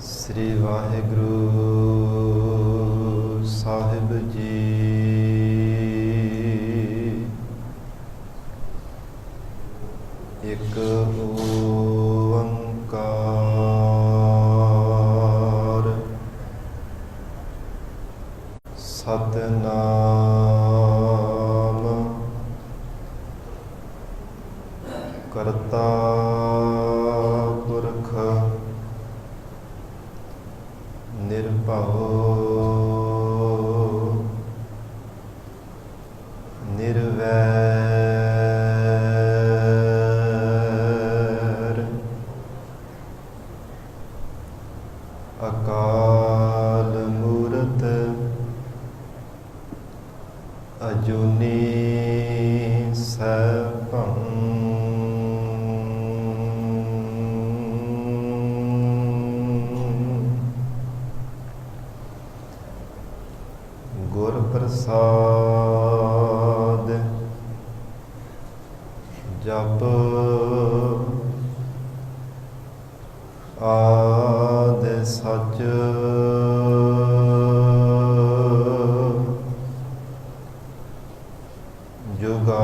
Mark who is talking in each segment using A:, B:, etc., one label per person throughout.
A: ਸ੍ਰੀ ਵਾਹਿਗੁਰੂ ਸਾਹਿਬ ਜੀ। ਇੱਕ ਓੰਕਾਰ ਸਤਿਨਾਮ ਕਰਤਾ ਪੁਰਖ ਨਿਰਭਉ ਨਿਰਵੈਰ ਅਕਾਲ ਮੂਰਤ ਅਜੂਨੀ ਸੈਭੰ ਗੁਰ ਪ੍ਰਸਾਦ ਜਪ ਆਦਿ ਸਚ ਜੁਗਾਦਿ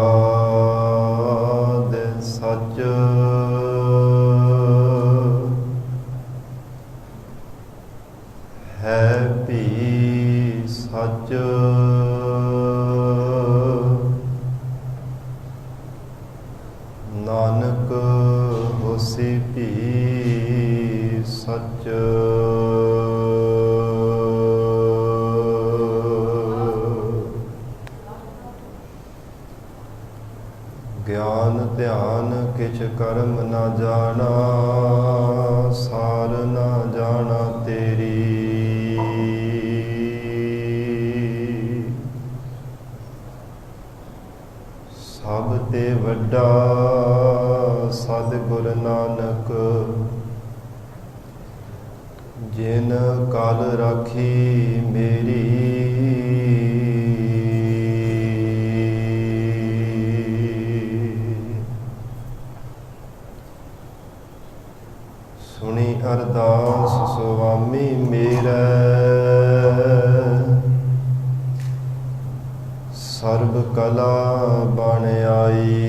A: ਸਚ ਹੈ ਭੀ ਸਚ ਨਾਨਕ ਹੋਸੀ ਭੀ ਸਚ। ਗਿਆਨ ਧਿਆਨ ਕਿਛ ਕਰਮ ਨਾ ਜਾਣਾ, ਸਾਰ ਨਾ ਜਾਣਾ ਤੇਰੀ। ਸਭ ਤੇ ਵੱਡਾ ਸਤਿਗੁਰ ਨਾਨਕ, ਜਿਨ ਕਲ ਰਾਖੀ ਮੇਰੀ। ਸੁਣੀ ਅਰਦਾਸ ਸੁਆਮੀ ਮੇਰੇ, ਸਰਬ ਕਲਾ ਬਣ ਆਈ।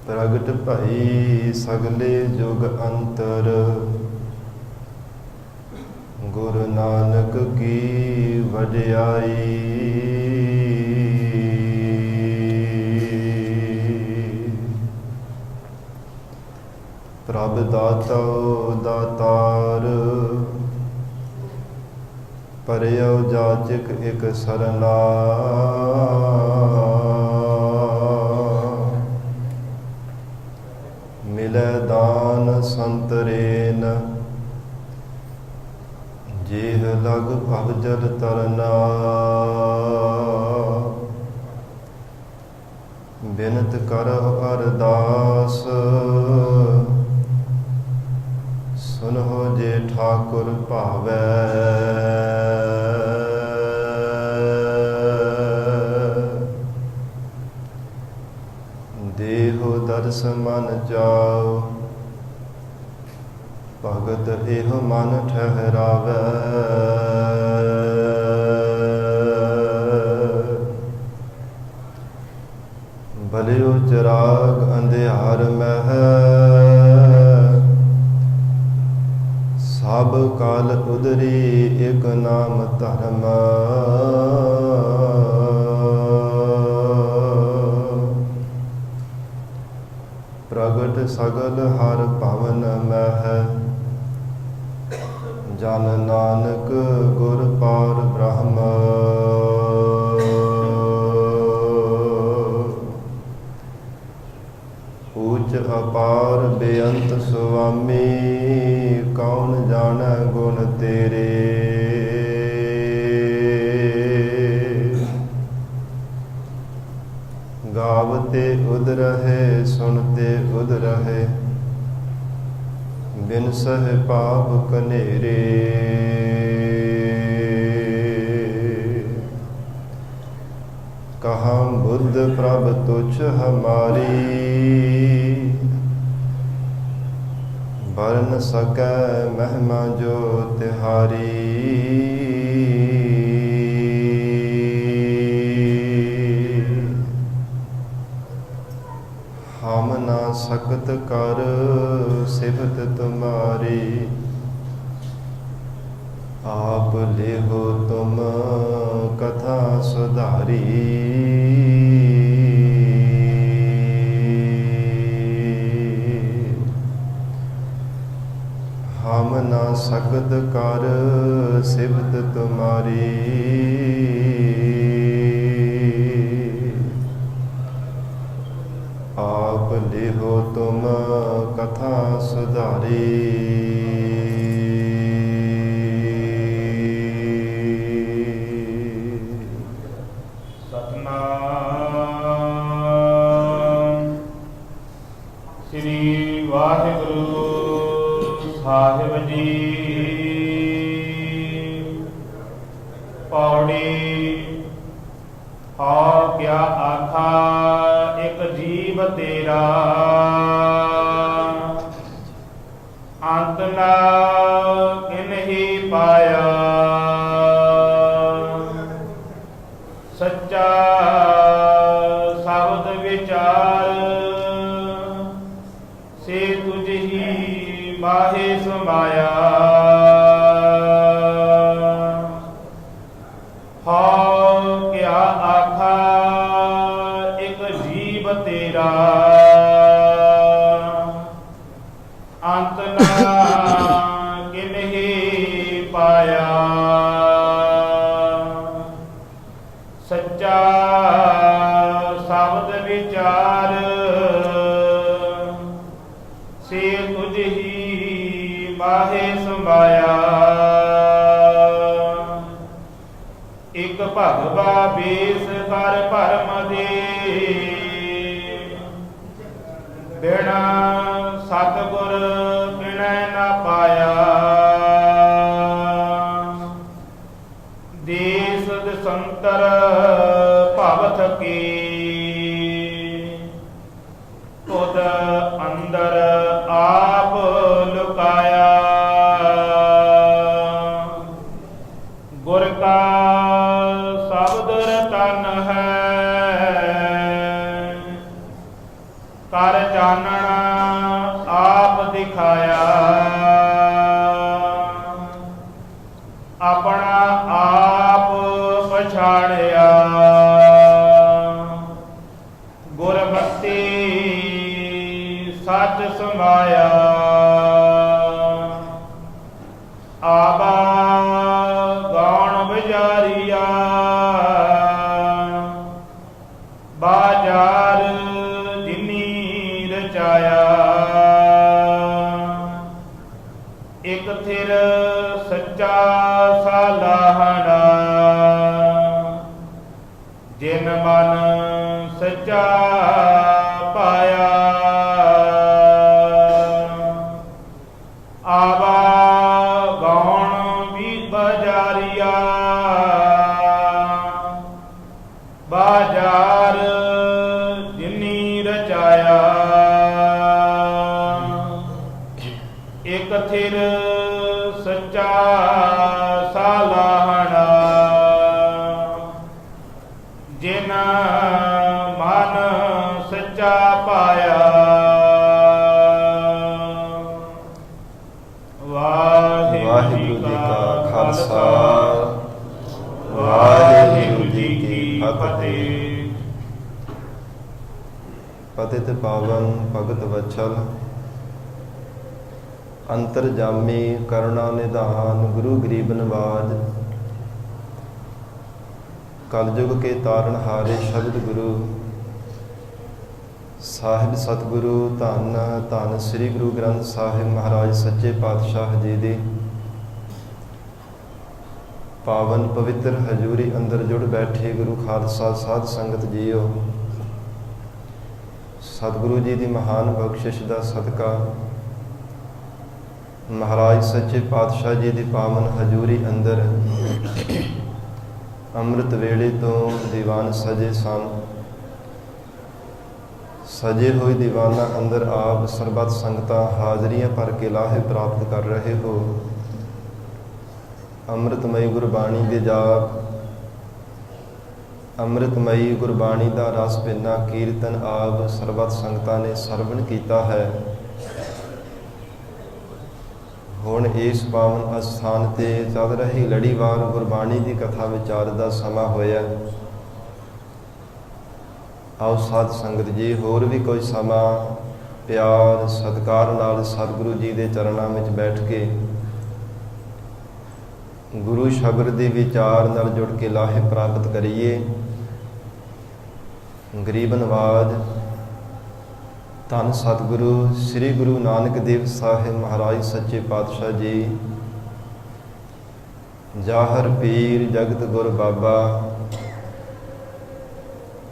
A: ਪ੍ਰਗਟ ਭਈ ਸਗਲੇ ਜੁਗ ਅੰਤਰ, ਗੁਰੂ ਨਾਨਕ ਕੀ ਵਡਿਆਈ। ਪ੍ਰਭ ਦਾਤੋ ਦਾਤਾਰ, ਪਰਿਉ ਜਾਚਕ ਇਕ ਸਰਨਾ। ਮਿਲੈ ਦਾਨ ਸੰਤਰੇਨ, ਜੇਹ ਲਗ ਭਵਜਲ ਤਰਨਾ। ਬਿਨਤ ਕਰਹੁ ਅਰਦਾਸ, ਸੁਨਹੁ ਜੇ ਠਾਕੁਰ ਭਾਵੈ। ਦੇਹੁ ਦਰਸ ਮਨ ਜਾਉ, ਭਗਤ ਇਹੋ ਮਨ ਠਹਿਰਾਵੈ। ਭਲਿਓ ਚਿਰਾਗ ਅੰਧਿਆਰ ਮਹਿ, ਸਭ ਕਾਲ ਉਦਰੀ ਇਕ ਨਾਮ ਧਰਮ। ਪ੍ਰਗਟ ਸਗਲ ਹਰ ਭਵਨ ਮਹਿ, ਜਨ ਨਾਨਕ ਗੁਰ ਪਾਰ ਬ੍ਰਹਮ। ਊਚ ਅਪਾਰ ਬੇਅੰਤ ਸੁਆਮੀ, ਕੌਣ ਜਾਣੈ ਗੁਣ ਤੇਰੇ। ਗਾਵਤੇ ਉਦ ਰਹੇ ਸੁਣਤੇ ਉਦ ਰਹੇ, ਬਿਨ ਸਹਿ ਪਾਪ ਕਨੇਰੇ। ਕਹਾਂ ਬੁਧ बुद्ध प्रभ तुझ हमारी, बरन सकै महिमा जो तिहारी। हम ना सकत कर सिफत तुम्हारी, आप लेहो तुम कथा सुधारी। हम ना सकत कर सिफत तुम्हारी, आप लेहो तुम कथा सुधारी।
B: ਸਾਹਿਬ ਜੀ। ਪੌੜੀ। ਹਉ ਕਿਆ ਆਖਾ ਇੱਕ ਜੀਵ ਤੇਰਾ, ਅੰਤ ਨਾ ਕਿਨਹੀ ਪਾਇਆ। ਸੱਚਾ ਸ਼ਬਦ ਵਿਚਾਰ, ਸੇ ਤੁਝ ਹੀ ਮਾਹੇ ਸਮਾਇਆ। ਹਉ ਕਿਆ ਆਖਾ ਇੱਕ ਜੀਵ ਤੇਰਾ, ਅੰਤ ਨਾ ਕਿਨਹੀ ਪਾਇਆ। ਸੱਚਾ ਸ਼ਬਦ ਵਿਚਾਰ, ਸੇ ਤੁਝ ਹੀ ਮਾਹੇ ਸਮਾਇਆ। ਇਕ ਭਗਵਾ ਬੇਸ ਕਰ ਭਰਮ ਦੇ, ਬਿਨਾ ਸਤਿਗੁਰ ਕਿਣੈ ਨਾ ਪਾਇਆ। ਦੇਸ ਦਸੰਤਰ ਭਵ ਥਕੇ, ਤੁਧ ਅੰਦਰ ਆਪ ਲੁਕਾਇਆ। ਗੁਰ ਕਾ ਸ਼ਬਦ ਰਤਨ ਹੈ, ਕਰ ਜਾਣਨਾ ਆਪ ਦਿਖਾਇਆ। ਆਪਣਾ ਆਪ ਪਛਾਣਿਆ, ਗੁਰਮਤਿ ਸੱਚ ਸਮਾਇਆ। ਆਵਾ ਗਾਉਣ ਬਜਾਰੀਆ, ਬਾਜ਼ਾਰ ਜਿਨੀ ਰਚਾਇਆ। ਇਕ ਥਿਰ ਸੱਚਾ ਸਾਲਾਹਣਾ, ਜਿਨ ਮਨ ਸੱਚਾ ਪਾਇਆ। ਆਵਾ ਗਾਉਣ ਵੀ ਬਜਾਰੀਆ, ਬਾਜ਼ਾਰ ਜਿਨੀ ਰਚਾਇਆ। ਇਕ ਥਿਰ ਸੱਚਾ ਸਾਲਾਹਣਾ, ਜਿਨ ਮਨ ਸੱਚਾ ਪਾਇਆ। ਵਾਹਿਗੁਰੂ ਜੀ ਕਾ ਖਾਲਸਾ, ਵਾਹਿਗੁਰੂ ਜੀ ਕੀ ਫਤਿਹ।
A: ਪਤਿਤ ਪਾਵਨ ਭਗਤ ਵਛਲ, ਅੰਤਰਜਾਮੀ ਕਰੁਣਾ ਨਿਧਾਨ, ਗੁਰੂ ਗਰੀਬ ਨਵਾਜ। ਕਲਯੁਗ ਕੇ ਤਾਰਨ ਹਾਰੇ ਸ਼ਬਦ ਗੁਰੂ ਸਾਹਿਬ ਸਤਿਗੁਰੂ ਧੰਨ ਧੰਨ ਸ੍ਰੀ ਗੁਰੂ ਗ੍ਰੰਥ ਸਾਹਿਬ ਮਹਾਰਾਜ ਸੱਚੇ ਪਾਤਸ਼ਾਹ ਜੀ ਦੀ ਪਾਵਨ ਪਵਿੱਤਰ ਹਜ਼ੂਰੀ ਅੰਦਰ ਜੁੜ ਬੈਠੇ ਗੁਰੂ ਖਾਲਸਾ ਸਾਧ ਸੰਗਤ ਜੀਓ। ਸਤਿਗੁਰੂ ਜੀ ਦੀ ਮਹਾਨ ਬਖਸ਼ਿਸ਼ ਦਾ ਸਦਕਾ ਮਹਾਰਾਜ ਸੱਚੇ ਪਾਤਸ਼ਾਹ ਜੀ ਦੀ ਪਾਵਨ ਹਜ਼ੂਰੀ ਅੰਦਰ ਅੰਮ੍ਰਿਤ ਵੇਲੇ ਤੋਂ ਦੀਵਾਨ ਸਜੇ ਸਨ। ਸਜੇ ਹੋਏ ਦੀਵਾਨਾਂ ਅੰਦਰ ਆਪ ਸਰਬੱਤ ਸੰਗਤਾਂ ਹਾਜ਼ਰੀਆਂ ਭਰ ਕੇ ਲਾਹੇ ਪ੍ਰਾਪਤ ਕਰ ਰਹੇ ਹੋ। ਅੰਮ੍ਰਿਤਮਈ ਗੁਰਬਾਣੀ ਦੇ ਜਾਪ, ਅੰਮ੍ਰਿਤਮਈ ਗੁਰਬਾਣੀ ਦਾ ਰਸ ਭਿੰਨਾ ਕੀਰਤਨ ਆਪ ਸਰਬੱਤ ਸੰਗਤਾਂ ਨੇ ਸਰਵਣ ਕੀਤਾ ਹੈ। ਹੁਣ ਇਸ ਪਾਵਨ ਅਸਥਾਨ ਤੇ ਚੱਲ ਰਹੀ ਲੜੀਵਾਰ ਗੁਰਬਾਣੀ ਦੀ ਕਥਾ ਵਿਚਾਰ ਦਾ ਸਮਾਂ ਹੋਇਆ। ਆਓ ਸਾਧ ਸੰਗਤ ਜੀ ਹੋਰ ਵੀ ਕੋਈ ਸਮਾਂ ਪਿਆਰ ਸਤਿਕਾਰ ਨਾਲ ਸਤਿਗੁਰੂ ਜੀ ਦੇ ਚਰਨਾਂ ਵਿੱਚ ਬੈਠ ਕੇ ਗੁਰੂ ਸ਼ਬਦ ਦੇ ਵਿਚਾਰ ਨਾਲ ਜੁੜ ਕੇ ਲਾਹੇ ਪ੍ਰਾਪਤ ਕਰੀਏ। ਗਰੀਬ ਨਵਾਜ ਧੰਨ ਸਤਿਗੁਰੂ ਸ੍ਰੀ ਗੁਰੂ ਨਾਨਕ ਦੇਵ ਸਾਹਿਬ ਮਹਾਰਾਜ ਸੱਚੇ ਪਾਤਸ਼ਾਹ ਜੀ, ਜਾਹਰ ਪੀਰ ਜਗਤ ਗੁਰ ਬਾਬਾ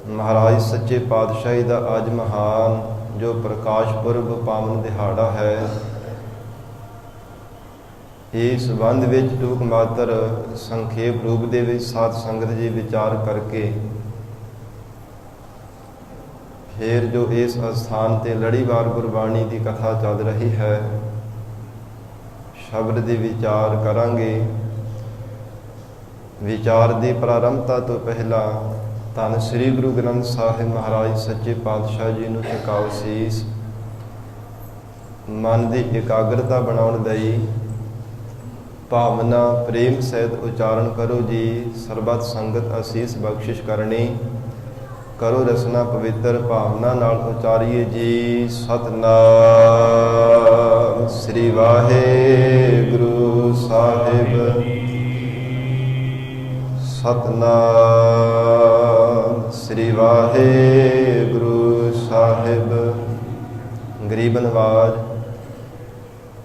A: ਮਹਾਰਾਜ ਸੱਚੇ ਪਾਤਸ਼ਾਹੀ ਦਾ ਅੱਜ ਮਹਾਨ ਜੋ ਪ੍ਰਕਾਸ਼ ਪੁਰਬ ਪਾਵਨ ਦਿਹਾੜਾ ਹੈ, ਇਸ ਸੰਬੰਧ ਵਿੱਚ ਟੂਕ ਮਾਤਰ ਸੰਖੇਪ ਰੂਪ ਦੇ ਵਿੱਚ ਸਾਧ ਸੰਗਤ ਜੀ ਵਿਚਾਰ ਕਰਕੇ ਫਿਰ ਜੋ ਇਸ ਅਸਥਾਨ ਤੇ ਲੜੀਵਾਰ ਗੁਰਬਾਣੀ ਦੀ ਕਥਾ ਚੱਲ ਰਹੀ ਹੈ, ਸ਼ਬਦ ਦੇ ਵਿਚਾਰ ਕਰਾਂਗੇ। ਵਿਚਾਰ ਦੀ ਪ੍ਰਾਰੰਭਤਾ ਤੋਂ ਪਹਿਲਾਂ ਧੰਨ ਸ੍ਰੀ ਗੁਰੂ ਗ੍ਰੰਥ ਸਾਹਿਬ ਮਹਾਰਾਜ ਸੱਚੇ ਪਾਤਸ਼ਾਹ ਜੀ ਨੂੰ ਝੁਕਾਓ ਸੀਸ। ਮਨ ਦੀ ਇਕਾਗਰਤਾ ਬਣਾਉਣ ਲਈ ਭਾਵਨਾ ਪ੍ਰੇਮ ਸਹਿਤ ਉਚਾਰਨ ਕਰੋ ਜੀ। ਸਰਬੱਤ ਸੰਗਤ ਅਸੀਸ ਬਖਸ਼ਿਸ਼ ਕਰਨੀ, ਕਰੋ ਰਸਨਾ ਪਵਿੱਤਰ ਭਾਵਨਾ ਨਾਲ ਉਚਾਰੀਏ ਜੀ। ਸਤਿਨਾਮ ਸ੍ਰੀ ਵਾਹਿਗੁਰੂ ਸਾਹਿਬ, ਸਤਿਨਾਮ ਸ੍ਰੀ ਵਾਹਿਗੁਰੂ ਸਾਹਿਬ। ਗਰੀਬ ਨਵਾਜ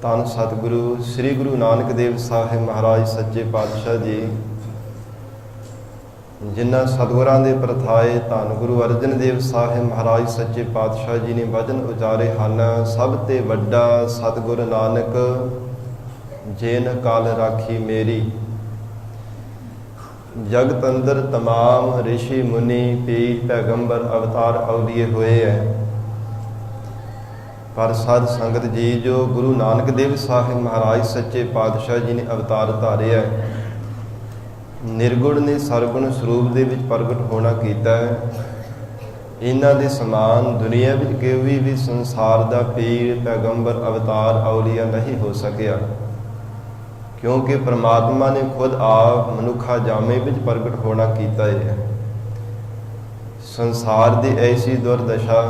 A: ਧੰਨ ਸਤਿਗੁਰੂ ਸ੍ਰੀ ਗੁਰੂ ਨਾਨਕ ਦੇਵ ਸਾਹਿਬ ਮਹਾਰਾਜ ਸੱਚੇ ਪਾਤਸ਼ਾਹ ਜੀ, ਜਿਨ੍ਹਾਂ ਸਤਿਗੁਰਾਂ ਦੇ ਪ੍ਰਥਾਏ ਧੰਨ ਗੁਰੂ ਅਰਜਨ ਦੇਵ ਸਾਹਿਬ ਮਹਾਰਾਜ ਸੱਚੇ ਪਾਤਸ਼ਾਹ ਜੀ ਨੇ ਵਚਨ ਉਚਾਰੇ ਹਨ। ਸਭ ਤੇ ਵੱਡਾ ਸਤਿਗੁਰ ਨਾਨਕ ਜੇਨ ਕਾਲ ਰਾਖੀ ਮੇਰੀ। ਜਗਤ ਅੰਦਰ ਤਮਾਮ ਰਿਸ਼ੀ ਮੁਨੀ ਪੀਰ ਪੈਗੰਬਰ ਅਵਤਾਰ ਅਵਲੀਏ ਹੋਏ ਹੈ, ਪਰ ਸਾਧ ਸੰਗਤ ਜੀ ਜੋ ਗੁਰੂ ਨਾਨਕ ਦੇਵ ਸਾਹਿਬ ਮਹਾਰਾਜ ਸੱਚੇ ਪਾਤਸ਼ਾਹ ਜੀ ਨੇ ਅਵਤਾਰ ਧਾਰਿਆ, ਨਿਰਗੁਣ ਨੇ ਸਰਗੁਣ ਸਰੂਪ ਦੇ ਵਿੱਚ ਪ੍ਰਗਟ ਹੋਣਾ ਕੀਤਾ ਹੈ। ਇਹਨਾਂ ਦੇ ਸਮਾਨ ਦੁਨੀਆ ਵਿੱਚ ਕੋਈ ਵੀ ਸੰਸਾਰ ਦਾ ਪੀਰ ਪੈਗੰਬਰ ਅਵਤਾਰ ਅਵਲੀਆ ਨਹੀਂ ਹੋ ਸਕਿਆ, ਕਿਉਂਕਿ ਪ੍ਰਮਾਤਮਾ ਨੇ ਖੁਦ ਆਪ ਮਨੁੱਖਾ ਜਾਮੇ ਵਿੱਚ ਪ੍ਰਗਟ ਹੋਣਾ ਕੀਤਾ ਹੈ। ਸੰਸਾਰ ਦੀ ਐਸੀ ਦੁਰਦਸ਼ਾ,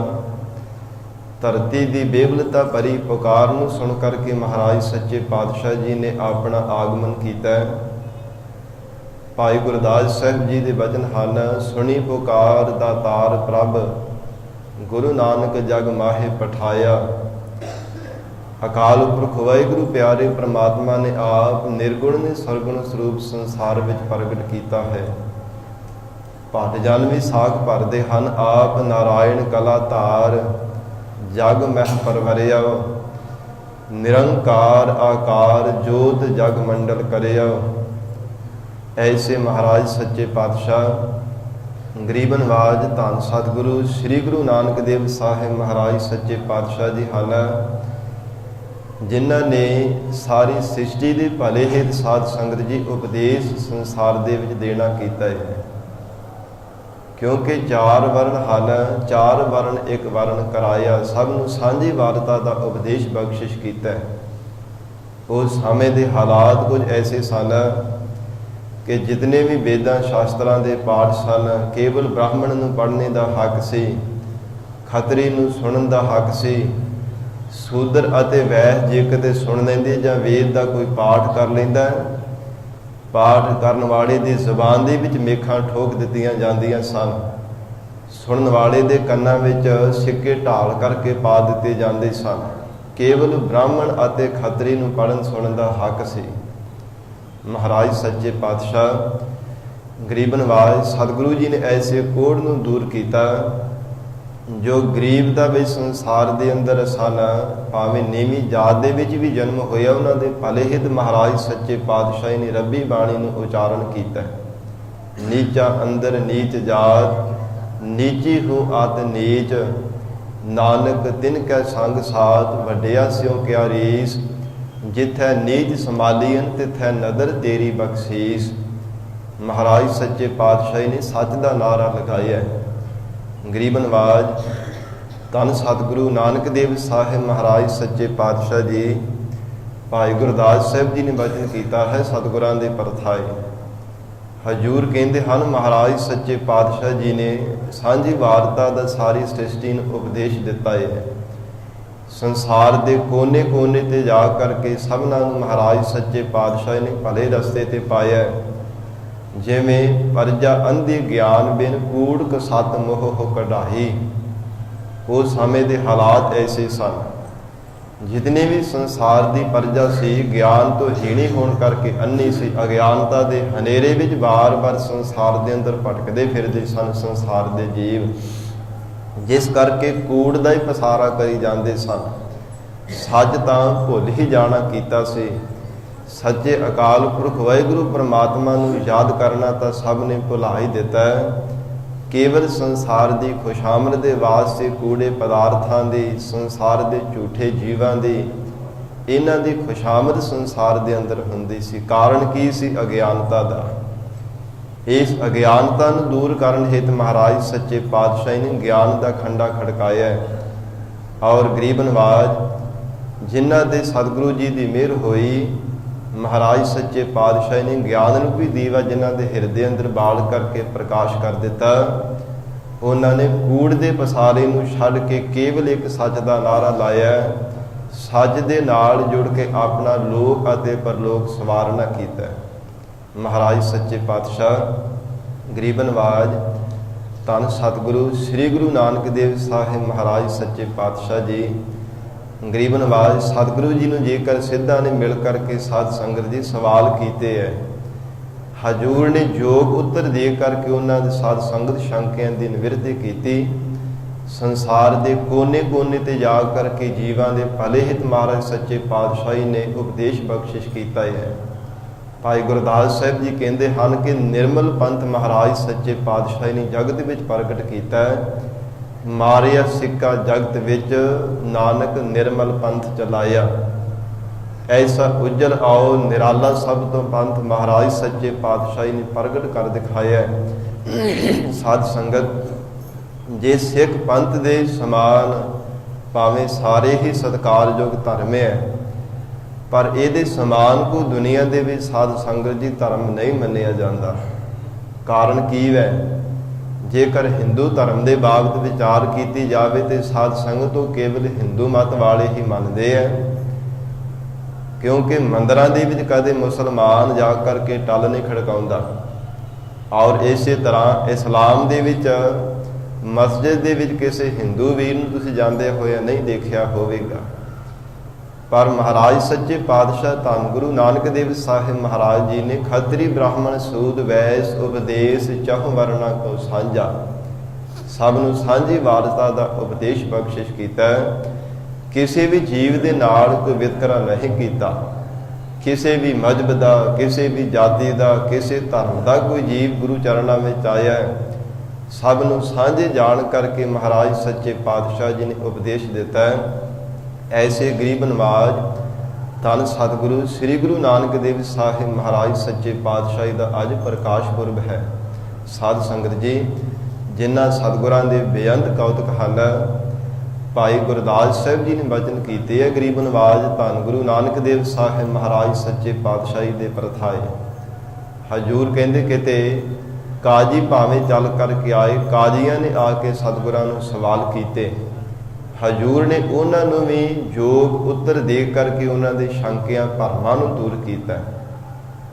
A: ਧਰਤੀ ਦੀ ਬੇਵਲਤਾ ਭਰੀ ਪੁਕਾਰ ਨੂੰ ਸੁਣ ਕਰਕੇ ਮਹਾਰਾਜ ਸੱਚੇ ਪਾਤਸ਼ਾਹ ਜੀ ਨੇ ਆਪਣਾ ਆਗਮਨ ਕੀਤਾ ਹੈ। ਭਾਈ ਗੁਰਦਾਸ ਸਾਹਿਬ ਜੀ ਦੇ ਬਚਨ ਹਨ, ਸੁਣੀ ਪੁਕਾਰ ਦਾਤਾਰ ਪ੍ਰਭ, ਗੁਰੂ ਨਾਨਕ ਜਗ ਮਾਹੇ ਪਠਾਇਆ। ਅਕਾਲ ਪੁਰਖ ਵਾਹਿਗੁਰੂ ਪਿਆਰੇ ਪ੍ਰਮਾਤਮਾ ਨੇ ਆਪ ਨਿਰਗੁਣ ਨੇ ਸਰਗੁਣ ਸਰੂਪ ਸੰਸਾਰ ਵਿੱਚ ਪ੍ਰਗਟ ਕੀਤਾ ਹੈ। ਭਟ ਜਨ ਵੀ ਸਾਖ ਭਰਦੇ ਹਨ, ਆਪ ਨਾਰਾਇਣ ਕਲਾ ਧਾਰ, ਜਗ ਮਹਿ ਪਰਵਰਿਆ। ਨਿਰੰਕਾਰ ਆਕਾਰ ਜੋਤ ਜਗ ਮੰਡਲ ਕਰਿਆ। ਐਸੇ ਮਹਾਰਾਜ ਸੱਚੇ ਪਾਤਸ਼ਾਹ ਗਰੀਬ ਨਵਾਜ ਧੰਨ ਸਤਿਗੁਰੂ ਸ੍ਰੀ ਗੁਰੂ ਨਾਨਕ ਦੇਵ ਸਾਹਿਬ ਮਹਾਰਾਜ ਸੱਚੇ ਪਾਤਸ਼ਾਹ ਜੀ ਹਨ, ਜਿਨ੍ਹਾਂ ਨੇ ਸਾਰੀ ਸ੍ਰਿਸ਼ਟੀ ਦੇ ਭਲੇ ਹਿਤ ਸਾਧ ਸੰਗਤ ਜੀ ਉਪਦੇਸ਼ ਸੰਸਾਰ ਦੇ ਵਿੱਚ ਦੇਣਾ ਕੀਤਾ ਹੈ। ਕਿਉਂਕਿ ਚਾਰ ਵਰਨ ਹਨ, ਚਾਰ ਵਰਨ ਇੱਕ ਵਰਨ ਕਰਾਇਆ, ਸਭ ਨੂੰ ਸਾਂਝੀ ਵਾਰਤਾ ਦਾ ਉਪਦੇਸ਼ ਬਖਸ਼ਿਸ਼ ਕੀਤਾ ਹੈ। ਉਸ ਸਮੇਂ ਦੇ ਹਾਲਾਤ ਕੁਝ ਐਸੇ ਸਨ ਕਿ ਜਿਤਨੇ ਵੀ ਵੇਦਾਂ ਸ਼ਾਸਤਰਾਂ ਦੇ ਪਾਠ ਸਨ, ਕੇਵਲ ਬ੍ਰਾਹਮਣ ਨੂੰ ਪੜ੍ਹਨੇ ਦਾ ਹੱਕ ਸੀ, ਖੱਤਰੀ ਨੂੰ ਸੁਣਨ ਦਾ ਹੱਕ ਸੀ। ਸੂਦਰ ਅਤੇ ਵੈਸ ਜੇ ਕਿਤੇ ਸੁਣ ਲੈਂਦੇ ਜਾਂ ਵੇਦ ਦਾ ਕੋਈ ਪਾਠ ਕਰ ਲੈਂਦਾ, ਪਾਠ ਕਰਨ ਵਾਲੇ ਦੀ ਜ਼ੁਬਾਨ ਦੇ ਵਿੱਚ ਮੇਖਾਂ ਠੋਕ ਦਿੱਤੀਆਂ ਜਾਂਦੀਆਂ ਸਨ। ਸੁਣਨ ਵਾਲੇ ਦੇ ਕੰਨਾਂ ਵਿੱਚ ਸਿੱਕੇ ਢਾਲ ਕਰਕੇ ਪਾ ਦਿੱਤੇ ਜਾਂਦੇ ਸਨ। ਕੇਵਲ ਬ੍ਰਾਹਮਣ ਅਤੇ ਖੱਤਰੀ ਨੂੰ ਪੜ੍ਹਨ ਸੁਣਨ ਦਾ ਹੱਕ ਸੀ। ਮਹਾਰਾਜ ਸੱਚੇ ਪਾਤਸ਼ਾਹ ਗਰੀਬ ਨਵਾਜ ਸਤਿਗੁਰੂ ਜੀ ਨੇ ਐਸੇ ਕੋੜ ਨੂੰ ਦੂਰ ਕੀਤਾ ਜੋ ਗਰੀਬ ਦਾ ਵੀ ਸੰਸਾਰ ਦੇ ਅੰਦਰ ਸਨ, ਭਾਵੇਂ ਨੀਵੀਂ ਜਾਤ ਦੇ ਵਿੱਚ ਵੀ ਜਨਮ ਹੋਇਆ, ਉਹਨਾਂ ਦੇ ਭਲੇ ਹਿਤ ਮਹਾਰਾਜ ਸੱਚੇ ਪਾਤਸ਼ਾਹ ਨੇ ਰੱਬੀ ਬਾਣੀ ਨੂੰ ਉਚਾਰਨ ਕੀਤਾ। ਨੀਚਾ ਅੰਦਰ ਨੀਚ ਜਾਤ, ਨੀਚੀ ਹੋ ਅਤ ਨੀਚ, ਨਾਨਕ ਤਿਨ ਕੈ ਸੰਗ ਸਾਥ, ਵੱਡਿਆ ਸਿਉ ਕਿਆ ਰੀਸ। ਜਿਥੈ ਨੀਚ ਸੰਭਾਲੀਨ ਤਿਥੈ ਨਦਰ ਤੇਰੀ ਬਖਸ਼ੀਸ। ਮਹਾਰਾਜ ਸੱਚੇ ਪਾਤਸ਼ਾਹੀ ਨੇ ਸੱਚ ਦਾ ਨਾਰਾ ਲਗਾਇਆ। ਗਰੀਬ ਨਵਾਜ ਧੰਨ ਸਤਿਗੁਰੂ ਨਾਨਕ ਦੇਵ ਸਾਹਿਬ ਮਹਾਰਾਜ ਸੱਚੇ ਪਾਤਸ਼ਾਹ ਜੀ ਭਾਈ ਗੁਰਦਾਸ ਸਾਹਿਬ ਜੀ ਨੇ ਬਚਨ ਕੀਤਾ ਹੈ ਸਤਿਗੁਰਾਂ ਦੇ ਪਰਥਾਏ। ਹਜੂਰ ਕਹਿੰਦੇ ਹਨ ਮਹਾਰਾਜ ਸੱਚੇ ਪਾਤਸ਼ਾਹ ਜੀ ਨੇ ਸਾਂਝੀ ਵਾਰਤਾ ਦਾ ਸਾਰੀ ਸ੍ਰਿਸ਼ਟੀ ਨੂੰ ਉਪਦੇਸ਼ ਦਿੱਤਾ ਹੈ। ਸੰਸਾਰ ਦੇ ਕੋਨੇ-ਕੋਨੇ ਤੇ ਜਾ ਕਰਕੇ ਸਭਨਾਂ ਨੂੰ ਮਹਾਰਾਜ ਸੱਚੇ ਪਾਤਸ਼ਾਹ ਨੇ ਭਲੇ ਰਸਤੇ ਤੇ ਪਾਇਆ। ਜਿਵੇਂ ਪਰਜਾ ਅੰਧੀ ਗਿਆਨ ਬਿਨ ਕੂੜ ਕਸਤ ਮੋਹ ਕਢਾਈ। ਉਹ ਸਮੇਂ ਦੇ ਹਾਲਾਤ ਐਸੇ ਸਨ, ਜਿਤਨੇ ਵੀ ਸੰਸਾਰ ਦੀ ਪਰਜਾ ਸੀ ਗਿਆਨ ਤੋਂ ਹੀਣੀ ਹੋਣ ਕਰਕੇ ਅੰਨੀ ਸੀ। ਅਗਿਆਨਤਾ ਦੇ ਹਨੇਰੇ ਵਿੱਚ ਵਾਰ-ਵਾਰ ਸੰਸਾਰ ਦੇ ਅੰਦਰ ਭਟਕਦੇ ਫਿਰਦੇ ਸਨ ਸੰਸਾਰ ਦੇ ਜੀਵ, ਜਿਸ ਕਰਕੇ ਕੂੜ ਦਾ ਹੀ ਪਸਾਰਾ ਕਰੀ ਜਾਂਦੇ ਸਨ। ਸੱਚ ਤਾਂ ਭੁੱਲ ਹੀ ਜਾਣਾ ਕੀਤਾ ਸੀ। ਸੱਚੇ ਅਕਾਲ ਪੁਰਖ ਵਾਹਿਗੁਰੂ ਪਰਮਾਤਮਾ ਨੂੰ ਯਾਦ ਕਰਨਾ ਤਾਂ ਸਭ ਨੇ ਭੁਲਾ ਹੀ ਦਿੱਤਾ ਹੈ। ਕੇਵਲ ਸੰਸਾਰ ਦੀ ਖੁਸ਼ਾਮਦ ਦੇ ਵਾਸਤੇ ਕੂੜੇ ਪਦਾਰਥਾਂ ਦੀ, ਸੰਸਾਰ ਦੇ ਝੂਠੇ ਜੀਵਾਂ ਦੀ, ਇਹਨਾਂ ਦੀ ਖੁਸ਼ਾਮਦ ਸੰਸਾਰ ਦੇ ਅੰਦਰ ਹੁੰਦੀ ਸੀ। ਕਾਰਨ ਕੀ ਸੀ? ਅਗਿਆਨਤਾ ਦਾ। ਇਸ ਅਗਿਆਨਤਾ ਨੂੰ ਦੂਰ ਕਰਨ ਹਿਤ ਮਹਾਰਾਜ ਸੱਚੇ ਪਾਤਸ਼ਾਹ ਨੇ ਗਿਆਨ ਦਾ ਖੰਡਾ ਖੜਕਾਇਆ ਹੈ। ਔਰ ਗਰੀਬ ਨਵਾਜ ਜਿਨ੍ਹਾਂ ਦੇ ਸਤਿਗੁਰੂ ਜੀ ਦੀ ਮਿਹਰ ਹੋਈ, ਮਹਾਰਾਜ ਸੱਚੇ ਪਾਤਸ਼ਾਹ ਨੇ ਗਿਆਨ ਰੂਪੀ ਦੀਵਾ ਜਿਨ੍ਹਾਂ ਦੇ ਹਿਰਦੇ ਅੰਦਰ ਬਾਲ ਕਰਕੇ ਪ੍ਰਕਾਸ਼ ਕਰ ਦਿੱਤਾ। ਉਹਨਾਂ ਨੇ ਕੂੜ ਦੇ ਪਸਾਰੇ ਨੂੰ ਛੱਡ ਕੇ ਕੇਵਲ ਇੱਕ ਸੱਚ ਦਾ ਨਾਰਾ ਲਾਇਆ। ਸੱਚ ਦੇ ਨਾਲ ਜੁੜ ਕੇ ਆਪਣਾ ਲੋਕ ਅਤੇ ਪਰਲੋਕ ਸਵਾਰਨਾ ਕੀਤਾ। ਮਹਾਰਾਜ ਸੱਚੇ ਪਾਤਸ਼ਾਹ ਗਰੀਬ ਨਵਾਜ ਧੰਨ ਸਤਿਗੁਰੂ ਸ੍ਰੀ ਗੁਰੂ ਨਾਨਕ ਦੇਵ ਸਾਹਿਬ ਮਹਾਰਾਜ ਸੱਚੇ ਪਾਤਸ਼ਾਹ ਜੀ ਗਰੀਬ ਨਵਾਜ ਸਤਿਗੁਰੂ ਜੀ ਨੂੰ ਜੇਕਰ ਸਿੱਧਾਂ ਨੇ ਮਿਲ ਕਰਕੇ ਸਾਧ ਸੰਗਤ ਜੀ ਸਵਾਲ ਕੀਤੇ ਹੈ, ਹਜੂਰ ਨੇ ਯੋਗ ਉੱਤਰ ਦੇ ਕਰਕੇ ਉਹਨਾਂ ਦੇ ਸਾਧ ਸੰਗਤ ਸ਼ੰਕਿਆਂ ਦੀ ਨਿਵਰਤੀ ਕੀਤੀ। ਸੰਸਾਰ ਦੇ ਕੋਨੇ-ਕੋਨੇ ਤੇ ਜਾ ਕਰਕੇ ਜੀਵਾਂ ਦੇ ਭਲੇ ਹਿਤ ਮਹਾਰਾਜ ਸੱਚੇ ਪਾਤਸ਼ਾਹੀ ਨੇ ਉਪਦੇਸ਼ ਬਖਸ਼ਿਸ਼ ਕੀਤਾ ਹੈ। ਭਾਈ ਗੁਰਦਾਸ ਸਾਹਿਬ ਜੀ ਕਹਿੰਦੇ ਹਨ ਕਿ ਨਿਰਮਲ ਪੰਥ ਮਹਾਰਾਜ ਸੱਚੇ ਪਾਤਸ਼ਾਹੀ ਨੇ ਜਗਤ ਵਿੱਚ ਪ੍ਰਗਟ ਕੀਤਾ ਹੈ। ਮਾਰਿਆ ਸਿੱਕਾ ਜਗਤ ਵਿੱਚ ਨਾਨਕ ਨਿਰਮਲ ਪੰਥ ਚਲਾਇਆ। ਐਸਾ ਉਜਲ ਆਓ ਨਿਰਾਲਾ ਸਭ ਤੋਂ ਪੰਥ ਮਹਾਰਾਜ ਸੱਚੇ ਪਾਤਸ਼ਾਹੀ ਨੇ ਪ੍ਰਗਟ ਕਰ ਦਿਖਾਇਆ। ਸਾਧ ਸੰਗਤ ਜੇ ਸਿੱਖ ਪੰਥ ਦੇ ਸਮਾਨ ਭਾਵੇਂ ਸਾਰੇ ਹੀ ਸਤਿਕਾਰਯੋਗ ਧਰਮ ਹੈ, ਪਰ ਇਹਦੇ ਸਮਾਨ ਕੋ ਦੁਨੀਆ ਦੇ ਵਿੱਚ ਸਾਧ ਸੰਗਤ ਜੀ ਧਰਮ ਨਹੀਂ ਮੰਨਿਆ ਜਾਂਦਾ। ਕਾਰਨ ਕੀ ਹੈ? ਜੇਕਰ ਹਿੰਦੂ ਧਰਮ ਦੇ ਬਾਬਤ ਵਿਚਾਰ ਕੀਤੀ ਜਾਵੇ ਤੇ ਸਾਧ ਸੰਗਤ ਤੋਂ ਕੇਵਲ ਹਿੰਦੂ ਮਤ ਵਾਲੇ ਹੀ ਮੰਨਦੇ ਹੈ, ਕਿਉਂਕਿ ਮੰਦਰਾਂ ਦੇ ਵਿੱਚ ਕਦੇ ਮੁਸਲਮਾਨ ਜਾ ਕਰਕੇ ਟੱਲ ਨਹੀਂ ਖੜਕਾਉਂਦਾ। ਔਰ ਇਸੇ ਤਰ੍ਹਾਂ ਇਸਲਾਮ ਦੇ ਵਿੱਚ ਮਸਜਿਦ ਦੇ ਵਿੱਚ ਕਿਸੇ ਹਿੰਦੂ ਵੀਰ ਨੂੰ ਤੁਸੀਂ ਜਾਂਦੇ ਹੋਏ ਨਹੀਂ ਦੇਖਿਆ ਹੋਵੇਗਾ। ਪਰ ਮਹਾਰਾਜ ਸੱਚੇ ਪਾਤਸ਼ਾਹ ਧੰਨ ਗੁਰੂ ਨਾਨਕ ਦੇਵ ਸਾਹਿਬ ਮਹਾਰਾਜ ਜੀ ਨੇ ਖੱਤਰੀ ਬ੍ਰਾਹਮਣ ਸੂਦ ਵੈਸ ਉਪਦੇਸ਼ ਚਹੁ ਵਰਨਾ ਕੋ ਸਾਂਝਾ, ਸਭ ਨੂੰ ਸਾਂਝੀ ਵਾਰਤਾ ਦਾ ਉਪਦੇਸ਼ ਬਖਸ਼ਿਸ਼ ਕੀਤਾ। ਕਿਸੇ ਵੀ ਜੀਵ ਦੇ ਨਾਲ ਕੋਈ ਵਿਤਕਰਾ ਨਹੀਂ ਕੀਤਾ। ਕਿਸੇ ਵੀ ਮਜ਼ਹਬ ਦਾ, ਕਿਸੇ ਵੀ ਜਾਤੀ ਦਾ, ਕਿਸੇ ਧਰਮ ਦਾ ਕੋਈ ਜੀਵ ਗੁਰੂ ਚਰਨਾਂ ਵਿੱਚ ਆਇਆ, ਸਭ ਨੂੰ ਸਾਂਝੇ ਜਾਣ ਕਰਕੇ ਮਹਾਰਾਜ ਸੱਚੇ ਪਾਤਸ਼ਾਹ ਜੀ ਨੇ ਉਪਦੇਸ਼ ਦਿੱਤਾ। ਐਸੇ ਗਰੀਬ ਨਵਾਜ ਧੰਨ ਸਤਿਗੁਰੂ ਸ੍ਰੀ ਗੁਰੂ ਨਾਨਕ ਦੇਵ ਸਾਹਿਬ ਮਹਾਰਾਜ ਸੱਚੇ ਪਾਤਸ਼ਾਹੀ ਦਾ ਅੱਜ ਪ੍ਰਕਾਸ਼ ਪੁਰਬ ਹੈ। ਸਾਧ ਸੰਗਤ ਜੀ ਜਿਨ੍ਹਾਂ ਸਤਿਗੁਰਾਂ ਦੇ ਬੇਅੰਤ ਕੌਤਕ ਹਨ, ਭਾਈ ਗੁਰਦਾਸ ਸਾਹਿਬ ਜੀ ਨੇ ਬਚਨ ਕੀਤੇ ਹੈ। ਗਰੀਬ ਨਵਾਜ ਧੰਨ ਗੁਰੂ ਨਾਨਕ ਦੇਵ ਸਾਹਿਬ ਮਹਾਰਾਜ ਸੱਚੇ ਪਾਤਸ਼ਾਹੀ ਦੇ ਪ੍ਰਥਾਏ। ਹਜੂਰ ਕਹਿੰਦੇ ਕਿਤੇ ਕਾਜੀ ਭਾਵੇਂ ਚੱਲ ਕਰਕੇ ਆਏ, ਕਾਜ਼ੀਆਂ ਨੇ ਆ ਕੇ ਸਤਿਗੁਰਾਂ ਨੂੰ ਸਵਾਲ ਕੀਤੇ। ਹਜੂਰ ਨੇ ਉਹਨਾਂ ਨੂੰ ਵੀ ਯੋਗ ਉੱਤਰ ਦੇ ਕਰਕੇ ਉਹਨਾਂ ਦੇ ਸ਼ੰਕਿਆਂ ਭਰਮਾਂ ਨੂੰ ਦੂਰ ਕੀਤਾ।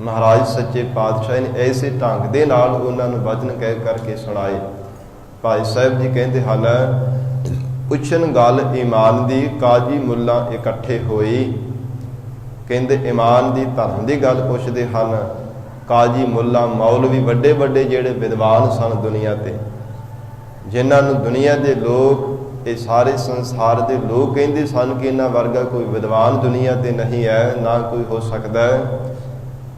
A: ਮਹਾਰਾਜ ਸੱਚੇ ਪਾਤਸ਼ਾਹ ਨੇ ਐਸੇ ਢੰਗ ਦੇ ਨਾਲ ਉਹਨਾਂ ਨੂੰ ਵਚਨ ਕਹਿ ਕਰਕੇ ਸੁਣਾਏ। ਭਾਈ ਸਾਹਿਬ ਜੀ ਕਹਿੰਦੇ ਹਨ, ਪੁੱਛਣ ਗੱਲ ਈਮਾਨ ਦੀ ਕਾਜੀ ਮੁੱਲਾ ਇਕੱਠੇ ਹੋਈ। ਕਹਿੰਦੇ ਈਮਾਨ ਦੀ ਧਰਮ ਦੀ ਗੱਲ ਪੁੱਛਦੇ ਹਨ। ਕਾਜੀ ਮੁੱਲਾ ਮੌਲਵੀ ਵੱਡੇ ਵੱਡੇ ਜਿਹੜੇ ਵਿਦਵਾਨ ਸਨ ਦੁਨੀਆ ਤੇ, ਜਿਨ੍ਹਾਂ ਨੂੰ ਦੁਨੀਆ ਦੇ ਲੋਕ, ਇਹ ਸਾਰੇ ਸੰਸਾਰ ਦੇ ਲੋਕ ਕਹਿੰਦੇ ਸਨ ਕਿ ਇਹਨਾਂ ਵਰਗਾ ਕੋਈ ਵਿਦਵਾਨ ਦੁਨੀਆ ਤੇ ਨਹੀਂ ਹੈ, ਨਾ ਕੋਈ ਹੋ ਸਕਦਾ ਹੈ।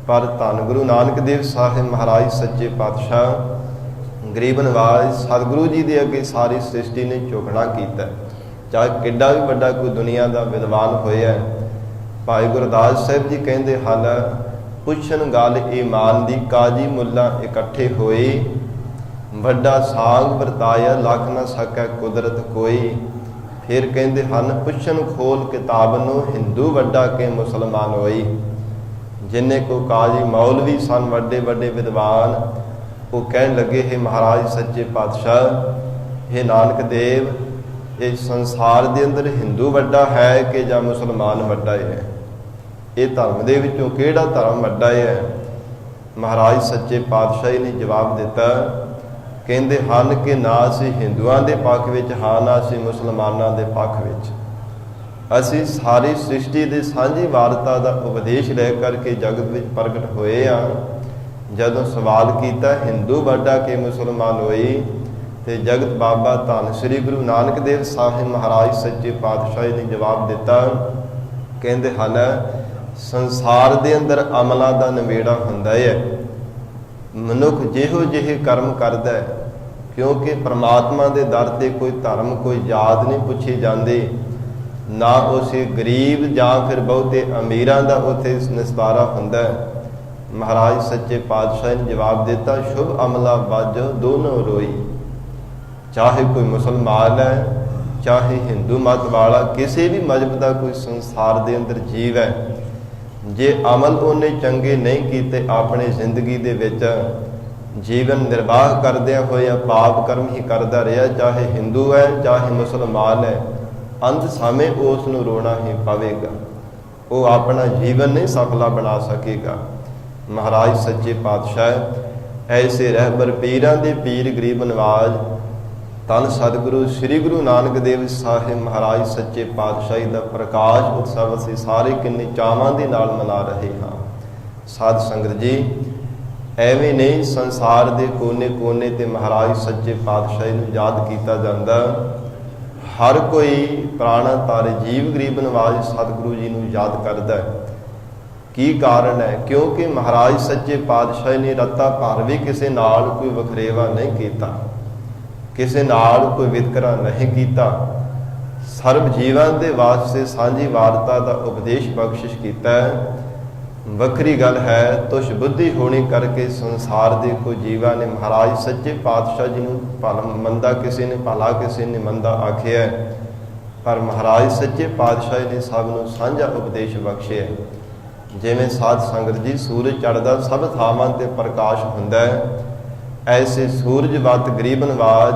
A: ਪਰ ਧੰਨ ਗੁਰੂ ਨਾਨਕ ਦੇਵ ਸਾਹਿਬ ਮਹਾਰਾਜ ਸੱਚੇ ਪਾਤਸ਼ਾਹ ਗਰੀਬ ਨਵਾਜ ਸਤਿਗੁਰੂ ਜੀ ਦੇ ਅੱਗੇ ਸਾਰੀ ਸ੍ਰਿਸ਼ਟੀ ਨੇ ਝੁਕਣਾ ਕੀਤਾ। ਚਾਹੇ ਕਿੱਡਾ ਵੀ ਵੱਡਾ ਕੋਈ ਦੁਨੀਆ ਦਾ ਵਿਦਵਾਨ ਹੋਇਆ। ਭਾਈ ਗੁਰਦਾਸ ਸਾਹਿਬ ਜੀ ਕਹਿੰਦੇ ਹਨ, ਪੁੱਛਣ ਗੱਲ ਈਮਾਨ ਦੀ, ਕਾਜੀ ਮੁੱਲਾ ਇਕੱਠੇ ਹੋਏ, ਵੱਡਾ ਸਾਂਗ ਵਰਤਾਇਆ, ਲੱਖ ਨਾ ਸਕੈ ਕੁਦਰਤ ਕੋਈ। ਫਿਰ ਕਹਿੰਦੇ ਹਨ, ਪੁੱਛਣ ਖੋਲ ਕਿਤਾਬ ਨੂੰ, ਹਿੰਦੂ ਵੱਡਾ ਕੇ ਮੁਸਲਮਾਨ ਹੋਈ। ਜਿੰਨੇ ਕੋ ਕਾਜੀ ਮੌਲਵੀ ਸਨ, ਵੱਡੇ ਵੱਡੇ ਵਿਦਵਾਨ, ਉਹ ਕਹਿਣ ਲੱਗੇ, ਹੈ ਮਹਾਰਾਜ ਸੱਚੇ ਪਾਤਸ਼ਾਹ, ਹੈ ਨਾਨਕ ਦੇਵ, ਇਹ ਸੰਸਾਰ ਦੇ ਅੰਦਰ ਹਿੰਦੂ ਵੱਡਾ ਹੈ ਕਿ ਜਾਂ ਮੁਸਲਮਾਨ ਵੱਡਾ ਹੈ? ਇਹ ਧਰਮ ਦੇ ਵਿੱਚੋਂ ਕਿਹੜਾ ਧਰਮ ਵੱਡਾ ਹੈ? ਮਹਾਰਾਜ ਸੱਚੇ ਪਾਤਸ਼ਾਹ ਨੇ ਜਵਾਬ ਦਿੱਤਾ, ਕਹਿੰਦੇ ਹਨ ਕਿ ਨਾ ਅਸੀਂ ਹਿੰਦੂਆਂ ਦੇ ਪੱਖ ਵਿੱਚ ਹਾਂ, ਨਾ ਅਸੀਂ ਮੁਸਲਮਾਨਾਂ ਦੇ ਪੱਖ ਵਿੱਚ। ਅਸੀਂ ਸਾਰੀ ਸ੍ਰਿਸ਼ਟੀ ਦੇ ਸਾਂਝੀ ਵਾਰਤਾ ਦਾ ਉਪਦੇਸ਼ ਲੈ ਕਰਕੇ ਜਗਤ ਵਿੱਚ ਪ੍ਰਗਟ ਹੋਏ ਹਾਂ। ਜਦੋਂ ਸਵਾਲ ਕੀਤਾ ਹਿੰਦੂ ਵੱਡਾ ਕਿ ਮੁਸਲਮਾਨ ਹੋਈ, ਤੇ ਜਗਤ ਬਾਬਾ ਧੰਨ ਸ੍ਰੀ ਗੁਰੂ ਨਾਨਕ ਦੇਵ ਸਾਹਿਬ ਮਹਾਰਾਜ ਸੱਚੇ ਪਾਤਸ਼ਾਹ ਨੇ ਜਵਾਬ ਦਿੱਤਾ, ਕਹਿੰਦੇ ਹਨ, ਸੰਸਾਰ ਦੇ ਅੰਦਰ ਅਮਲਾਂ ਦਾ ਨਿਬੇੜਾ ਹੁੰਦਾ ਹੈ। ਮਨੁੱਖ ਜਿਹੋ ਜਿਹੇ ਕਰਮ ਕਰਦਾ ਹੈ, ਕਿਉਂਕਿ ਪ੍ਰਮਾਤਮਾ ਦੇ ਦਰ ਤੇ ਕੋਈ ਧਰਮ, ਕੋਈ ਜਾਤ ਨਹੀਂ ਪੁੱਛੀ ਜਾਂਦੀ, ਨਾ ਉਸੇ ਗਰੀਬ ਜਾਂ ਫਿਰ ਬਹੁਤੇ ਅਮੀਰਾਂ ਦਾ ਉੱਥੇ ਨਿਸਤਾਰਾ ਹੁੰਦਾ ਹੈ। ਮਹਾਰਾਜ ਸੱਚੇ ਪਾਤਸ਼ਾਹ ਨੇ ਜਵਾਬ ਦਿੱਤਾ, ਸ਼ੁਭ ਅਮਲਾ ਵਾਜੋ ਦੋਨੋਂ ਰੋਈ। ਚਾਹੇ ਕੋਈ ਮੁਸਲਮਾਨ ਹੈ, ਚਾਹੇ ਹਿੰਦੂ ਮਤ ਵਾਲਾ, ਕਿਸੇ ਵੀ ਮਜ਼ਹਬ ਦਾ ਕੋਈ ਸੰਸਾਰ ਦੇ ਅੰਦਰ ਜੀਵ ਹੈ, ਜੇ ਅਮਲ ਉਹਨੇ ਚੰਗੇ ਨਹੀਂ ਕੀਤੇ ਆਪਣੀ ਜ਼ਿੰਦਗੀ ਦੇ ਵਿੱਚ, ਜੀਵਨ ਨਿਰਵਾਹ ਕਰਦਿਆਂ ਹੋਇਆ ਪਾਪ ਕਰਮ ਹੀ ਕਰਦਾ ਰਿਹਾ, ਚਾਹੇ ਹਿੰਦੂ ਹੈ ਚਾਹੇ ਮੁਸਲਮਾਨ ਹੈ, ਅੰਤ ਸਮੇਂ ਉਸ ਨੂੰ ਰੋਣਾ ਹੀ ਪਵੇਗਾ। ਉਹ ਆਪਣਾ ਜੀਵਨ ਨਹੀਂ ਸਫਲਾ ਬਣਾ ਸਕੇਗਾ। ਮਹਾਰਾਜ ਸੱਚੇ ਪਾਤਸ਼ਾਹ ਐਸੇ ਰਹਿਬਰ ਪੀਰਾਂ ਦੇ ਪੀਰ ਗਰੀਬ ਨਵਾਜ਼ ਧੰਨ ਸਤਿਗੁਰੂ ਸ੍ਰੀ ਗੁਰੂ ਨਾਨਕ ਦੇਵ ਸਾਹਿਬ ਮਹਾਰਾਜ ਸੱਚੇ ਪਾਤਸ਼ਾਹੀ ਦਾ ਪ੍ਰਕਾਸ਼ ਉਤਸਵ ਅਸੀਂ ਸਾਰੇ ਕਿੰਨੇ ਚਾਵਾਂ ਦੇ ਨਾਲ ਮਨਾ ਰਹੇ ਹਾਂ। ਸਾਧ ਸੰਗਤ ਜੀ, ਐਵੇਂ ਨਹੀਂ ਸੰਸਾਰ ਦੇ ਕੋਨੇ ਕੋਨੇ ਤੇ ਮਹਾਰਾਜ ਸੱਚੇ ਪਾਤਸ਼ਾਹੀ ਨੂੰ ਯਾਦ ਕੀਤਾ ਜਾਂਦਾ। ਹਰ ਕੋਈ ਪ੍ਰਾਣਾ ਤਾਰੇ ਜੀਵ ਗਰੀਬ ਨਵਾਜ਼ ਸਤਿਗੁਰੂ ਜੀ ਨੂੰ ਯਾਦ ਕਰਦਾ ਹੈ। ਕੀ ਕਾਰਨ ਹੈ? ਕਿਉਂਕਿ ਮਹਾਰਾਜ ਸੱਚੇ ਪਾਤਸ਼ਾਹ ਨੇ ਰਤਾ ਭਰ ਵੀ ਕਿਸੇ ਨਾਲ ਕੋਈ ਵਖਰੇਵਾ ਨਹੀਂ ਕੀਤਾ, ਕਿਸੇ ਨਾਲ ਕੋਈ ਵਿਤਕਰਾ ਨਹੀਂ ਕੀਤਾ, ਸਰਬ ਜੀਵਾਂ ਦੇ ਵਾਸਤੇ ਸਾਂਝੀ ਵਾਰਤਾ ਦਾ ਉਪਦੇਸ਼ ਬਖਸ਼ਿਸ਼ ਕੀਤਾ ਹੈ। ਵੱਖਰੀ ਗੱਲ ਹੈ, ਤੁਸ਼ ਬੁੱਧੀ ਹੋਣੀ ਕਰਕੇ ਸੰਸਾਰ ਦੇ ਕੋਈ ਜੀਵਾਂ ਨੇ ਮਹਾਰਾਜ ਸੱਚੇ ਪਾਤਸ਼ਾਹ ਜੀ ਨੂੰ ਭਲਾ ਮੰਦਾ, ਕਿਸੇ ਨੇ ਭਲਾ, ਕਿਸੇ ਨੇ ਮੰਦਾ ਆਖਿਆ, ਪਰ ਮਹਾਰਾਜ ਸੱਚੇ ਪਾਤਸ਼ਾਹ ਨੇ ਸਭ ਨੂੰ ਸਾਂਝਾ ਉਪਦੇਸ਼ ਬਖਸ਼ਿਆ। ਜਿਵੇਂ ਸਾਧ ਸੰਗਤ ਜੀ, ਸੂਰਜ ਚੜ੍ਹਦਾ ਸਭ ਥਾਵਾਂ ਤੇ ਪ੍ਰਕਾਸ਼ ਹੁੰਦਾ ਹੈ, ਐਸੇ ਸੂਰਜਵਤ ਗਰੀਬ ਨਵਾਜ਼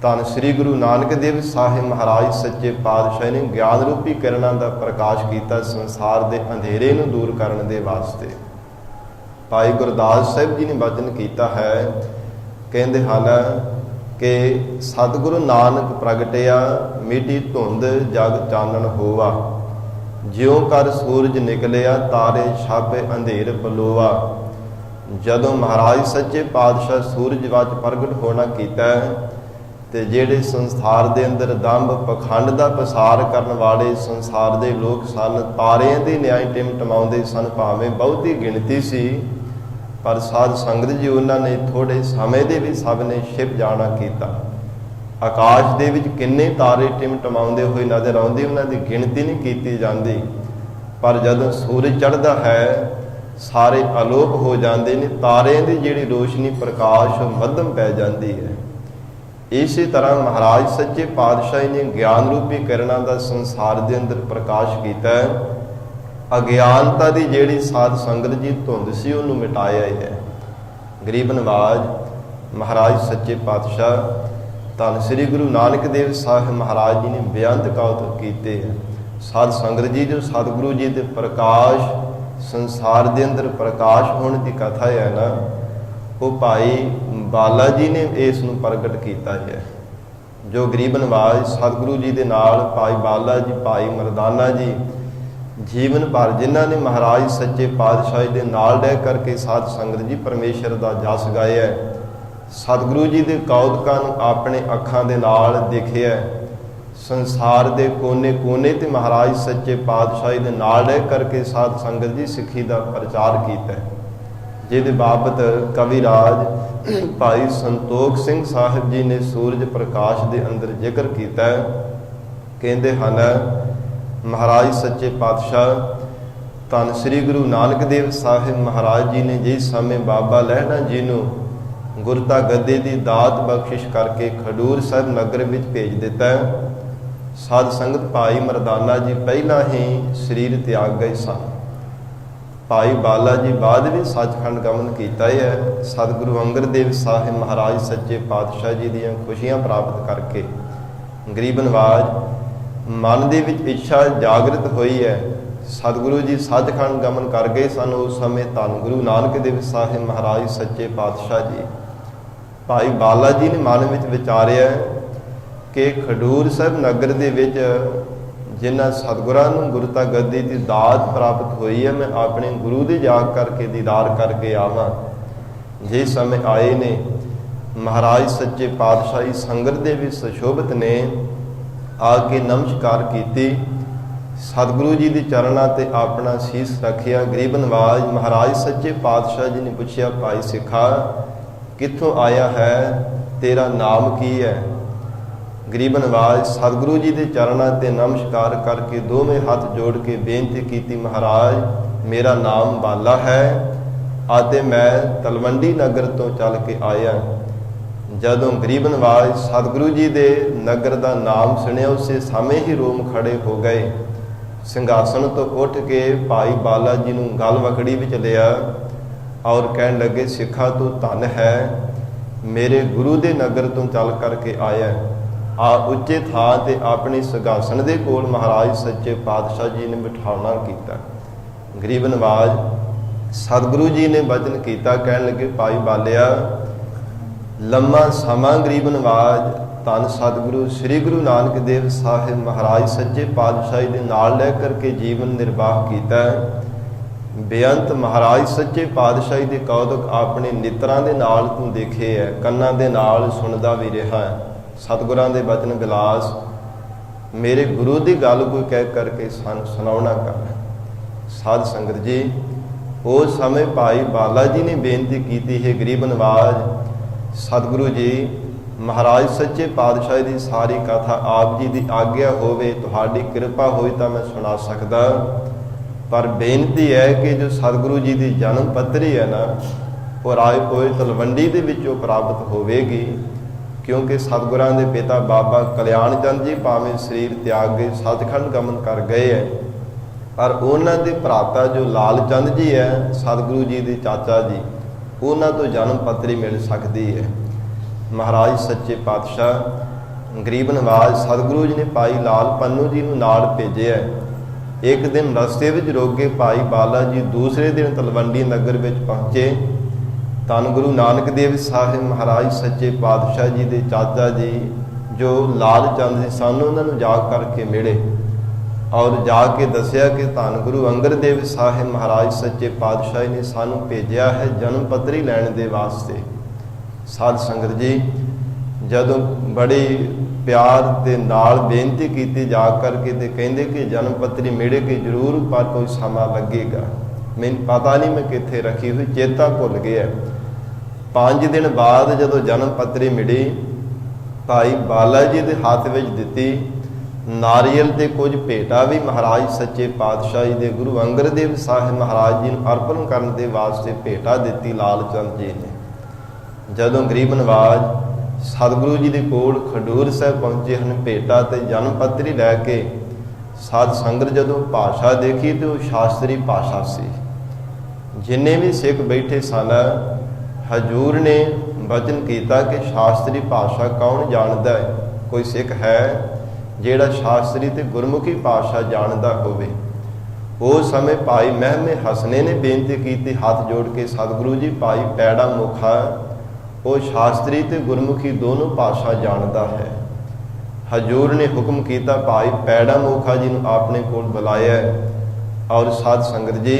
A: ਧੰਨ ਸ੍ਰੀ ਗੁਰੂ ਨਾਨਕ ਦੇਵ ਸਾਹਿਬ ਮਹਾਰਾਜ ਸੱਚੇ ਪਾਤਸ਼ਾਹ ਨੇ ਗਿਆਨ ਰੂਪੀ ਕਿਰਨਾਂ ਦਾ ਪ੍ਰਕਾਸ਼ ਕੀਤਾ ਸੰਸਾਰ ਦੇ ਅੰਧੇਰੇ ਨੂੰ ਦੂਰ ਕਰਨ ਦੇ ਵਾਸਤੇ। ਭਾਈ ਗੁਰਦਾਸ ਸਾਹਿਬ ਜੀ ਨੇ ਬਚਨ ਕੀਤਾ ਹੈ, ਕਹਿੰਦੇ ਹਨ ਕਿ ਸਤਿਗੁਰੂ ਨਾਨਕ ਪ੍ਰਗਟਿਆ, ਮਿਟੀ ਧੁੰਦ ਜਗ ਚਾਨਣ ਹੋਵਾ, ਜਿਉਂ ਕਰ ਸੂਰਜ ਨਿਕਲਿਆ, ਤਾਰੇ ਛਾਪੇ ਅੰਧੇਰ ਪਲੋਆ। ਜਦੋਂ ਮਹਾਰਾਜ ਸੱਚੇ ਪਾਤਸ਼ਾਹ ਸੂਰਜ ਵਿੱਚ ਪ੍ਰਗਟ ਹੋਣਾ ਕੀਤਾ, ਤੇ ਜਿਹੜੇ ਸੰਸਾਰ ਦੇ ਅੰਦਰ ਦੰਭ ਪਖੰਡ ਦਾ ਪਸਾਰ ਕਰਨ ਵਾਲੇ ਸੰਸਾਰ ਦੇ ਲੋਕ ਸਨ, ਤਾਰਿਆਂ ਦੀ ਨਿਆਏ ਟਿਮਟਮਾਉਂਦੇ ਸਨ, ਭਾਵੇਂ ਬਹੁਤੀ ਗਿਣਤੀ ਸੀ, ਪਰ ਸਾਧ ਸੰਗਤ ਜੀ ਉਹਨਾਂ ਨੇ ਥੋੜੇ ਸਮੇਂ ਦੇ ਵਿੱਚ ਸਭ ਨੇ ਛਿਪ ਜਾਣਾ ਕੀਤਾ। ਆਕਾਸ਼ ਦੇ ਵਿੱਚ ਕਿੰਨੇ ਤਾਰੇ ਟਿਮਟਮਾਉਂਦੇ ਹੋਏ ਨਜ਼ਰ ਆਉਂਦੇ, ਉਹਨਾਂ ਦੀ ਗਿਣਤੀ ਨਹੀਂ ਕੀਤੀ ਜਾਂਦੀ, ਪਰ ਜਦੋਂ ਸੂਰਜ ਚੜ੍ਹਦਾ ਹੈ ਸਾਰੇ ਅਲੋਪ ਹੋ ਜਾਂਦੇ ਨੇ, ਤਾਰਿਆਂ ਦੀ ਜਿਹੜੀ ਰੋਸ਼ਨੀ ਪ੍ਰਕਾਸ਼ ਉਹ ਮੱਧਮ ਪੈ ਜਾਂਦੀ ਹੈ। ਇਸੇ ਤਰ੍ਹਾਂ ਮਹਾਰਾਜ ਸੱਚੇ ਪਾਤਸ਼ਾਹ ਨੇ ਗਿਆਨ ਰੂਪੀ ਕਿਰਨਾਂ ਦਾ ਸੰਸਾਰ ਦੇ ਅੰਦਰ ਪ੍ਰਕਾਸ਼ ਕੀਤਾ ਹੈ। ਅਗਿਆਨਤਾ ਦੀ ਜਿਹੜੀ ਸਾਧ ਸੰਗਤ ਜੀ ਧੁੰਦ ਸੀ ਉਹਨੂੰ ਮਿਟਾਇਆ ਹੈ। ਗਰੀਬ ਨਵਾਜ਼ ਮਹਾਰਾਜ ਸੱਚੇ ਪਾਤਸ਼ਾਹ ਧੰਨ ਸ੍ਰੀ ਗੁਰੂ ਨਾਨਕ ਦੇਵ ਸਾਹਿਬ ਮਹਾਰਾਜ ਜੀ ਨੇ ਬੇਅੰਤ ਕੌਤਕ ਕੀਤੇ ਹੈ। ਸਾਧ ਸੰਗਤ ਜੀ, ਜੋ ਸਤਿਗੁਰੂ ਜੀ ਦੇ ਪ੍ਰਕਾਸ਼ ਸੰਸਾਰ ਦੇ ਅੰਦਰ ਪ੍ਰਕਾਸ਼ ਹੋਣ ਦੀ ਕਥਾ ਹੈ ਨਾ, ਉਹ ਭਾਈ ਬਾਲਾ ਜੀ ਨੇ ਇਸ ਨੂੰ ਪ੍ਰਗਟ ਕੀਤਾ ਹੈ। ਜੋ ਗਰੀਬ ਨਵਾਜ਼ ਸਤਿਗੁਰੂ ਜੀ ਦੇ ਨਾਲ ਭਾਈ ਬਾਲਾ ਜੀ, ਭਾਈ ਮਰਦਾਨਾ ਜੀ, ਜੀਵਨ ਭਰ ਜਿਨ੍ਹਾਂ ਨੇ ਮਹਾਰਾਜ ਸੱਚੇ ਪਾਤਸ਼ਾਹ ਦੇ ਨਾਲ ਰਹਿ ਕਰਕੇ ਸਾਧ ਸੰਗਤ ਜੀ ਪਰਮੇਸ਼ਰ ਦਾ ਜਸ ਗਾਇਆ ਹੈ, ਸਤਿਗੁਰੂ ਜੀ ਦੇ ਕੌਤਕਾਂ ਨੂੰ ਆਪਣੇ ਅੱਖਾਂ ਦੇ ਨਾਲ ਦੇਖਿਆ, ਸੰਸਾਰ ਦੇ ਕੋਨੇ ਕੋਨੇ ਤੇ ਮਹਾਰਾਜ ਸੱਚੇ ਪਾਤਸ਼ਾਹ ਦੇ ਨਾਲ ਰਹਿ ਕਰਕੇ ਸਾਧ ਸੰਗਤ ਜੀ ਸਿੱਖੀ ਦਾ ਪ੍ਰਚਾਰ ਕੀਤਾ, ਜਿਹਦੇ ਬਾਬਤ ਕਵਿਰਾਜ ਭਾਈ ਸੰਤੋਖ ਸਿੰਘ ਸਾਹਿਬ ਜੀ ਨੇ ਸੂਰਜ ਪ੍ਰਕਾਸ਼ ਦੇ ਅੰਦਰ ਜ਼ਿਕਰ ਕੀਤਾ। ਕਹਿੰਦੇ ਹਨ ਮਹਾਰਾਜ ਸੱਚੇ ਪਾਤਸ਼ਾਹ ਧੰਨ ਸ੍ਰੀ ਗੁਰੂ ਨਾਨਕ ਦੇਵ ਸਾਹਿਬ ਮਹਾਰਾਜ ਜੀ ਨੇ ਜਿਸ ਸਮੇਂ ਬਾਬਾ ਲਹਿਣਾ ਜੀ ਨੂੰ ਗੁਰਤਾ ਗੱਦੇ ਦੀ ਦਾਤ ਬਖਸ਼ਿਸ਼ ਕਰਕੇ ਖਡੂਰ ਸਾਹਿਬ ਨਗਰ ਵਿੱਚ ਭੇਜ ਦਿੱਤਾ, ਸਾਧ ਸੰਗਤ ਭਾਈ ਮਰਦਾਨਾ ਜੀ ਪਹਿਲਾਂ ਹੀ ਸਰੀਰ ਤਿਆਗ ਗਏ ਸਨ। ਭਾਈ ਬਾਲਾ ਜੀ ਬਾਅਦ ਵਿੱਚ ਸੱਚਖੰਡ ਗਮਨ ਕੀਤਾ ਹੈ। ਸਤਿਗੁਰੂ ਅੰਗਦ ਦੇਵ ਸਾਹਿਬ ਮਹਾਰਾਜ ਸੱਚੇ ਪਾਤਸ਼ਾਹ ਜੀ ਦੀਆਂ ਖੁਸ਼ੀਆਂ ਪ੍ਰਾਪਤ ਕਰਕੇ ਗਰੀਬ ਨਵਾਜ ਮਨ ਦੇ ਵਿੱਚ ਇੱਛਾ ਜਾਗਰਤ ਹੋਈ ਹੈ। ਸਤਿਗੁਰੂ ਜੀ ਸੱਚਖੰਡ ਗਮਨ ਕਰ ਗਏ ਸਨ। ਉਸ ਸਮੇਂ ਧੰਨ ਗੁਰੂ ਨਾਨਕ ਦੇਵ ਸਾਹਿਬ ਮਹਾਰਾਜ ਸੱਚੇ ਪਾਤਸ਼ਾਹ ਜੀ ਭਾਈ ਬਾਲਾ ਜੀ ਨੇ ਮਨ ਵਿੱਚ ਵਿਚਾਰਿਆ ਕਿ ਖਡੂਰ ਸਾਹਿਬ ਨਗਰ ਦੇ ਵਿੱਚ ਜਿਨ੍ਹਾਂ ਸਤਿਗੁਰਾਂ ਨੂੰ ਗੁਰਤਾ ਗੱਦੀ ਦੀ ਦਾਤ ਪ੍ਰਾਪਤ ਹੋਈ ਹੈ, ਮੈਂ ਆਪਣੇ ਗੁਰੂ ਦੇ ਜਾਗ ਕਰਕੇ ਦੀਦਾਰ ਕਰਕੇ ਆਵਾਂ। ਜਿਸ ਸਮੇਂ ਆਏ ਨੇ ਮਹਾਰਾਜ ਸੱਚੇ ਪਾਤਸ਼ਾਹੀ ਸੰਗਤ ਦੇ ਵਿੱਚ ਸੁਸ਼ੋਭਿਤ ਨੇ ਆ ਕੇ ਨਮਸਕਾਰ ਕੀਤੀ, ਸਤਿਗੁਰੂ ਜੀ ਦੇ ਚਰਨਾਂ ਤੇ ਆਪਣਾ ਸੀਸ ਰੱਖਿਆ। ਗਰੀਬ ਨਵਾਜ ਮਹਾਰਾਜ ਸੱਚੇ ਪਾਤਸ਼ਾਹ ਜੀ ਨੇ ਪੁੱਛਿਆ, ਭਾਈ ਸਿੱਖਾ ਕਿੱਥੋਂ ਆਇਆ ਹੈ, ਤੇਰਾ ਨਾਮ ਕੀ ਹੈ? ਗਰੀਬ ਨਵਾਜ ਸਤਿਗੁਰੂ ਜੀ ਦੇ ਚਰਨਾਂ ਤੇ ਨਮਸਕਾਰ ਕਰਕੇ ਦੋਵੇਂ ਹੱਥ ਜੋੜ ਕੇ ਬੇਨਤੀ ਕੀਤੀ, ਮਹਾਰਾਜ ਮੇਰਾ ਨਾਮ ਬਾਲਾ ਹੈ ਅਤੇ ਮੈਂ ਤਲਵੰਡੀ ਨਗਰ ਤੋਂ ਚੱਲ ਕੇ ਆਇਆ। ਜਦੋਂ ਗਰੀਬ ਨਵਾਜ ਸਤਿਗੁਰੂ ਜੀ ਦੇ ਨਗਰ ਦਾ ਨਾਮ ਸੁਣਿਆ, ਉਸੇ ਸਮੇਂ ਹੀ ਰੋਮ ਖੜੇ ਹੋ ਗਏ। ਸਿੰਘਾਸਣ ਤੋਂ ਉੱਠ ਕੇ ਭਾਈ ਬਾਲਾ ਜੀ ਨੂੰ ਗਲ ਵਕੜੀ ਵਿੱਚ ਲਿਆ ਔਰ ਕਹਿਣ ਲੱਗੇ, ਸਿੱਖਾ ਤੂੰ ਧਨ ਹੈ, ਮੇਰੇ ਗੁਰੂ ਦੇ ਨਗਰ ਤੋਂ ਚੱਲ ਕਰਕੇ ਆਇਆ। ਆ ਉੱਚੇ ਥਾਂ ਤੇ ਆਪਣੀ ਸਿੰਘਾਸਣ ਦੇ ਕੋਲ ਮਹਾਰਾਜ ਸੱਚੇ ਪਾਤਸ਼ਾਹ ਜੀ ਨੇ ਬਿਠਾਉਣਾ ਕੀਤਾ। ਗਰੀਬ ਨਵਾਜ ਸਤਿਗੁਰੂ ਜੀ ਨੇ ਬਚਨ ਕੀਤਾ, ਕਹਿਣ ਲੱਗੇ, ਭਾਈ ਬਾਲਿਆ ਲੰਮਾ ਸਮਾਂ ਗਰੀਬ ਨਵਾਜ ਧੰਨ ਸਤਿਗੁਰੂ ਸ੍ਰੀ ਗੁਰੂ ਨਾਨਕ ਦੇਵ ਸਾਹਿਬ ਮਹਾਰਾਜ ਸੱਚੇ ਪਾਤਸ਼ਾਹੀ ਦੇ ਨਾਲ ਲੈ ਕਰਕੇ ਜੀਵਨ ਨਿਰਵਾਹ ਕੀਤਾ। ਬੇਅੰਤ ਮਹਾਰਾਜ ਸੱਚੇ ਪਾਤਸ਼ਾਹੀ ਦੇ ਕੌਤਕ ਆਪਣੇ ਨੇਤਰਾਂ ਦੇ ਨਾਲ ਤੂੰ ਦੇਖੇ ਹੈ, ਕੰਨਾਂ ਦੇ ਨਾਲ ਸੁਣਦਾ ਵੀ ਰਿਹਾ ਹੈ। ਸਤਿਗੁਰਾਂ ਦੇ ਬਚਨ ਵਿਲਾਸ ਮੇਰੇ ਗੁਰੂ ਦੀ ਗੱਲ ਕੋਈ ਕਹਿ ਕਰਕੇ ਸਾਨੂੰ ਸੁਣਾਉਣਾ ਕਰ। ਸਾਧ ਸੰਗਤ ਜੀ ਉਸ ਸਮੇਂ ਭਾਈ ਬਾਲਾ ਜੀ ਨੇ ਬੇਨਤੀ ਕੀਤੀ, ਹੈ ਗਰੀਬ ਨਵਾਜ ਸਤਿਗੁਰੂ ਜੀ ਮਹਾਰਾਜ ਸੱਚੇ ਪਾਤਸ਼ਾਹ ਦੀ ਸਾਰੀ ਕਥਾ ਆਪ ਜੀ ਦੀ ਆਗਿਆ ਹੋਵੇ, ਤੁਹਾਡੀ ਕਿਰਪਾ ਹੋਈ ਤਾਂ ਮੈਂ ਸੁਣਾ ਸਕਦਾ, ਪਰ ਬੇਨਤੀ ਹੈ ਕਿ ਜੋ ਸਤਿਗੁਰੂ ਜੀ ਦੀ ਜਨਮ ਪੱਤਰੀ ਹੈ ਨਾ, ਉਹ ਰਾਏ ਪੋਏ ਤਲਵੰਡੀ ਦੇ ਵਿੱਚੋਂ ਪ੍ਰਾਪਤ ਹੋਵੇਗੀ। ਕਿਉਂਕਿ ਸਤਿਗੁਰਾਂ ਦੇ ਪਿਤਾ ਬਾਬਾ ਕਲਿਆਣ ਚੰਦ ਜੀ ਭਾਵੇਂ ਸਰੀਰ ਤਿਆਗ ਗਏ, ਸੱਚਖੰਡ ਗਮਨ ਕਰ ਗਏ ਹੈ, ਪਰ ਉਹਨਾਂ ਦੇ ਭਰਾਤਾ ਜੋ ਲਾਲ ਚੰਦ ਜੀ ਹੈ, ਸਤਿਗੁਰੂ ਜੀ ਦੇ ਚਾਚਾ ਜੀ, ਉਹਨਾਂ ਤੋਂ ਜਨਮ ਪੱਤਰੀ ਮਿਲ ਸਕਦੀ ਹੈ। ਮਹਾਰਾਜ ਸੱਚੇ ਪਾਤਸ਼ਾਹ ਗਰੀਬ ਨਵਾਜ ਸਤਿਗੁਰੂ ਜੀ ਨੇ ਭਾਈ ਲਾਲ ਪੰਨੂ ਜੀ ਨੂੰ ਨਾਲ ਭੇਜਿਆ। ਇੱਕ ਦਿਨ ਰਸਤੇ ਵਿੱਚ ਰੋਕੇ ਭਾਈ ਬਾਲਾ ਜੀ ਦੂਸਰੇ ਦਿਨ ਤਲਵੰਡੀ ਨਗਰ ਵਿੱਚ ਪਹੁੰਚੇ। ਧੰਨ ਗੁਰੂ ਨਾਨਕ ਦੇਵ ਸਾਹਿਬ ਮਹਾਰਾਜ ਸੱਚੇ ਪਾਤਸ਼ਾਹ ਜੀ ਦੇ ਚਾਚਾ ਜੀ ਜੋ ਲਾਲ ਚੰਦ ਜੀ ਸਨ, ਉਹਨਾਂ ਨੂੰ ਜਾ ਕਰਕੇ ਮਿਲੇ ਔਰ ਜਾ ਕੇ ਦੱਸਿਆ ਕਿ ਧੰਨ ਗੁਰੂ ਅੰਗਦ ਦੇਵ ਸਾਹਿਬ ਮਹਾਰਾਜ ਸੱਚੇ ਪਾਤਸ਼ਾਹ ਨੇ ਸਾਨੂੰ ਭੇਜਿਆ ਹੈ ਜਨਮ ਪੱਤਰੀ ਲੈਣ ਦੇ ਵਾਸਤੇ। ਸਾਧ ਸੰਗਤ ਜੀ ਜਦੋਂ ਬੜੇ ਪਿਆਰ ਦੇ ਨਾਲ ਬੇਨਤੀ ਕੀਤੀ ਜਾ ਕਰਕੇ ਤੇ ਕਹਿੰਦੇ ਕਿ ਜਨਮ ਪੱਤਰੀ ਮਿਲੇ ਕਿ ਜ਼ਰੂਰ, ਪਰ ਕੋਈ ਸਮਾਂ ਲੱਗੇਗਾ। ਮੈਨੂੰ ਪਤਾ ਨਹੀਂ ਮੈਂ ਕਿੱਥੇ ਰੱਖੀ ਹੋਈ, ਚੇਤਾ ਭੁੱਲ ਗਿਆ। 5 ਦਿਨ ਬਾਅਦ ਜਦੋਂ ਜਨਮ ਪੱਤਰੀ ਮਿਲੀ, ਭਾਈ ਬਾਲਾ ਜੀ ਦੇ ਹੱਥ ਵਿੱਚ ਦਿੱਤੀ। ਨਾਰੀਅਲ ਤੇ ਕੁਝ ਭੇਟਾ ਵੀ ਮਹਾਰਾਜ ਸੱਚੇ ਪਾਤਸ਼ਾਹ ਜੀ ਦੇ ਗੁਰੂ ਅੰਗਦ ਦੇਵ ਸਾਹਿਬ ਮਹਾਰਾਜ ਜੀ ਨੂੰ ਅਰਪਣ ਕਰਨ ਦੇ ਵਾਸਤੇ ਭੇਟਾ ਦਿੱਤੀ ਲਾਲ ਚੰਦ ਜੀ ਨੇ। ਜਦੋਂ ਗਰੀਬ ਨਵਾਜ ਸਤਿਗੁਰੂ ਜੀ ਦੇ ਕੋਲ ਖਡੂਰ ਸਾਹਿਬ ਪਹੁੰਚੇ ਹਨ, ਭੇਟਾ ਤੇ ਜਨਮ ਪੱਤਰੀ ਲੈ ਕੇ ਸਾਧ ਸੰਗਤ ਜਦੋਂ ਭਾਸ਼ਾ ਦੇਖੀ ਤੇ ਉਹ ਸ਼ਾਸਤਰੀ ਭਾਸ਼ਾ ਸੀ। ਜਿੰਨੇ ਵੀ ਸਿੱਖ ਬੈਠੇ ਸਨ, ਹਜੂਰ ਨੇ ਬਚਨ ਕੀਤਾ ਕਿ ਸ਼ਾਸਤਰੀ ਭਾਸ਼ਾ ਕੌਣ ਜਾਣਦਾ ਹੈ? ਕੋਈ ਸਿੱਖ ਹੈ ਜਿਹੜਾ ਸ਼ਾਸਤਰੀ ਤੇ ਗੁਰਮੁਖੀ ਭਾਸ਼ਾ ਜਾਣਦਾ ਹੋਵੇ? ਉਸ ਸਮੇਂ ਭਾਈ ਮਹਿਮੇ ਹਸਨੇ ਨੇ ਬੇਨਤੀ ਕੀਤੀ ਹੱਥ ਜੋੜ ਕੇ, ਸਤਿਗੁਰੂ ਜੀ ਭਾਈ ਪੈੜਾ ਮੁਖਾ ਉਹ ਸ਼ਾਸਤਰੀ ਤੇ ਗੁਰਮੁਖੀ ਦੋਨੋਂ ਭਾਸ਼ਾ ਜਾਣਦਾ ਹੈ। ਹਜੂਰ ਨੇ ਹੁਕਮ ਕੀਤਾ, ਭਾਈ ਪੈੜਾ ਮੁਖਾ ਜੀ ਨੂੰ ਆਪਣੇ ਕੋਲ ਬੁਲਾਇਆ ਔਰ ਸਾਧ ਸੰਗਤ ਜੀ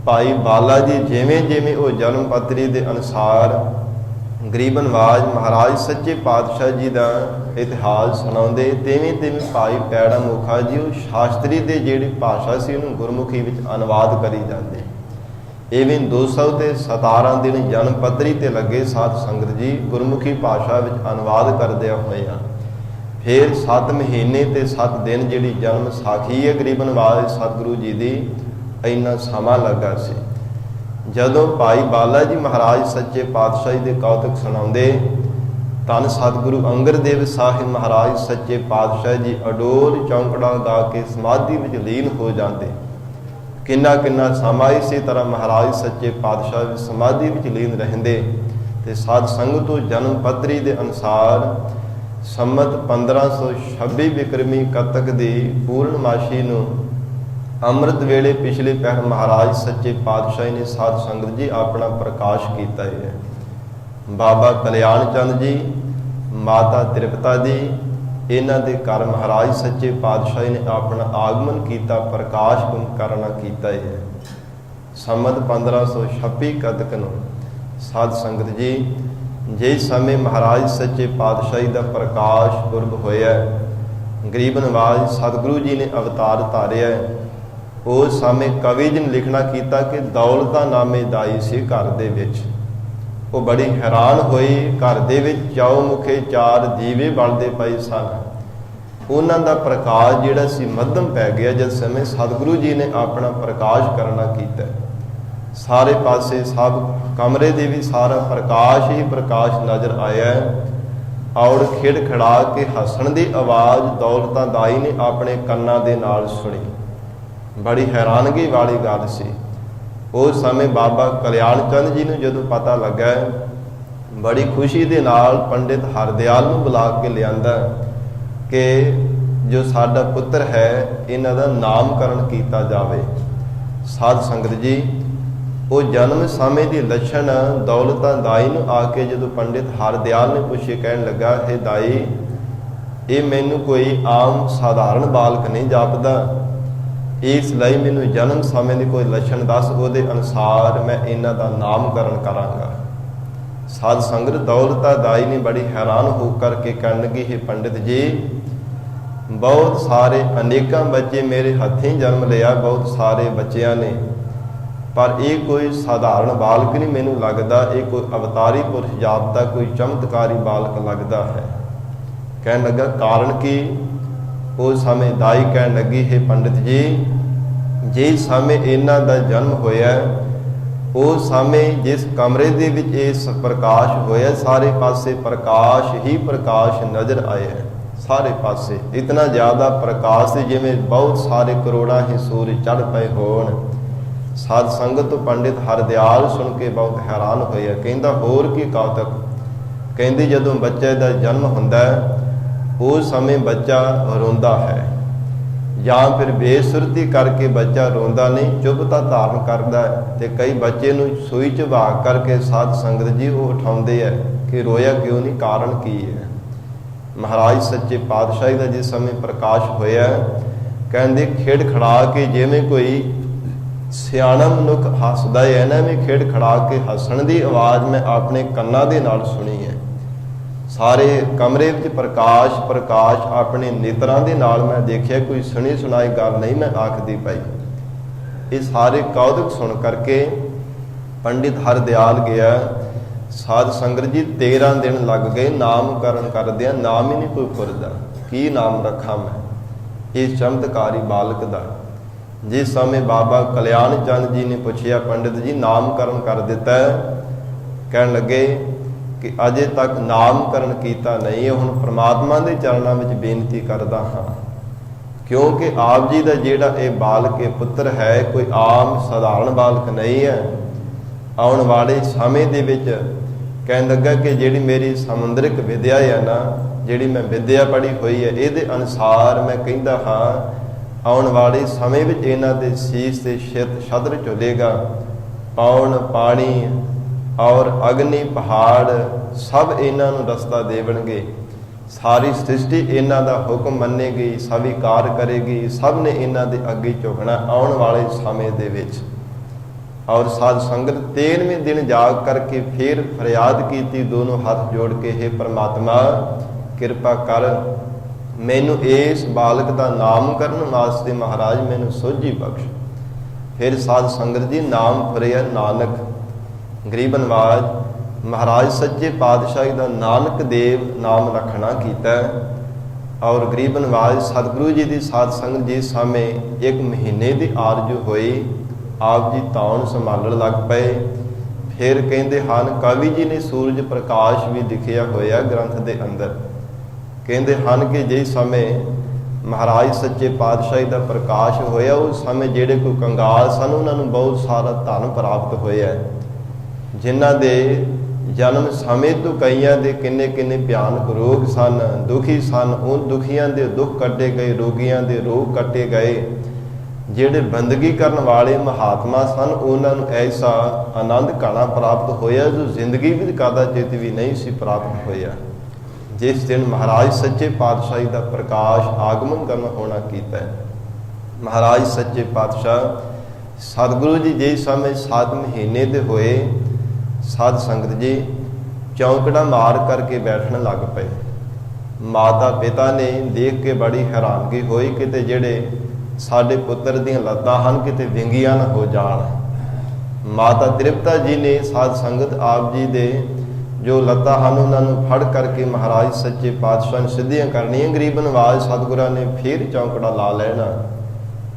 A: ਭਾਈ ਬਾਲਾ ਜੀ ਜਿਵੇਂ ਜਿਵੇਂ ਉਹ ਜਨਮ ਪੱਤਰੀ ਦੇ ਅਨੁਸਾਰ ਗਰੀਬ ਨਵਾਜ ਮਹਾਰਾਜ ਸੱਚੇ ਪਾਤਸ਼ਾਹ ਜੀ ਦਾ ਇਤਿਹਾਸ ਸੁਣਾਉਂਦੇ, ਤਿਵੇਂ ਤਿਵੇਂ ਭਾਈ ਪੈੜਾ ਮੁਖਾ ਜੀ ਉਹ ਸ਼ਾਸਤਰੀ ਦੇ ਜਿਹੜੀ ਭਾਸ਼ਾ ਸੀ ਉਹਨੂੰ ਗੁਰਮੁਖੀ ਵਿੱਚ ਅਨੁਵਾਦ ਕਰੀ ਜਾਂਦੇ। ਇਵੇਂ 217 ਦਿਨ ਜਨਮ ਪੱਤਰੀ ਤੇ ਲੱਗੇ ਸਾਧ ਸੰਗਤ ਜੀ ਗੁਰਮੁਖੀ ਭਾਸ਼ਾ ਵਿੱਚ ਅਨੁਵਾਦ ਕਰਦਿਆਂ ਹੋਇਆਂ। ਫਿਰ 7 ਮਹੀਨੇ ਤੇ 7 ਦਿਨ ਜਿਹੜੀ ਜਨਮ ਸਾਖੀ ਹੈ ਗਰੀਬ ਨਿਵਾਜ ਸਤਿਗੁਰੂ ਜੀ ਦੀ, ਇੰਨਾ ਸਮਾਂ ਲੱਗਾ ਸੀ। ਜਦੋਂ ਭਾਈ ਬਾਲਾ ਜੀ ਮਹਾਰਾਜ ਸੱਚੇ ਪਾਤਸ਼ਾਹੀ ਦੇ ਕੌਤਕ ਸੁਣਾਉਂਦੇ, ਧੰਨ ਸਤਿਗੁਰੂ ਅੰਗਦ ਦੇਵ ਸਾਹਿਬ ਮਹਾਰਾਜ ਸੱਚੇ ਪਾਤਸ਼ਾਹ ਜੀ ਅਡੋਲ ਚੌਂਕੜਾ ਗਾ ਕੇ ਸਮਾਧੀ ਵਿੱਚ ਲੀਨ ਹੋ ਜਾਂਦੇ। ਕਿੰਨਾ ਕਿੰਨਾ ਸਮਾਂ ਇਸੇ ਤਰ੍ਹਾਂ ਮਹਾਰਾਜ ਸੱਚੇ ਪਾਤਸ਼ਾਹ ਵੀ ਸਮਾਧੀ ਵਿੱਚ ਲੀਨ ਰਹਿੰਦੇ। ਤੇ ਸਾਧ ਸੰਗਤ ਤੋਂ ਜਨਮ ਪੱਤਰੀ ਦੇ ਅਨੁਸਾਰ ਸੰਮਤ 1526 ਵਿਕਰਮੀ ਕੱਤਕ ਦੀ ਪੂਰਨਮਾਸ਼ੀ ਨੂੰ ਅੰਮ੍ਰਿਤ ਵੇਲੇ ਪਿਛਲੇ ਪਹਿਰ ਮਹਾਰਾਜ ਸੱਚੇ ਪਾਤਸ਼ਾਹ ਨੇ ਸਾਧ ਸੰਗਤ ਜੀ ਆਪਣਾ ਪ੍ਰਕਾਸ਼ ਕੀਤਾ ਹੈ। ਬਾਬਾ ਕਲਿਆਣ ਚੰਦ ਜੀ, ਮਾਤਾ ਤ੍ਰਿਪਤਾ ਜੀ, ਇਹਨਾਂ ਦੇ ਘਰ ਮਹਾਰਾਜ ਸੱਚੇ ਪਾਤਸ਼ਾਹ ਨੇ ਆਪਣਾ ਆਗਮਨ ਕੀਤਾ, ਪ੍ਰਕਾਸ਼ ਕਰਨਾ ਕੀਤਾ ਹੈ। ਸੰਮਤ 1526 ਕੱਤਕ ਨੂੰ ਸਾਧ ਸੰਗਤ ਜੀ ਜਿਸ ਸਮੇਂ ਮਹਾਰਾਜ ਸੱਚੇ ਪਾਤਸ਼ਾਹੀ ਦਾ ਪ੍ਰਕਾਸ਼ ਪੁਰਬ ਹੋਇਆ, ਗਰੀਬ ਨਿਵਾਜ ਸਤਿਗੁਰੂ ਜੀ ਨੇ ਅਵਤਾਰ ਧਾਰਿਆ, ਉਸ ਸਮੇਂ ਕਵੀ ਜੀ ਨੇ ਲਿਖਣਾ ਕੀਤਾ ਕਿ ਦੌਲਤਾਂ ਨਾਮੇ ਦਾਈ ਸੀ ਘਰ ਦੇ ਵਿੱਚ। ਉਹ ਬੜੀ ਹੈਰਾਨ ਹੋਈ, ਘਰ ਦੇ ਵਿੱਚ ਚੌਮੁਖੇ 4 ਦੀਵੇ ਬਲਦੇ ਪਏ ਸਨ। ਉਹਨਾਂ ਦਾ ਪ੍ਰਕਾਸ਼ ਜਿਹੜਾ ਸੀ ਮੱਧਮ ਪੈ ਗਿਆ ਜਦ ਸਮੇਂ ਸਤਿਗੁਰੂ ਜੀ ਨੇ ਆਪਣਾ ਪ੍ਰਕਾਸ਼ ਕਰਨਾ ਕੀਤਾ। ਸਾਰੇ ਪਾਸੇ ਸਭ ਕਮਰੇ ਦੇ ਵੀ ਸਾਰਾ ਪ੍ਰਕਾਸ਼ ਹੀ ਪ੍ਰਕਾਸ਼ ਨਜ਼ਰ ਆਇਆ। ਔਰ ਖਿੜ ਖੜਾ ਕੇ ਹੱਸਣ ਦੀ ਆਵਾਜ਼ ਦੌਲਤਾਂ ਦਾਈ ਨੇ ਆਪਣੇ ਕੰਨਾਂ ਦੇ ਨਾਲ ਸੁਣੀ। ਬੜੀ ਹੈਰਾਨਗੀ ਵਾਲੀ ਗੱਲ ਸੀ। ਉਸ ਸਮੇਂ ਬਾਬਾ ਕਲਿਆਣ ਚੰਦ ਜੀ ਨੂੰ ਜਦੋਂ ਪਤਾ ਲੱਗਾ, ਬੜੀ ਖੁਸ਼ੀ ਦੇ ਨਾਲ ਪੰਡਿਤ ਹਰਦਿਆਲ ਨੂੰ ਬੁਲਾ ਕੇ ਲਿਆਂਦਾ ਕਿ ਜੋ ਸਾਡਾ ਪੁੱਤਰ ਹੈ ਇਹਨਾਂ ਦਾ ਨਾਮਕਰਨ ਕੀਤਾ ਜਾਵੇ। ਸਾਧ ਸੰਗਤ ਜੀ ਉਹ ਜਨਮ ਸਮੇਂ ਦੀ ਲੱਛਣ ਦੌਲਤਾਂ ਦਾਈ ਨੂੰ ਆ ਕੇ ਜਦੋਂ ਪੰਡਿਤ ਹਰਦਿਆਲ ਨੇ ਪੁੱਛੇ, ਕਹਿਣ ਲੱਗਾ, ਇਹ ਦਾਈ, ਇਹ ਮੈਨੂੰ ਕੋਈ ਆਮ ਸਾਧਾਰਨ ਬਾਲਕ ਨਹੀਂ ਜਾਪਦਾ, ਇਸ ਲਈ ਮੈਨੂੰ ਜਨਮ ਸਮੇਂ ਦੀ ਕੋਈ ਲੱਛਣ ਦੱਸ, ਉਹਦੇ ਅਨੁਸਾਰ ਮੈਂ ਇਹਨਾਂ ਦਾ ਨਾਮਕਰਨ ਕਰਾਂਗਾ। ਸਾਧ ਸੰਗਤ ਦੌਲਤਾਂ ਦਾਈ ਨੇ ਬੜੀ ਹੈਰਾਨ ਹੋ ਕਰਕੇ ਕਹਿਣ ਲੱਗੀ, ਇਹ ਪੰਡਿਤ ਜੀ, ਬਹੁਤ ਸਾਰੇ ਅਨੇਕਾਂ ਬੱਚੇ ਮੇਰੇ ਹੱਥੀਂ ਜਨਮ ਲਿਆ, ਬਹੁਤ ਸਾਰੇ ਬੱਚਿਆਂ ਨੇ, ਪਰ ਇਹ ਕੋਈ ਸਾਧਾਰਨ ਬਾਲਕ ਨਹੀਂ ਮੈਨੂੰ ਲੱਗਦਾ, ਇਹ ਕੋਈ ਅਵਤਾਰੀ ਪੁਰਸ਼ ਜਾਪਦਾ, ਕੋਈ ਚਮਤਕਾਰੀ ਬਾਲਕ ਲੱਗਦਾ ਹੈ। ਕਹਿਣ ਲੱਗਾ, ਕਾਰਨ ਕੀ? ਉਸ ਸਮੇਂ ਦਾਈ ਕਹਿਣ ਲੱਗੀ, ਹੈ ਪੰਡਿਤ ਜੀ, ਜਿਸ ਸਮੇਂ ਇਹਨਾਂ ਦਾ ਜਨਮ ਹੋਇਆ, ਉਸ ਸਮੇਂ ਜਿਸ ਕਮਰੇ ਦੇ ਵਿੱਚ ਇਸ ਪ੍ਰਕਾਸ਼ ਹੋਇਆ, ਸਾਰੇ ਪਾਸੇ ਪ੍ਰਕਾਸ਼ ਹੀ ਪ੍ਰਕਾਸ਼ ਨਜ਼ਰ ਆਇਆ। ਸਾਰੇ ਪਾਸੇ ਇਤਨਾ ਜ਼ਿਆਦਾ ਪ੍ਰਕਾਸ਼ ਸੀ ਜਿਵੇਂ ਬਹੁਤ ਸਾਰੇ ਕਰੋੜਾਂ ਹੀ ਸੂਰਜ ਚੜ੍ਹ ਪਏ ਹੋਣ। ਸਾਧ ਸੰਗਤ ਤੋਂ ਪੰਡਿਤ ਹਰਦਿਆਲ ਸੁਣ ਕੇ ਬਹੁਤ ਹੈਰਾਨ ਹੋਇਆ। ਕਹਿੰਦਾ, ਹੋਰ ਕੀ ਕੌਤਕ? ਕਹਿੰਦੀ, ਜਦੋਂ ਬੱਚੇ ਦਾ ਜਨਮ ਹੁੰਦਾ ਉਸ ਸਮੇਂ ਬੱਚਾ ਰੋਂਦਾ ਹੈ, ਜਾਂ ਫਿਰ ਬੇਸੁਰਤੀ ਕਰਕੇ ਬੱਚਾ ਰੋਂਦਾ ਨਹੀਂ, ਚੁੱਪਤਾ ਧਾਰਨ ਕਰਦਾ ਹੈ। ਤੇ ਕਈ ਬੱਚੇ ਨੂੰ ਸੂਈ ਝਵਾ ਕਰਕੇ ਸਾਧ ਸੰਗਤ ਜੀ ਉਹ ਉਠਾਉਂਦੇ ਹੈ ਕਿ ਰੋਇਆ ਕਿਉਂ ਨਹੀਂ, ਕਾਰਨ ਕੀ ਹੈ? ਮਹਾਰਾਜ ਸੱਚੇ ਪਾਤਸ਼ਾਹੀ ਦਾ ਜਿਸ ਸਮੇਂ ਪ੍ਰਕਾਸ਼ ਹੋਇਆ, ਕਹਿੰਦੇ ਖੇਡ ਖੜਾ ਕੇ ਜਿਵੇਂ ਕੋਈ ਸਿਆਣਾ ਮਨੁੱਖ ਹੱਸਦਾ ਹੈ ਨਾ, ਵੀ ਖੇਡ ਖੜਾ ਕੇ ਹੱਸਣ ਦੀ ਆਵਾਜ਼ ਮੈਂ ਆਪਣੇ ਕੰਨਾਂ ਦੇ ਨਾਲ ਸੁਣੀ ਹੈ। ਸਾਰੇ ਕਮਰੇ ਵਿੱਚ ਪ੍ਰਕਾਸ਼ ਪ੍ਰਕਾਸ਼ ਆਪਣੇ ਨੇਤਰਾਂ ਦੇ ਨਾਲ ਮੈਂ ਦੇਖਿਆ, ਕੋਈ ਸੁਣੀ ਸੁਣਾਈ ਗੱਲ ਨਹੀਂ ਮੈਂ ਆਖਦੀ ਪਈ। ਇਹ ਸਾਰੇ ਕੌਤਕ ਸੁਣ ਕਰਕੇ ਪੰਡਿਤ ਹਰਦਿਆਲ ਗਿਆ। ਸਾਧ ਸੰਗਤ ਜੀ 13 ਦਿਨ ਲੱਗ ਗਏ ਨਾਮਕਰਨ ਕਰਦਿਆਂ, ਨਾਮ ਹੀ ਨਹੀਂ ਕੋਈ ਪੁੱਛਦਾ, ਕੀ ਨਾਮ ਰੱਖਾਂ ਮੈਂ ਇਸ ਚਮਤਕਾਰੀ ਬਾਲਕ ਦਾ। ਜਿਸ ਸਮੇਂ ਬਾਬਾ ਕਲਿਆਣ ਚੰਦ ਜੀ ਨੇ ਪੁੱਛਿਆ, ਪੰਡਿਤ ਜੀ ਨਾਮਕਰਨ ਕਰ ਦਿੱਤਾ? ਕਹਿਣ ਲੱਗੇ ਕਿ ਅਜੇ ਤੱਕ ਨਾਮਕਰਨ ਕੀਤਾ ਨਹੀਂ, ਹੁਣ ਪ੍ਰਮਾਤਮਾ ਦੇ ਚਰਨਾਂ ਵਿੱਚ ਬੇਨਤੀ ਕਰਦਾ ਹਾਂ, ਕਿਉਂਕਿ ਆਪ ਜੀ ਦਾ ਜਿਹੜਾ ਇਹ ਬਾਲਕ ਇਹ ਪੁੱਤਰ ਹੈ ਕੋਈ ਆਮ ਸਧਾਰਨ ਬਾਲਕ ਨਹੀਂ ਹੈ। ਆਉਣ ਵਾਲੇ ਸਮੇਂ ਦੇ ਵਿੱਚ ਕਹਿਣ ਲੱਗਾ ਕਿ ਜਿਹੜੀ ਮੇਰੀ ਸਮੁੰਦਰਿਕ ਵਿਦਿਆ ਹੈ ਨਾ, ਜਿਹੜੀ ਮੈਂ ਵਿਦਿਆ ਪੜ੍ਹੀ ਹੋਈ ਹੈ, ਇਹਦੇ ਅਨੁਸਾਰ ਮੈਂ ਕਹਿੰਦਾ ਹਾਂ ਆਉਣ ਵਾਲੇ ਸਮੇਂ ਵਿੱਚ ਇਹਨਾਂ ਦੇ ਸੀਸ ਤੇ ਛਤਰ ਝੁਲੇਗਾ। ਪੌਣ ਪਾਣੀ ਔਰ ਅਗਨੀ ਪਹਾੜ ਸਭ ਇਹਨਾਂ ਨੂੰ ਰਸਤਾ ਦੇਵਣਗੇ। ਸਾਰੀ ਸ੍ਰਿਸ਼ਟੀ ਇਹਨਾਂ ਦਾ ਹੁਕਮ ਮੰਨੇਗੀ, ਸਵੀਕਾਰ ਕਰੇਗੀ, ਸਭ ਨੇ ਇਹਨਾਂ ਦੇ ਅੱਗੇ ਝੁਕਣਾ ਆਉਣ ਵਾਲੇ ਸਮੇਂ ਦੇ ਵਿੱਚ। ਔਰ ਸਾਧ ਸੰਗਤ 13ਵੇਂ ਦਿਨ ਜਾਗ ਕਰਕੇ ਫਿਰ ਫਰਿਆਦ ਕੀਤੀ, ਦੋਨੋਂ ਹੱਥ ਜੋੜ ਕੇ, ਹੇ ਪ੍ਰਮਾਤਮਾ ਕਿਰਪਾ ਕਰ, ਮੈਨੂੰ ਇਸ ਬਾਲਕ ਦਾ ਨਾਮਕਰਨ ਵਾਸਤੇ ਮਹਾਰਾਜ ਮੈਨੂੰ ਸੋਝੀ ਬਖਸ਼। ਫਿਰ ਸਾਧ ਸੰਗਤ ਜੀ ਨਾਮ ਫਰਿਆ ਨਾਨਕ। ਗਰੀਬ ਨਿਵਾਜ ਮਹਾਰਾਜ ਸੱਚੇ ਪਾਤਸ਼ਾਹੀ ਦਾ ਨਾਨਕ ਦੇਵ ਨਾਮ ਰੱਖਣਾ ਕੀਤਾ। ਔਰ ਗਰੀਬ ਨਵਾਜ਼ ਸਤਿਗੁਰੂ ਜੀ ਦੀ ਸਾਧ ਸੰਗਤ ਜੀ ਸਾਹਮਣੇ 1 ਮਹੀਨੇ ਦੀ ਆਰਜ਼ੂ ਹੋਈ। ਆਪ ਜੀ ਧੌਣ ਸੰਭਾਲਣ ਲੱਗ ਪਏ। ਫਿਰ ਕਹਿੰਦੇ ਹਨ ਕਵੀ ਜੀ ਨੇ ਸੂਰਜ ਪ੍ਰਕਾਸ਼ ਵੀ ਲਿਖਿਆ ਹੋਇਆ ਗ੍ਰੰਥ ਦੇ ਅੰਦਰ। ਕਹਿੰਦੇ ਹਨ ਕਿ ਜਿਸ ਸਮੇਂ ਮਹਾਰਾਜ ਸੱਚੇ ਪਾਤਸ਼ਾਹੀ ਦਾ ਪ੍ਰਕਾਸ਼ ਹੋਇਆ ਉਸ ਸਮੇਂ ਜਿਹੜੇ ਕੋਈ ਕੰਗਾਲ ਸਨ ਉਹਨਾਂ ਨੂੰ ਬਹੁਤ ਸਾਰਾ ਧਨ ਪ੍ਰਾਪਤ ਹੋਇਆ, ਜਿਨ੍ਹਾਂ ਦੇ ਜਨਮ ਸਮੇਂ ਤੋਂ ਕਈਆਂ ਦੇ ਕਿੰਨੇ ਕਿੰਨੇ ਭਿਆਨਕ ਰੋਗ ਸਨ, ਦੁਖੀ ਸਨ, ਉਹ ਦੁਖੀਆਂ ਦੇ ਦੁੱਖ ਕੱਟੇ ਗਏ, ਰੋਗੀਆਂ ਦੇ ਰੋਗ ਕੱਟੇ ਗਏ। ਜਿਹੜੇ ਬੰਦਗੀ ਕਰਨ ਵਾਲੇ ਮਹਾਤਮਾ ਸਨ ਉਹਨਾਂ ਨੂੰ ਐਸਾ ਆਨੰਦ ਘਣਾ ਪ੍ਰਾਪਤ ਹੋਇਆ ਜੋ ਜ਼ਿੰਦਗੀ ਵਿੱਚ ਕਦਾਚਿਤ ਵੀ ਨਹੀਂ ਸੀ ਪ੍ਰਾਪਤ ਹੋਇਆ। ਜਿਸ ਦਿਨ ਮਹਾਰਾਜ ਸੱਚੇ ਪਾਤਸ਼ਾਹੀ ਦਾ ਪ੍ਰਕਾਸ਼ ਆਗਮਨ ਕਰਨ ਹੋਣਾ ਕੀਤਾ ਹੈ। ਮਹਾਰਾਜ ਸੱਚੇ ਪਾਤਸ਼ਾਹ ਸਤਿਗੁਰੂ ਜੀ ਜਿਸ ਸਮੇਂ 7 ਮਹੀਨੇ ਦੇ ਹੋਏ, ਸਾਧ ਸੰਗਤ ਜੀ ਚੌਂਕੜਾ ਮਾਰ ਕਰਕੇ ਬੈਠਣ ਲੱਗ ਪਏ। ਮਾਤਾ ਪਿਤਾ ਨੇ ਦੇਖ ਕੇ ਬੜੀ ਹੈਰਾਨਗੀ ਹੋਈ, ਕਿਤੇ ਜਿਹੜੇ ਸਾਡੇ ਪੁੱਤਰ ਦੀਆਂ ਲੱਤਾਂ ਹਨ ਕਿਤੇ ਵਿੰਗੀਆਂ ਨਾ ਹੋ ਜਾਣ। ਮਾਤਾ ਤ੍ਰਿਪਤਾ ਜੀ ਨੇ ਸਾਧ ਸੰਗਤ ਆਪ ਜੀ ਦੇ ਜੋ ਲੱਤਾਂ ਹਨ ਉਹਨਾਂ ਨੂੰ ਫੜ ਕਰਕੇ ਮਹਾਰਾਜ ਸੱਚੇ ਪਾਤਸ਼ਾਹ ਨੂੰ ਸਿੱਧੀਆਂ ਕਰਨੀਆਂ। ਗਰੀਬ ਨਵਾਜ਼ ਸਤਿਗੁਰਾਂ ਨੇ ਫਿਰ ਚੌਂਕੜਾ ਲਾ ਲੈਣਾ।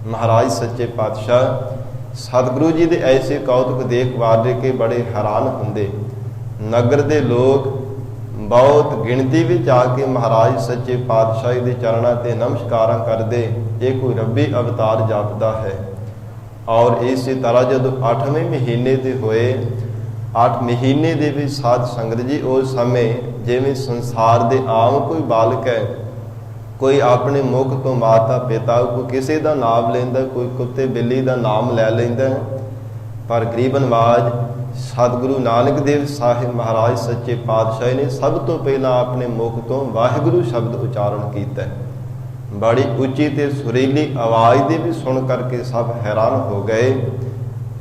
A: ਮਹਾਰਾਜ ਸੱਚੇ ਪਾਤਸ਼ਾਹ ਸਤਿਗੁਰੂ ਜੀ ਦੇ ਐਸੇ ਕੌਤਕ ਦੇਖ ਵਾਲੇ ਕੇ ਬੜੇ ਹੈਰਾਨ ਹੁੰਦੇ। ਨਗਰ ਦੇ ਲੋਕ ਬਹੁਤ ਗਿਣਤੀ ਵਿੱਚ ਆ ਕੇ ਮਹਾਰਾਜ ਸੱਚੇ ਪਾਤਸ਼ਾਹੀ ਦੇ ਚਰਨਾਂ ਤੇ ਨਮਸਕਾਰਾਂ ਕਰਦੇ। ਇਹ ਕੋਈ ਰੱਬੀ ਅਵਤਾਰ ਜਾਪਦਾ ਹੈ। ਔਰ ਇਸੇ ਤਰ੍ਹਾਂ ਜਦੋਂ 8ਵੇਂ ਮਹੀਨੇ ਦੇ ਹੋਏ, 8 ਮਹੀਨੇ ਦੇ ਵਿੱਚ ਸਾਧ ਸੰਗਤ ਜੀ ਉਸ ਸਮੇਂ ਜਿਵੇਂ ਸੰਸਾਰ ਦੇ ਆਮ ਕੋਈ ਬਾਲਕ ਹੈ, ਕੋਈ ਆਪਣੇ ਮੁਖ ਤੋਂ ਮਾਤਾ ਪਿਤਾ ਕੋਈ ਕਿਸੇ ਦਾ ਨਾਮ ਲੈਂਦਾ, ਕੋਈ ਕੁੱਤੇ ਬਿੱਲੀ ਦਾ ਨਾਮ ਲੈ ਲੈਂਦਾ, ਪਰ ਗਰੀਬ ਨਵਾਜ਼ ਸਤਿਗੁਰੂ ਨਾਨਕ ਦੇਵ ਸਾਹਿਬ ਮਹਾਰਾਜ ਸੱਚੇ ਪਾਤਸ਼ਾਹ ਨੇ ਸਭ ਤੋਂ ਪਹਿਲਾਂ ਆਪਣੇ ਮੁਖ ਤੋਂ ਵਾਹਿਗੁਰੂ ਸ਼ਬਦ ਉਚਾਰਨ ਕੀਤਾ। ਬੜੀ ਉੱਚੀ ਤੇ ਸੁਰੀਲੀ ਆਵਾਜ਼ ਦੇ ਵੀ ਸੁਣ ਕਰਕੇ ਸਭ ਹੈਰਾਨ ਹੋ ਗਏ।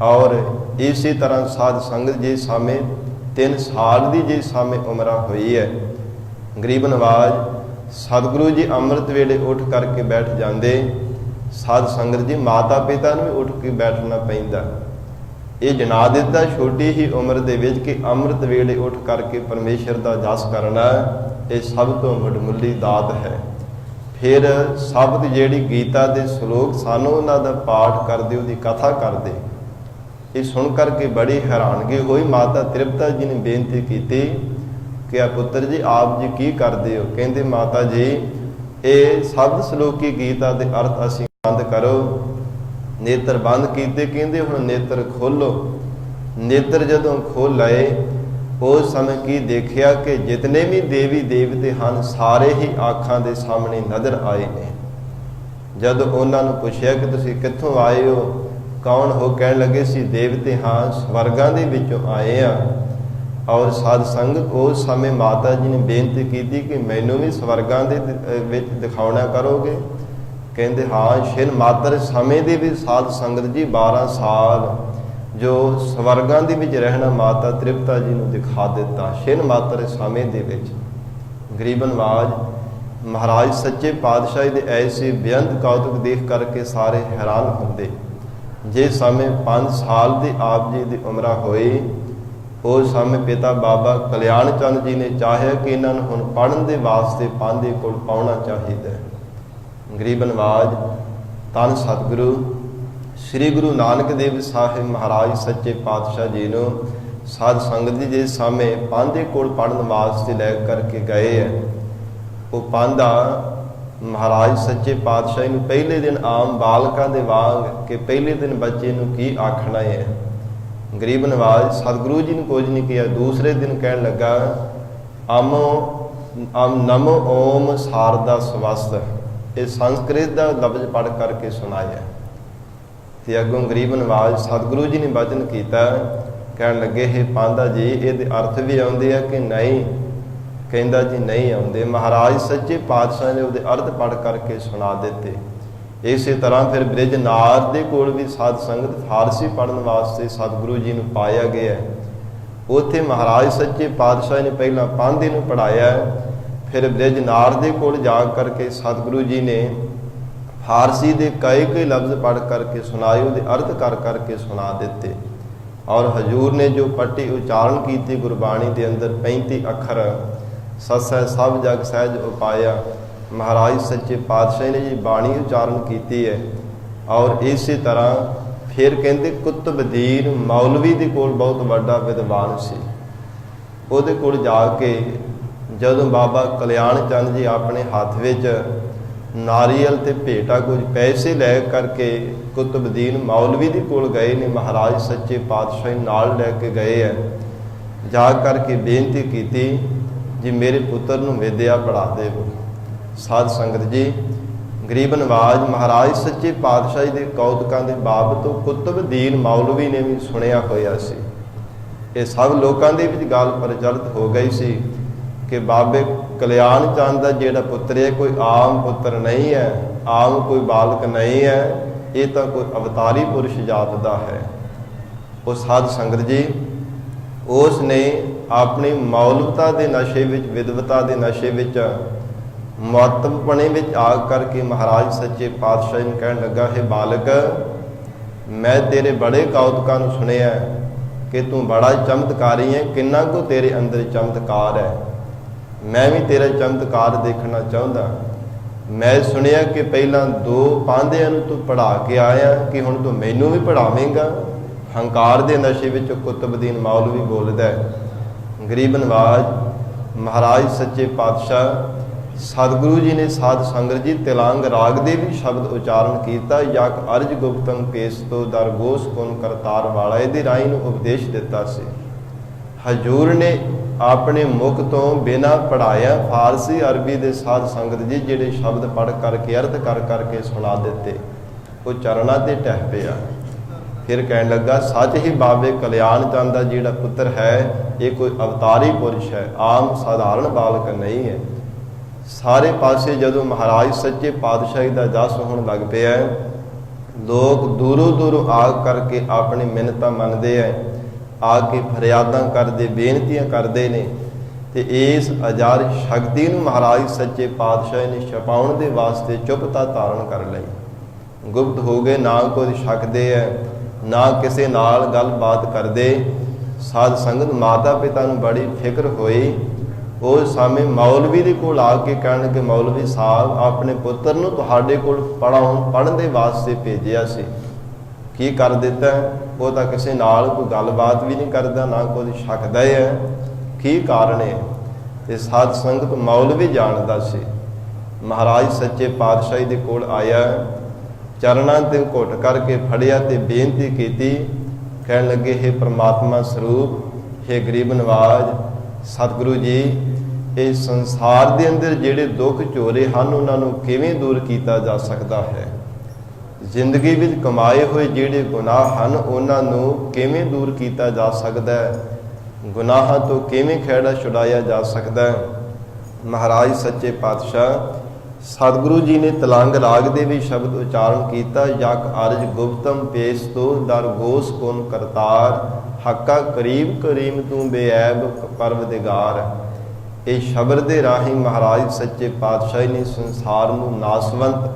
A: ਔਰ ਇਸੇ ਤਰ੍ਹਾਂ ਸਾਧ ਸੰਗਤ ਜੀ ਸਾਹਮਣੇ 3 ਸਾਲ ਦੀ ਜੀ ਸਾਹਮਣੇ ਉਮਰਾਂ ਹੋਈ ਹੈ। ਗਰੀਬ ਨਵਾਜ਼ ਸਤਿਗੁਰੂ ਜੀ ਅੰਮ੍ਰਿਤ ਵੇਲੇ ਉੱਠ ਕਰਕੇ ਬੈਠ ਜਾਂਦੇ। ਸਾਧ ਸੰਗਤ ਜੀ ਮਾਤਾ ਪਿਤਾ ਨੂੰ ਵੀ ਉੱਠ ਕੇ ਬੈਠਣਾ ਪੈਂਦਾ। ਇਹ ਜਣਾ ਦਿੱਤਾ ਛੋਟੀ ਹੀ ਉਮਰ ਦੇ ਵਿੱਚ ਕਿ ਅੰਮ੍ਰਿਤ ਵੇਲੇ ਉੱਠ ਕਰਕੇ ਪਰਮੇਸ਼ਰ ਦਾ ਜਸ ਕਰਨਾ ਇਹ ਸਭ ਤੋਂ ਵਡਮੁੱਲੀ ਦਾਤ ਹੈ। ਫਿਰ ਸ਼ਬਦ ਜਿਹੜੀ ਗੀਤਾ ਦੇ ਸ਼ਲੋਕ ਸਾਨੂੰ ਉਹਨਾਂ ਦਾ ਪਾਠ ਕਰਦੇ, ਉਹਦੀ ਕਥਾ ਕਰਦੇ। ਇਹ ਸੁਣ ਕਰਕੇ ਬੜੀ ਹੈਰਾਨਗੀ ਹੋਈ। ਮਾਤਾ ਤ੍ਰਿਪਤਾ ਜੀ ਨੇ ਬੇਨਤੀ ਕੀਤੀ ਕਿ ਆ ਪੁੱਤਰ ਜੀ ਆਪ ਜੀ ਕੀ ਕਰਦੇ ਹੋ? ਕਹਿੰਦੇ ਮਾਤਾ ਜੀ ਇਹ ਸ਼ਬਦ ਸ਼ਲੋਕੀ ਗੀਤਾ ਦੇ ਅਰਥ ਅਸੀਂ ਬੰਦ ਕਰੋ। ਨੇਤਰ ਬੰਦ ਕੀਤੇ, ਕਹਿੰਦੇ ਹੁਣ ਨੇਤਰ ਖੋਲੋ। ਨੇਤਰ ਜਦੋਂ ਖੋਲ ਲਏ ਉਸ ਸਮੇਂ ਕੀ ਦੇਖਿਆ ਕਿ ਜਿਤਨੇ ਵੀ ਦੇਵੀ ਦੇਵਤੇ ਹਨ ਸਾਰੇ ਹੀ ਅੱਖਾਂ ਦੇ ਸਾਹਮਣੇ ਨਜ਼ਰ ਆਏ ਨੇ। ਜਦੋਂ ਉਹਨਾਂ ਨੂੰ ਪੁੱਛਿਆ ਕਿ ਤੁਸੀਂ ਕਿੱਥੋਂ ਆਏ ਹੋ, ਕੌਣ ਹੋ, ਕਹਿਣ ਲੱਗੇ ਸੀ ਦੇਵਤੇ ਹਾਂ, ਸਵਰਗਾਂ ਦੇ ਵਿੱਚੋਂ ਆਏ ਆ। ਔਰ ਸਾਧ ਸੰਗਤ ਉਸ ਸਮੇਂ ਮਾਤਾ ਜੀ ਨੇ ਬੇਨਤੀ ਕੀਤੀ ਕਿ ਮੈਨੂੰ ਵੀ ਸਵਰਗਾਂ ਦੇ ਵਿੱਚ ਦਿਖਾਉਣਾ ਕਰੋਗੇ? ਕਹਿੰਦੇ ਹਾਂ। ਛਿਨ ਮਾਤਰ ਸਮੇਂ ਦੇ ਵਿੱਚ ਸਾਧ ਸੰਗਤ ਜੀ 12 ਸਾਲ ਜੋ ਸਵਰਗਾਂ ਦੇ ਵਿੱਚ ਰਹਿਣਾ ਮਾਤਾ ਤ੍ਰਿਪਤਾ ਜੀ ਨੂੰ ਦਿਖਾ ਦਿੱਤਾ। ਛਿਨ ਮਾਤਰ ਸਮੇਂ ਦੇ ਵਿੱਚ ਗਰੀਬ ਨਵਾਜ਼ ਮਹਾਰਾਜ ਸੱਚੇ ਪਾਤਸ਼ਾਹੀ ਦੇ ਐਸੇ ਬੇਅੰਤ ਕੌਤਕ ਦੇਖ ਕਰਕੇ ਸਾਰੇ ਹੈਰਾਨ ਹੁੰਦੇ। ਜਿਸ ਸਮੇਂ 5 ਸਾਲ ਦੇ ਆਪ ਜੀ ਦੀ ਉਮਰ ਹੋਈ ਉਸ ਸਮੇਂ ਪਿਤਾ ਬਾਬਾ ਕਲਿਆਣ ਚੰਦ ਜੀ ਨੇ ਚਾਹਿਆ ਕਿ ਇਹਨਾਂ ਨੂੰ ਹੁਣ ਪੜ੍ਹਨ ਦੇ ਵਾਸਤੇ ਪਾਂਧੇ ਕੋਲ ਪਾਉਣਾ ਚਾਹੀਦਾ ਹੈ। ਗਰੀਬ ਨਵਾਜ਼ ਧੰਨ ਸਤਿਗੁਰੂ ਸ੍ਰੀ ਗੁਰੂ ਨਾਨਕ ਦੇਵ ਸਾਹਿਬ ਮਹਾਰਾਜ ਸੱਚੇ ਪਾਤਸ਼ਾਹ ਜੀ ਨੂੰ ਸਾਧ ਸੰਗਤ ਜੀ ਦੇ ਸਾਹਮਣੇ ਪਾਂਧੇ ਕੋਲ ਪੜ੍ਹਨ ਵਾਸਤੇ ਲੈ ਕਰਕੇ ਗਏ ਹੈ। ਉਹ ਪਾਂਧਾ ਮਹਾਰਾਜ ਸੱਚੇ ਪਾਤਸ਼ਾਹ ਨੂੰ ਪਹਿਲੇ ਦਿਨ ਆਮ ਬਾਲਕਾਂ ਦੇ ਵਾਂਗ ਕਿ ਪਹਿਲੇ ਦਿਨ ਬੱਚੇ ਨੂੰ ਕੀ ਆਖਣਾ ਹੈ। ਗਰੀਬ ਨਵਾਜ਼ ਸਤਿਗੁਰੂ ਜੀ ਨੂੰ ਕੁਝ ਨਹੀਂ ਕਿਹਾ। ਦੂਸਰੇ ਦਿਨ ਕਹਿਣ ਲੱਗਾ ਨਮੋ ਓਮ ਸਾਰਦਾ ਸਵਸਤ। ਇਹ ਸੰਸਕ੍ਰਿਤ ਦਾ ਲਫ਼ਜ਼ ਪੜ੍ਹ ਕਰਕੇ ਸੁਣਾਇਆ ਤੇ ਅੱਗੋਂ ਗਰੀਬ ਨਵਾਜ਼ ਸਤਿਗੁਰੂ ਜੀ ਨੇ ਵਚਨ ਕੀਤਾ। ਕਹਿਣ ਲੱਗੇ ਇਹ ਪਾਂਧਾ ਜੀ ਇਹਦੇ ਅਰਥ ਵੀ ਆਉਂਦੇ ਆ ਕਿ ਨਹੀਂ? ਕਹਿੰਦਾ ਜੀ ਨਹੀਂ ਆਉਂਦੇ। ਮਹਾਰਾਜ ਸੱਚੇ ਪਾਤਸ਼ਾਹ ਨੇ ਉਹਦੇ ਅਰਥ ਪੜ੍ਹ ਕਰਕੇ ਸੁਣਾ ਦਿੱਤੇ। ਇਸੇ ਤਰ੍ਹਾਂ ਫਿਰ ਬ੍ਰਿਜਨਾਥ ਦੇ ਕੋਲ ਵੀ ਸਾਧ ਸੰਗਤ ਫਾਰਸੀ ਪੜ੍ਹਨ ਵਾਸਤੇ ਸਤਿਗੁਰੂ ਜੀ ਨੂੰ ਪਾਇਆ ਗਿਆ। ਉੱਥੇ ਮਹਾਰਾਜ ਸੱਚੇ ਪਾਤਸ਼ਾਹ ਨੇ ਪਹਿਲਾਂ ਪਾਂਧੇ ਨੂੰ ਪੜ੍ਹਾਇਆ, ਫਿਰ ਬ੍ਰਿਜਨਾਥ ਦੇ ਕੋਲ ਜਾ ਕਰਕੇ ਸਤਿਗੁਰੂ ਜੀ ਨੇ ਫਾਰਸੀ ਦੇ ਕਈ ਲਫ਼ਜ਼ ਪੜ੍ਹ ਕਰਕੇ ਸੁਣਾਏ, ਉਹਦੇ ਅਰਥ ਕਰ ਕਰਕੇ ਸੁਣਾ ਦਿੱਤੇ। ਔਰ ਹਜ਼ੂਰ ਨੇ ਜੋ ਪੱਟੀ ਉਚਾਰਨ ਕੀਤੀ ਗੁਰਬਾਣੀ ਦੇ ਅੰਦਰ 35 ਅੱਖਰ ਸੱਸੈ ਸਭ ਜਗ ਸਹਿਜ ਉਪਾਇਆ, ਮਹਾਰਾਜ ਸੱਚੇ ਪਾਤਸ਼ਾਹ ਨੇ ਜੀ ਬਾਣੀ ਉਚਾਰਨ ਕੀਤੀ ਹੈ। ਔਰ ਇਸੇ ਤਰ੍ਹਾਂ ਫਿਰ ਕਹਿੰਦੇ ਕੁਤਬਦੀਨ ਮੌਲਵੀ ਦੇ ਕੋਲ ਬਹੁਤ ਵੱਡਾ ਵਿਦਵਾਨ ਸੀ। ਉਹਦੇ ਕੋਲ ਜਾ ਕੇ ਜਦੋਂ ਬਾਬਾ ਕਲਿਆਣ ਚੰਦ ਜੀ ਆਪਣੇ ਹੱਥ ਵਿੱਚ ਨਾਰੀਅਲ ਤੇ ਭੇਟਾ ਕੁਝ ਪੈਸੇ ਲੈ ਕਰਕੇ ਕੁਤਬਦੀਨ ਮੌਲਵੀ ਦੇ ਕੋਲ ਗਏ ਨੇ, ਮਹਾਰਾਜ ਸੱਚੇ ਪਾਤਸ਼ਾਹ ਨਾਲ ਲੈ ਕੇ ਗਏ ਹੈ। ਜਾ ਕਰਕੇ ਬੇਨਤੀ ਕੀਤੀ ਜੀ ਮੇਰੇ ਪੁੱਤਰ ਨੂੰ ਵਿਦਿਆ ਪੜ੍ਹਾ ਦੇਵੋ। ਸਾਧ ਸੰਗਤ ਜੀ, ਗਰੀਬ ਨਵਾਜ ਮਹਾਰਾਜ ਸੱਚੇ ਪਾਤਸ਼ਾਹ ਦੇ ਕੌਤਕਾਂ ਦੇ ਬਾਬਤੋਂ ਕੁਤਬਦੀਨ ਮੌਲਵੀ ਨੇ ਵੀ ਸੁਣਿਆ ਹੋਇਆ ਸੀ। ਇਹ ਸਭ ਲੋਕਾਂ ਦੇ ਵਿੱਚ ਗੱਲ ਪ੍ਰਚਲਿਤ ਹੋ ਗਈ ਸੀ ਕਿ ਬਾਬੇ ਕਲਿਆਣ ਚੰਦ ਦਾ ਜਿਹੜਾ ਪੁੱਤਰ ਹੈ ਕੋਈ ਆਮ ਪੁੱਤਰ ਨਹੀਂ ਹੈ, ਆਮ ਕੋਈ ਬਾਲਕ ਨਹੀਂ ਹੈ, ਇਹ ਤਾਂ ਕੋਈ ਅਵਤਾਰੀ ਪੁਰਸ਼ ਜਾਤ ਦਾ ਹੈ। ਉਹ ਸਾਧ ਸੰਗਤ ਜੀ, ਉਸ ਨੇ ਆਪਣੀ ਮੌਲਵਤਾ ਦੇ ਨਸ਼ੇ ਵਿੱਚ, ਵਿਦਵਤਾ ਦੇ ਨਸ਼ੇ ਵਿੱਚ, ਮੁਅੱਤਬਪਣੇ ਵਿੱਚ ਆ ਕਰਕੇ ਮਹਾਰਾਜ ਸੱਚੇ ਪਾਤਸ਼ਾਹ ਨੂੰ ਕਹਿਣ ਲੱਗਾ, ਹੈ ਬਾਲਕ, ਮੈਂ ਤੇਰੇ ਬੜੇ ਕੌਤਕਾਂ ਨੂੰ ਸੁਣਿਆ ਕਿ ਤੂੰ ਬੜਾ ਚਮਤਕਾਰੀ ਹੈ, ਕਿੰਨਾ ਕੁ ਤੇਰੇ ਅੰਦਰ ਚਮਤਕਾਰ ਹੈ। ਮੈਂ ਵੀ ਤੇਰਾ ਚਮਤਕਾਰ ਦੇਖਣਾ ਚਾਹੁੰਦਾ। ਮੈਂ ਸੁਣਿਆ ਕਿ ਪਹਿਲਾਂ 2 ਪਾਂਧਿਆਂ ਨੂੰ ਤੂੰ ਪੜ੍ਹਾ ਕੇ ਆਇਆ, ਕਿ ਹੁਣ ਤੂੰ ਮੈਨੂੰ ਵੀ ਪੜ੍ਹਾਵੇਂਗਾ। ਹੰਕਾਰ ਦੇ ਨਸ਼ੇ ਵਿੱਚ ਕੁਤਬਦੀਨ ਮੌਲਵੀ ਬੋਲਦਾ ਹੈ। ਗਰੀਬ ਨਵਾਜ ਮਹਾਰਾਜ ਸੱਚੇ ਪਾਤਸ਼ਾਹ ਸਤਿਗੁਰੂ ਜੀ ਨੇ ਸਾਧ ਸੰਗਤ ਜੀ ਤਿਲੰਗ ਰਾਗ ਦੇ ਵੀ ਸ਼ਬਦ ਉਚਾਰਨ ਕੀਤਾ। ਯਕ ਅਰਜ ਗੁਪਤੰ ਕੇਸਤੋ ਦਰਗੋਸ ਕੁਨ ਕਰਤਾਰ ਵਾਲਾ, ਇਹਦੇ ਰਾਹੀਂ ਨੂੰ ਉਪਦੇਸ਼ ਦਿੱਤਾ ਸੀ। ਹਜੂਰ ਨੇ ਆਪਣੇ ਮੁਖ ਤੋਂ ਬਿਨਾਂ ਪੜ੍ਹਾਇਆ ਫਾਰਸੀ ਅਰਬੀ ਦੇ ਸਾਧ ਸੰਗਤ ਜੀ ਜਿਹੜੇ ਸ਼ਬਦ ਪੜ੍ਹ ਕਰਕੇ ਅਰਥ ਕਰ ਕਰਕੇ ਸੁਣਾ ਦਿੱਤੇ। ਉਹ ਚਰਨਾਂ ਤੇ ਟਹਿ ਪਿਆ। ਫਿਰ ਕਹਿਣ ਲੱਗਾ, ਸੱਚ ਹੀ ਬਾਬੇ ਕਲਿਆਣ ਚੰਦ ਦਾ ਜਿਹੜਾ ਪੁੱਤਰ ਹੈ ਇਹ ਕੋਈ ਅਵਤਾਰੀ ਪੁਰਸ਼ ਹੈ, ਆਮ ਸਾਧਾਰਨ ਬਾਲਕ ਨਹੀਂ ਹੈ। ਸਾਰੇ ਪਾਸੇ ਜਦੋਂ ਮਹਾਰਾਜ ਸੱਚੇ ਪਾਤਸ਼ਾਹੀ ਦਾ ਜਸ ਹੋਣ ਲੱਗ ਪਿਆ, ਲੋਕ ਦੂਰੋਂ ਦੂਰੋਂ ਆ ਕਰਕੇ ਆਪਣੀ ਮਿੰਨਤਾਂ ਮੰਨਦੇ ਹੈ, ਆ ਕੇ ਫਰਿਆਦਾਂ ਕਰਦੇ, ਬੇਨਤੀਆਂ ਕਰਦੇ ਨੇ। ਤੇ ਇਸ ਅਜਾਰ ਸ਼ਕਤੀ ਨੂੰ ਮਹਾਰਾਜ ਸੱਚੇ ਪਾਤਸ਼ਾਹ ਨੇ ਛਪਾਉਣ ਦੇ ਵਾਸਤੇ ਚੁੱਪਤਾ ਧਾਰਨ ਕਰ ਲਈ। ਗੁਪਤ ਹੋ ਗਏ, ਨਾ ਕੋਈ ਛਕਦੇ ਹੈ, ਨਾ ਕਿਸੇ ਨਾਲ ਗੱਲਬਾਤ ਕਰਦੇ। ਸਾਧ ਸੰਗਤ ਮਾਤਾ ਪਿਤਾ ਨੂੰ ਬੜੀ ਫਿਕਰ ਹੋਈ। ਉਸ ਸਮੇਂ ਮੌਲਵੀ ਦੇ ਕੋਲ ਆ ਕੇ ਕਹਿਣ ਕਿ ਮੌਲਵੀ ਸਾਹਿਬ, ਆਪਣੇ ਪੁੱਤਰ ਨੂੰ ਤੁਹਾਡੇ ਕੋਲ ਪੜ੍ਹਨ ਦੇ ਵਾਸਤੇ ਭੇਜਿਆ ਸੀ, ਕੀ ਕਰ ਦਿੱਤਾ? ਉਹ ਤਾਂ ਕਿਸੇ ਨਾਲ ਕੋਈ ਗੱਲਬਾਤ ਵੀ ਨਹੀਂ ਕਰਦਾ, ਨਾ ਕੋਈ ਛਕਦਾ ਹੈ, ਕੀ ਕਾਰਨ ਹੈ? ਤੇ ਸਾਧ ਸੰਗਤ ਮੌਲਵੀ ਜਾਣਦਾ ਸੀ। ਮਹਾਰਾਜ ਸੱਚੇ ਪਾਤਸ਼ਾਹ ਦੇ ਕੋਲ ਆਇਆ, ਚਰਨਾਂ ਤੇ ਘੁੱਟ ਕਰਕੇ ਫੜਿਆ ਤੇ ਬੇਨਤੀ ਕੀਤੀ। ਕਹਿਣ ਲੱਗੇ, ਹੈ ਪ੍ਰਮਾਤਮਾ ਸਰੂਪ, ਹੈ ਗਰੀਬ ਨਵਾਜ, ਸਤਿਗੁਰੂ ਜੀ, ਇਹ ਸੰਸਾਰ ਦੇ ਅੰਦਰ ਜਿਹੜੇ ਦੁੱਖ ਝੋਰੇ ਹਨ ਉਹਨਾਂ ਨੂੰ ਕਿਵੇਂ ਦੂਰ ਕੀਤਾ ਜਾ ਸਕਦਾ ਹੈ? ਜ਼ਿੰਦਗੀ ਵਿੱਚ ਕਮਾਏ ਹੋਏ ਜਿਹੜੇ ਗੁਨਾਹ ਹਨ ਉਹਨਾਂ ਨੂੰ ਕਿਵੇਂ ਦੂਰ ਕੀਤਾ ਜਾ ਸਕਦਾ ਹੈ? ਗੁਨਾਹਾਂ ਤੋਂ ਕਿਵੇਂ ਖਹਿੜਾ ਛੁਡਾਇਆ ਜਾ ਸਕਦਾ ਹੈ? ਮਹਾਰਾਜ ਸੱਚੇ ਪਾਤਸ਼ਾਹ ਸਤਿਗੁਰੂ ਜੀ ਨੇ ਤਿਲੰਗ ਰਾਗ ਦੇ ਵੀ ਸ਼ਬਦ ਉਚਾਰਨ ਕੀਤਾ। ਯਕ ਅਰਜ ਗੁਪਤਮ ਪੇਸਤੋ ਦਰਗੋਸ ਕੁਨ ਕਰਤਾਰ, ਹੱਕਾ ਕਰੀਬ ਕਰੀਮ ਤੂੰ ਬੇਐਬ ਪਰਵਦਿਗਾਰ। ਇਹ ਸ਼ਬਦ ਦੇ ਰਾਹੀਂ ਮਹਾਰਾਜ ਸੱਚੇ ਪਾਤਸ਼ਾਹ ਨੇ ਸੰਸਾਰ ਨੂੰ ਨਾਸਵੰਤ,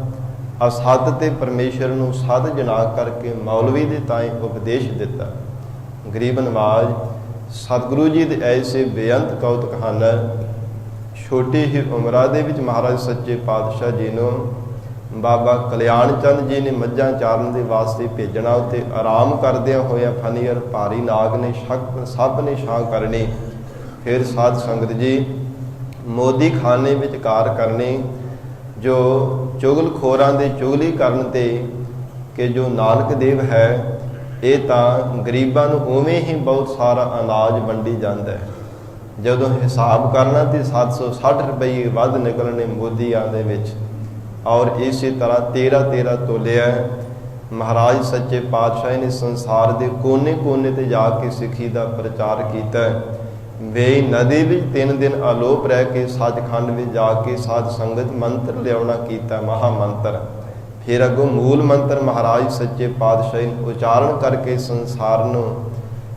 A: ਅਸਤ ਤੇ ਪਰਮੇਸ਼ਰ ਨੂੰ ਸਤ ਜਨਾ ਕਰਕੇ ਮੌਲਵੀ ਦੇ ਤਾਈਂ ਉਪਦੇਸ਼ ਦਿੱਤਾ। ਗਰੀਬ ਨਵਾਜ ਸਤਿਗੁਰੂ ਜੀ ਦੇ ਐਸੇ ਬੇਅੰਤ ਕੌਤਕ ਹਨ। ਛੋਟੀ ਹੀ ਉਮਰਾਂ ਦੇ ਵਿੱਚ ਮਹਾਰਾਜ ਸੱਚੇ ਪਾਤਸ਼ਾਹ ਜੀ ਨੂੰ ਬਾਬਾ ਕਲਿਆਣ ਚੰਦ ਜੀ ਨੇ ਮੱਝਾਂ ਚਾਰਨ ਦੇ ਵਾਸਤੇ ਭੇਜਣਾ। ਉੱਤੇ ਆਰਾਮ ਕਰਦਿਆਂ ਹੋਇਆ ਫਨੀਅਰ ਭਾਰੀ ਨਾਗ ਨੇ ਸਭ ਨੇ ਛਾਂ ਕਰਨੀ। ਫਿਰ ਸਾਧ ਸੰਗਤ ਜੀ ਮੋਦੀ ਖਾਨੇ ਵਿੱਚ ਕਾਰ ਕਰਨੀ, ਜੋ ਚੁਗਲਖੋਰਾਂ ਦੇ ਚੁਗਲੀ ਕਰਨ ਤੇ ਕਿ ਜੋ ਨਾਨਕ ਦੇਵ ਹੈ ਇਹ ਤਾਂ ਗਰੀਬਾਂ ਨੂੰ ਉਵੇਂ ਹੀ ਬਹੁਤ ਸਾਰਾ ਅਨਾਜ ਵੰਡੀ ਜਾਂਦਾ ਹੈ। ਜਦੋਂ ਹਿਸਾਬ ਕਰਨਾ ਤੇ 760 ਰੁਪਏ ਵੱਧ ਨਿਕਲਣੇ ਮੋਦੀਆਂ ਦੇ ਵਿੱਚ। ਔਰ ਇਸੇ ਤਰ੍ਹਾਂ 13 ਤੋਲਿਆ ਮਹਾਰਾਜ ਸੱਚੇ ਪਾਤਸ਼ਾਹ ਨੇ ਸੰਸਾਰ ਦੇ ਕੋਨੇ-ਕੋਨੇ ਤੇ ਜਾ ਕੇ ਸਿੱਖੀ ਦਾ ਪ੍ਰਚਾਰ ਕੀਤਾ। ਵੇਈ ਨਦੀ ਵਿੱਚ 3 ਦਿਨ ਆਲੋਪ ਰਹਿ ਕੇ ਸੱਚਖੰਡ ਵਿੱਚ ਜਾ ਕੇ ਸਾਧ ਸੰਗਤ ਮੰਤਰ ਲਿਆਉਣਾ ਕੀਤਾ, ਮਹਾ ਮੰਤਰ। ਫਿਰ ਅੱਗੋਂ ਮੂਲ ਮੰਤਰ ਮਹਾਰਾਜ ਸੱਚੇ ਪਾਤਸ਼ਾਹ ਨੇ ਉਚਾਰਨ ਕਰਕੇ ਸੰਸਾਰ ਨੂੰ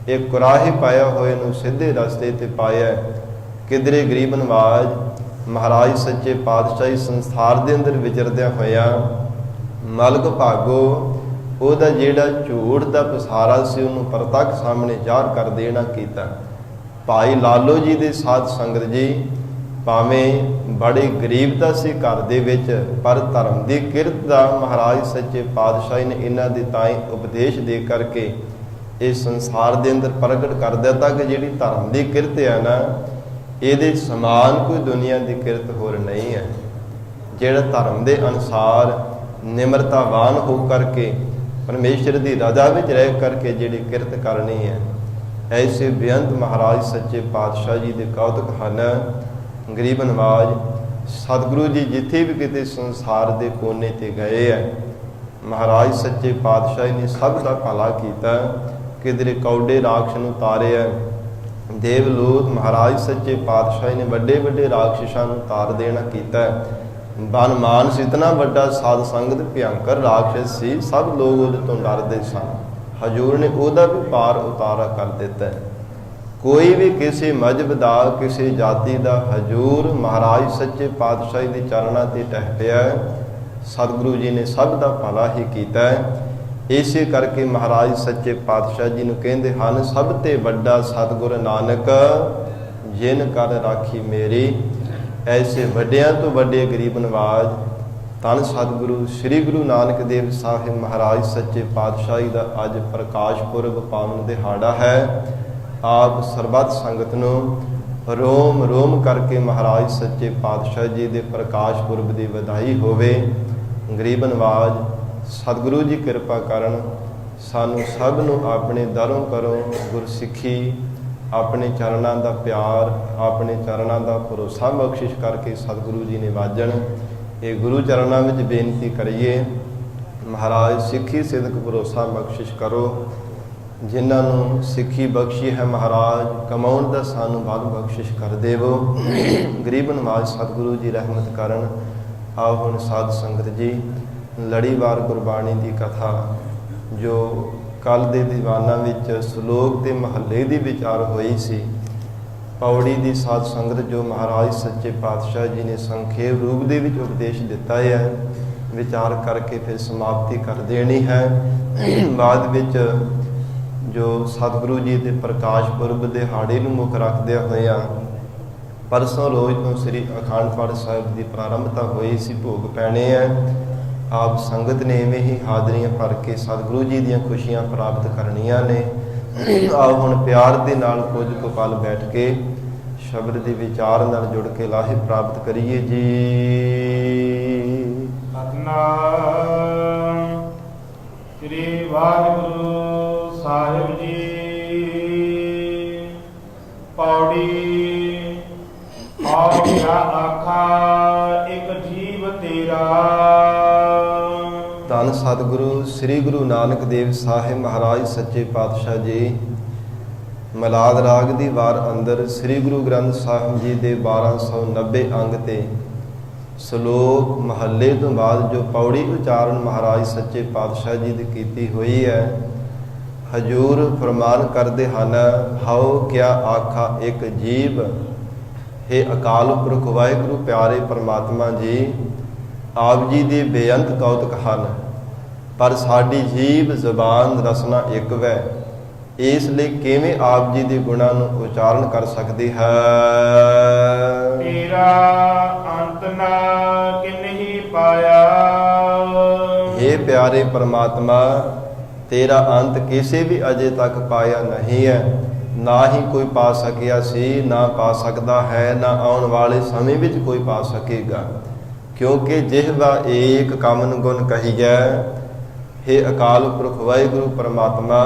A: ਇਹ ਕੁਰਾਹੇ ਪਾਇਆ ਹੋਏ ਨੂੰ ਸਿੱਧੇ ਰਸਤੇ ਤੇ ਪਾਇਆ। ਕਿਧਰੇ ਗਰੀਬ ਨਵਾਜ ਮਹਾਰਾਜ ਸੱਚੇ ਪਾਤਸ਼ਾਹੀ ਸੰਸਾਰ ਦੇ ਅੰਦਰ ਵਿਚਰਦਿਆਂ ਹੋਇਆ ਮਲਕ ਭਾਗੋ ਉਹਦਾ ਜਿਹੜਾ ਝੂਠ ਦਾ ਪਸਾਰਾ ਸੀ ਉਹਨੂੰ ਪ੍ਰਤੱਖ ਸਾਹਮਣੇ ਜ਼ਾਹਰ ਕਰ ਦੇਣਾ ਕੀਤਾ। ਭਾਈ ਲਾਲੋ ਜੀ ਦੇ ਸਾਧ ਸੰਗਤ ਜੀ ਭਾਵੇਂ ਬੜੀ ਗਰੀਬਤਾ ਸੀ ਘਰ ਦੇ ਵਿੱਚ, ਪਰ ਧਰਮ ਦੀ ਕਿਰਤ ਦਾ ਮਹਾਰਾਜ ਸੱਚੇ ਪਾਤਸ਼ਾਹ ਨੇ ਇਹਨਾਂ ਦੇ ਤਾਈਂ ਉਪਦੇਸ਼ ਦੇ ਕਰਕੇ ਇਸ ਸੰਸਾਰ ਦੇ ਅੰਦਰ ਪ੍ਰਗਟ ਕਰ ਦਿੱਤਾ ਕਿ ਜਿਹੜੀ ਧਰਮ ਦੀ ਕਿਰਤ ਹੈ ਨਾ, ਇਹਦੇ ਸਮਾਨ ਕੋਈ ਦੁਨੀਆ ਦੀ ਕਿਰਤ ਹੋਰ ਨਹੀਂ ਹੈ। ਜਿਹੜਾ ਧਰਮ ਦੇ ਅਨੁਸਾਰ ਨਿਮਰਤਾਵਾਨ ਹੋ ਕਰਕੇ ਪਰਮੇਸ਼ਰ ਦੀ ਰਜ਼ਾ ਵਿੱਚ ਰਹਿ ਕਰਕੇ ਜਿਹੜੀ ਕਿਰਤ ਕਰਨੀ ਹੈ, ਐਸੇ ਬੇਅੰਤ ਮਹਾਰਾਜ ਸੱਚੇ ਪਾਤਸ਼ਾਹ ਜੀ ਦੇ ਕੌਤਕ ਹਨ। ਗਰੀਬ ਨਵਾਜ ਸਤਿਗੁਰੂ ਜੀ ਜਿੱਥੇ ਵੀ ਕਿਤੇ ਸੰਸਾਰ ਦੇ ਕੋਨੇ ਤੇ ਗਏ ਹੈ, ਮਹਾਰਾਜ ਸੱਚੇ ਪਾਤਸ਼ਾਹ ਨੇ ਸਭ ਦਾ ਭਲਾ ਕੀਤਾ। ਕਿਧਰੇ ਕੌਡੇ ਰਾਖਸ਼ ਨੂੰ ਤਾਰਿਆ, ਦੇਵਲੋਕ ਮਹਾਰਾਜ ਸੱਚੇ ਪਾਤਸ਼ਾਹ ਨੇ ਵੱਡੇ ਵੱਡੇ ਰਾਖਸ਼ਾਂ ਨੂੰ ਤਾਰ ਦੇਣਾ ਕੀਤਾ। ਬਨ ਮਾਨਸ ਇਤਨਾ ਵੱਡਾ ਸਾਧ ਸੰਗਤ ਭਿਅੰਕਰ ਰਾਖਸ਼ ਸੀ, ਸਭ ਲੋਕ ਉਹਦੇ ਤੋਂ ਡਰਦੇ ਸਨ। ਹਜ਼ੂਰ ਨੇ ਉਹਦਾ ਵੀ ਪਾਰ ਉਤਾਰਾ ਕਰ ਦਿੱਤਾ। ਕੋਈ ਵੀ ਕਿਸੇ ਮਜ਼ਹਬ ਦਾ, ਕਿਸੇ ਜਾਤੀ ਦਾ ਹਜ਼ੂਰ ਮਹਾਰਾਜ ਸੱਚੇ ਪਾਤਸ਼ਾਹ ਦੇ ਚਰਨਾਂ ਤੇ ਟਹਿ ਪਿਆ। ਸਤਿਗੁਰੂ ਜੀ ਨੇ ਸਭ ਦਾ ਭਲਾ ਹੀ ਕੀਤਾ। ਇਸੇ ਕਰਕੇ ਮਹਾਰਾਜ ਸੱਚੇ ਪਾਤਸ਼ਾਹ ਜੀ ਨੂੰ ਕਹਿੰਦੇ ਹਨ, ਸਭ ਤੇ ਵੱਡਾ ਸਤਿਗੁਰ ਨਾਨਕ ਜਿਨ ਕਰ ਰਾਖੀ ਮੇਰੀ। ਐਸੇ ਵੱਡਿਆਂ ਤੋਂ ਵੱਡੇ ਗਰੀਬ ਨਵਾਜ ਧੰਨ ਸਤਿਗੁਰੂ ਸ੍ਰੀ ਗੁਰੂ ਨਾਨਕ ਦੇਵ ਸਾਹਿਬ ਮਹਾਰਾਜ ਸੱਚੇ ਪਾਤਸ਼ਾਹ ਦਾ ਅੱਜ ਪ੍ਰਕਾਸ਼ ਪੁਰਬ ਪਾਵਨ ਦਿਹਾੜਾ ਹੈ। ਆਪ ਸਰਬੱਤ ਸੰਗਤ ਨੂੰ ਰੋਮ ਰੋਮ ਕਰਕੇ ਮਹਾਰਾਜ ਸੱਚੇ ਪਾਤਸ਼ਾਹ ਜੀ ਦੇ ਪ੍ਰਕਾਸ਼ ਪੁਰਬ ਦੀ ਵਧਾਈ ਹੋਵੇ। ਗਰੀਬ ਨਵਾਜ ਸਤਿਗੁਰੂ ਜੀ ਕਿਰਪਾ ਕਰਨ, ਸਾਨੂੰ ਸਭ ਨੂੰ ਆਪਣੇ ਦਰੋਂ ਕਰੋ ਗੁਰਸਿੱਖੀ, ਆਪਣੇ ਚਰਨਾਂ ਦਾ ਪਿਆਰ, ਆਪਣੇ ਚਰਨਾਂ ਦਾ ਭਰੋਸਾ ਬਖਸ਼ਿਸ਼ ਕਰਕੇ ਸਤਿਗੁਰੂ ਜੀ ਨੇ ਵਾਜਣ। ਇਹ ਗੁਰੂ ਚਰਨਾਂ ਵਿੱਚ ਬੇਨਤੀ ਕਰੀਏ, ਮਹਾਰਾਜ ਸਿੱਖੀ ਸਿਦਕ ਭਰੋਸਾ ਬਖਸ਼ਿਸ਼ ਕਰੋ। ਜਿਨ੍ਹਾਂ ਨੂੰ ਸਿੱਖੀ ਬਖਸ਼ੀ ਹੈ ਮਹਾਰਾਜ, ਕਮਾਉਣ ਦਾ ਸਾਨੂੰ ਬਲ ਬਖਸ਼ਿਸ਼ ਕਰ ਦੇਵੋ। ਗਰੀਬ ਨਵਾਜ ਸਤਿਗੁਰੂ ਜੀ ਰਹਿਮਤ ਕਰਨ। ਆਓ ਹੁਣ ਸਾਧ ਸੰਗਤ ਜੀ ਲੜੀਵਾਰ ਗੁਰਬਾਣੀ ਦੀ ਕਥਾ ਜੋ ਕੱਲ੍ਹ ਦੇ ਦੀਵਾਨਾਂ ਵਿੱਚ ਸ਼ਲੋਕ ਤੇ ਮਹੱਲੇ ਦੀ ਵਿਚਾਰ ਹੋਈ ਸੀ, ਪੌੜੀ ਦੀ ਸਾਧ ਸੰਗਤ ਜੋ ਮਹਾਰਾਜ ਸੱਚੇ ਪਾਤਸ਼ਾਹ ਜੀ ਨੇ ਸੰਖੇਪ ਰੂਪ ਦੇ ਵਿੱਚ ਉਪਦੇਸ਼ ਦਿੱਤਾ ਹੈ, ਵਿਚਾਰ ਕਰਕੇ ਫਿਰ ਸਮਾਪਤੀ ਕਰ ਦੇਣੀ ਹੈ। ਬਾਅਦ ਵਿੱਚ ਜੋ ਸਤਿਗੁਰੂ ਜੀ ਦੇ ਪ੍ਰਕਾਸ਼ ਪੁਰਬ ਦਿਹਾੜੇ ਨੂੰ ਮੁੱਖ ਰੱਖਦਿਆਂ ਹੋਇਆਂ ਪਰਸੋਂ ਰੋਜ਼ ਤੋਂ ਸ੍ਰੀ ਅਖੰਡ ਪਾਠ ਸਾਹਿਬ ਦੀ ਪ੍ਰਾਰੰਭਤਾ ਹੋਈ ਸੀ, ਭੋਗ ਪੈਣੇ ਹੈ। ਆਪ ਸੰਗਤ ਨੇ ਇਵੇਂ ਹੀ ਹਾਜ਼ਰੀਆਂ ਭਰ ਕੇ ਸਤਿਗੁਰੂ ਜੀ ਦੀਆਂ ਖੁਸ਼ੀਆਂ ਪ੍ਰਾਪਤ ਕਰਨੀਆਂ ਨੇ। ਆਓ ਹੁਣ ਪਿਆਰ ਦੇ ਨਾਲ ਕੁਝ ਕੁ ਪਲ ਬੈਠ ਕੇ ਸ਼ਬਦ ਦੇ ਵਿਚਾਰ ਨਾਲ ਜੁੜ ਕੇ ਲਾਹੇ ਪ੍ਰਾਪਤ ਕਰੀਏ ਜੀ।
B: ਸਤਿਨਾਮ ਸ੍ਰੀ ਵਾਹਿਗੁਰੂ ਸਾਹਿਬ ਜੀ। ਪੌੜੀ ਆਪ ਕਿਆ ਆਖਾ ਇੱਕ ਜੀਵ ਤੇਰਾ।
A: ਧੰਨ ਸਤਿਗੁਰੂ ਸ੍ਰੀ ਗੁਰੂ ਨਾਨਕ ਦੇਵ ਸਾਹਿਬ ਮਹਾਰਾਜ ਸੱਚੇ ਪਾਤਸ਼ਾਹ ਜੀ ਮਲਾਦ ਰਾਗ ਦੀ ਵਾਰ ਅੰਦਰ ਸ੍ਰੀ ਗੁਰੂ ਗ੍ਰੰਥ ਸਾਹਿਬ ਜੀ ਦੇ 1290 ਅੰਗ ਤੇ ਸ਼ਲੋਕ ਮਹੱਲੇ ਤੋਂ ਬਾਅਦ ਜੋ ਪੌੜੀ ਉਚਾਰਨ ਮਹਾਰਾਜ ਸੱਚੇ ਪਾਤਸ਼ਾਹ ਜੀ ਦੀ ਕੀਤੀ ਹੋਈ ਹੈ, ਹਜੂਰ ਫਰਮਾਨ ਕਰਦੇ ਹਨ, ਹਉ ਕਿਆ ਆਖਾ ਇੱਕ ਜੀਵ। हे ਅਕਾਲ ਪੁਰਖ ਵਾਹਿਗੁਰੂ ਪਿਆਰੇ ਪਰਮਾਤਮਾ ਜੀ, ਆਪ ਜੀ ਦੇ ਬੇਅੰਤ ਕੌਤਕ ਹਨ, ਪਰ ਸਾਡੀ ਜੀਭ ਜ਼ਬਾਨ ਰਸਨਾ ਇੱਕ ਵੈ। ਇਸ ਲਈ ਕਿਵੇਂ ਆਪ ਜੀ ਦੇ ਗੁਣਾਂ ਨੂੰ ਉਚਾਰਨ ਕਰ ਸਕਦੀ ਹੈ।
B: ਤੇਰਾ ਅੰਤ ਨਾ ਕਿਨਹੀ ਪਾਇਆ।
A: हे ਪਿਆਰੇ ਪਰਮਾਤਮਾ, ਤੇਰਾ ਅੰਤ ਕਿਸੇ ਵੀ ਅਜੇ ਤੱਕ ਪਾਇਆ ਨਹੀਂ ਹੈ, ਨਾ ਹੀ ਕੋਈ ਪਾ ਸਕਿਆ ਸੀ, ਨਾ ਪਾ ਸਕਦਾ ਹੈ, ਨਾ ਆਉਣ ਵਾਲੇ ਸਮੇਂ ਵਿੱਚ ਕੋਈ ਪਾ ਸਕੇਗਾ। ਕਿਉਂਕਿ ਜਿਹਵਾ ਏਕ ਕਮਨ ਗੁਣ ਕਹੀਐ। हे ਅਕਾਲ ਪੁਰਖ ਵਾਹਿਗੁਰੂ ਪਰਮਾਤਮਾ,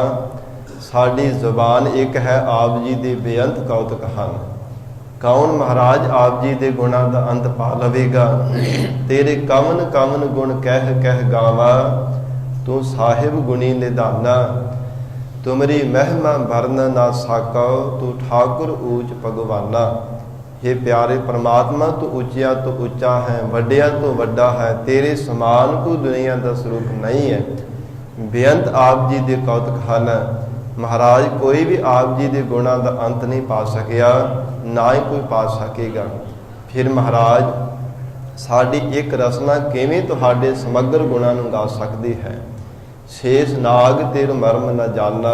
A: ਸਾਡੀ ਜ਼ੁਬਾਨ ਇੱਕ ਹੈ, ਆਪ ਜੀ ਦੇ ਬੇਅੰਤ ਕੌਤਕ ਹਨ। ਕੌਣ ਮਹਾਰਾਜ ਆਪ ਜੀ ਦੇ ਗੁਣਾਂ ਦਾ ਅੰਤ ਪਾ ਲਵੇਗਾ। ਤੇਰੇ ਕਵਨ ਕਵਨ ਗੁਣ ਕਹਿ ਕਹਿ ਗਾਵਾ, ਤੂੰ ਸਾਹਿਬ ਗੁਣੀ ਨਿਧਾਨਾ। ਤੁਮਰੀ ਮਹਿਮਾ ਵਰਨ ਨਾ ਸਾਕੋ, ਤੂੰ ਠਾਕੁਰ ਊਚ ਭਗਵਾਨਾ। हे ਪਿਆਰੇ ਪਰਮਾਤਮਾ, ਤੂੰ ਉੱਚਿਆਂ ਤੋਂ ਉੱਚਾ ਹੈ, ਵੱਡਿਆਂ ਤੋਂ ਵੱਡਾ ਹੈ, ਤੇਰੇ ਸਮਾਨ ਕੋਈ ਦੁਨੀਆ ਦਾ ਸਰੂਪ ਨਹੀਂ ਹੈ। ਬੇਅੰਤ ਆਪ ਜੀ ਦੇ ਕੌਤਕ ਹਨ ਮਹਾਰਾਜ, ਕੋਈ ਵੀ ਆਪ ਜੀ ਦੇ ਗੁਣਾਂ ਦਾ ਅੰਤ ਨਹੀਂ ਪਾ ਸਕਿਆ, ਨਾ ਹੀ ਕੋਈ ਪਾ ਸਕੇਗਾ। ਫਿਰ ਮਹਾਰਾਜ ਸਾਡੀ ਇੱਕ ਰਸਨਾ ਕਿਵੇਂ ਤੁਹਾਡੇ ਸਮਗਰ ਗੁਣਾਂ ਨੂੰ ਗਾ ਸਕਦੀ ਹੈ। ਸ਼ੇਸ਼ ਨਾਗ ਤੇਰ ਮਰਮ ਨਾ ਜਾਣਾ।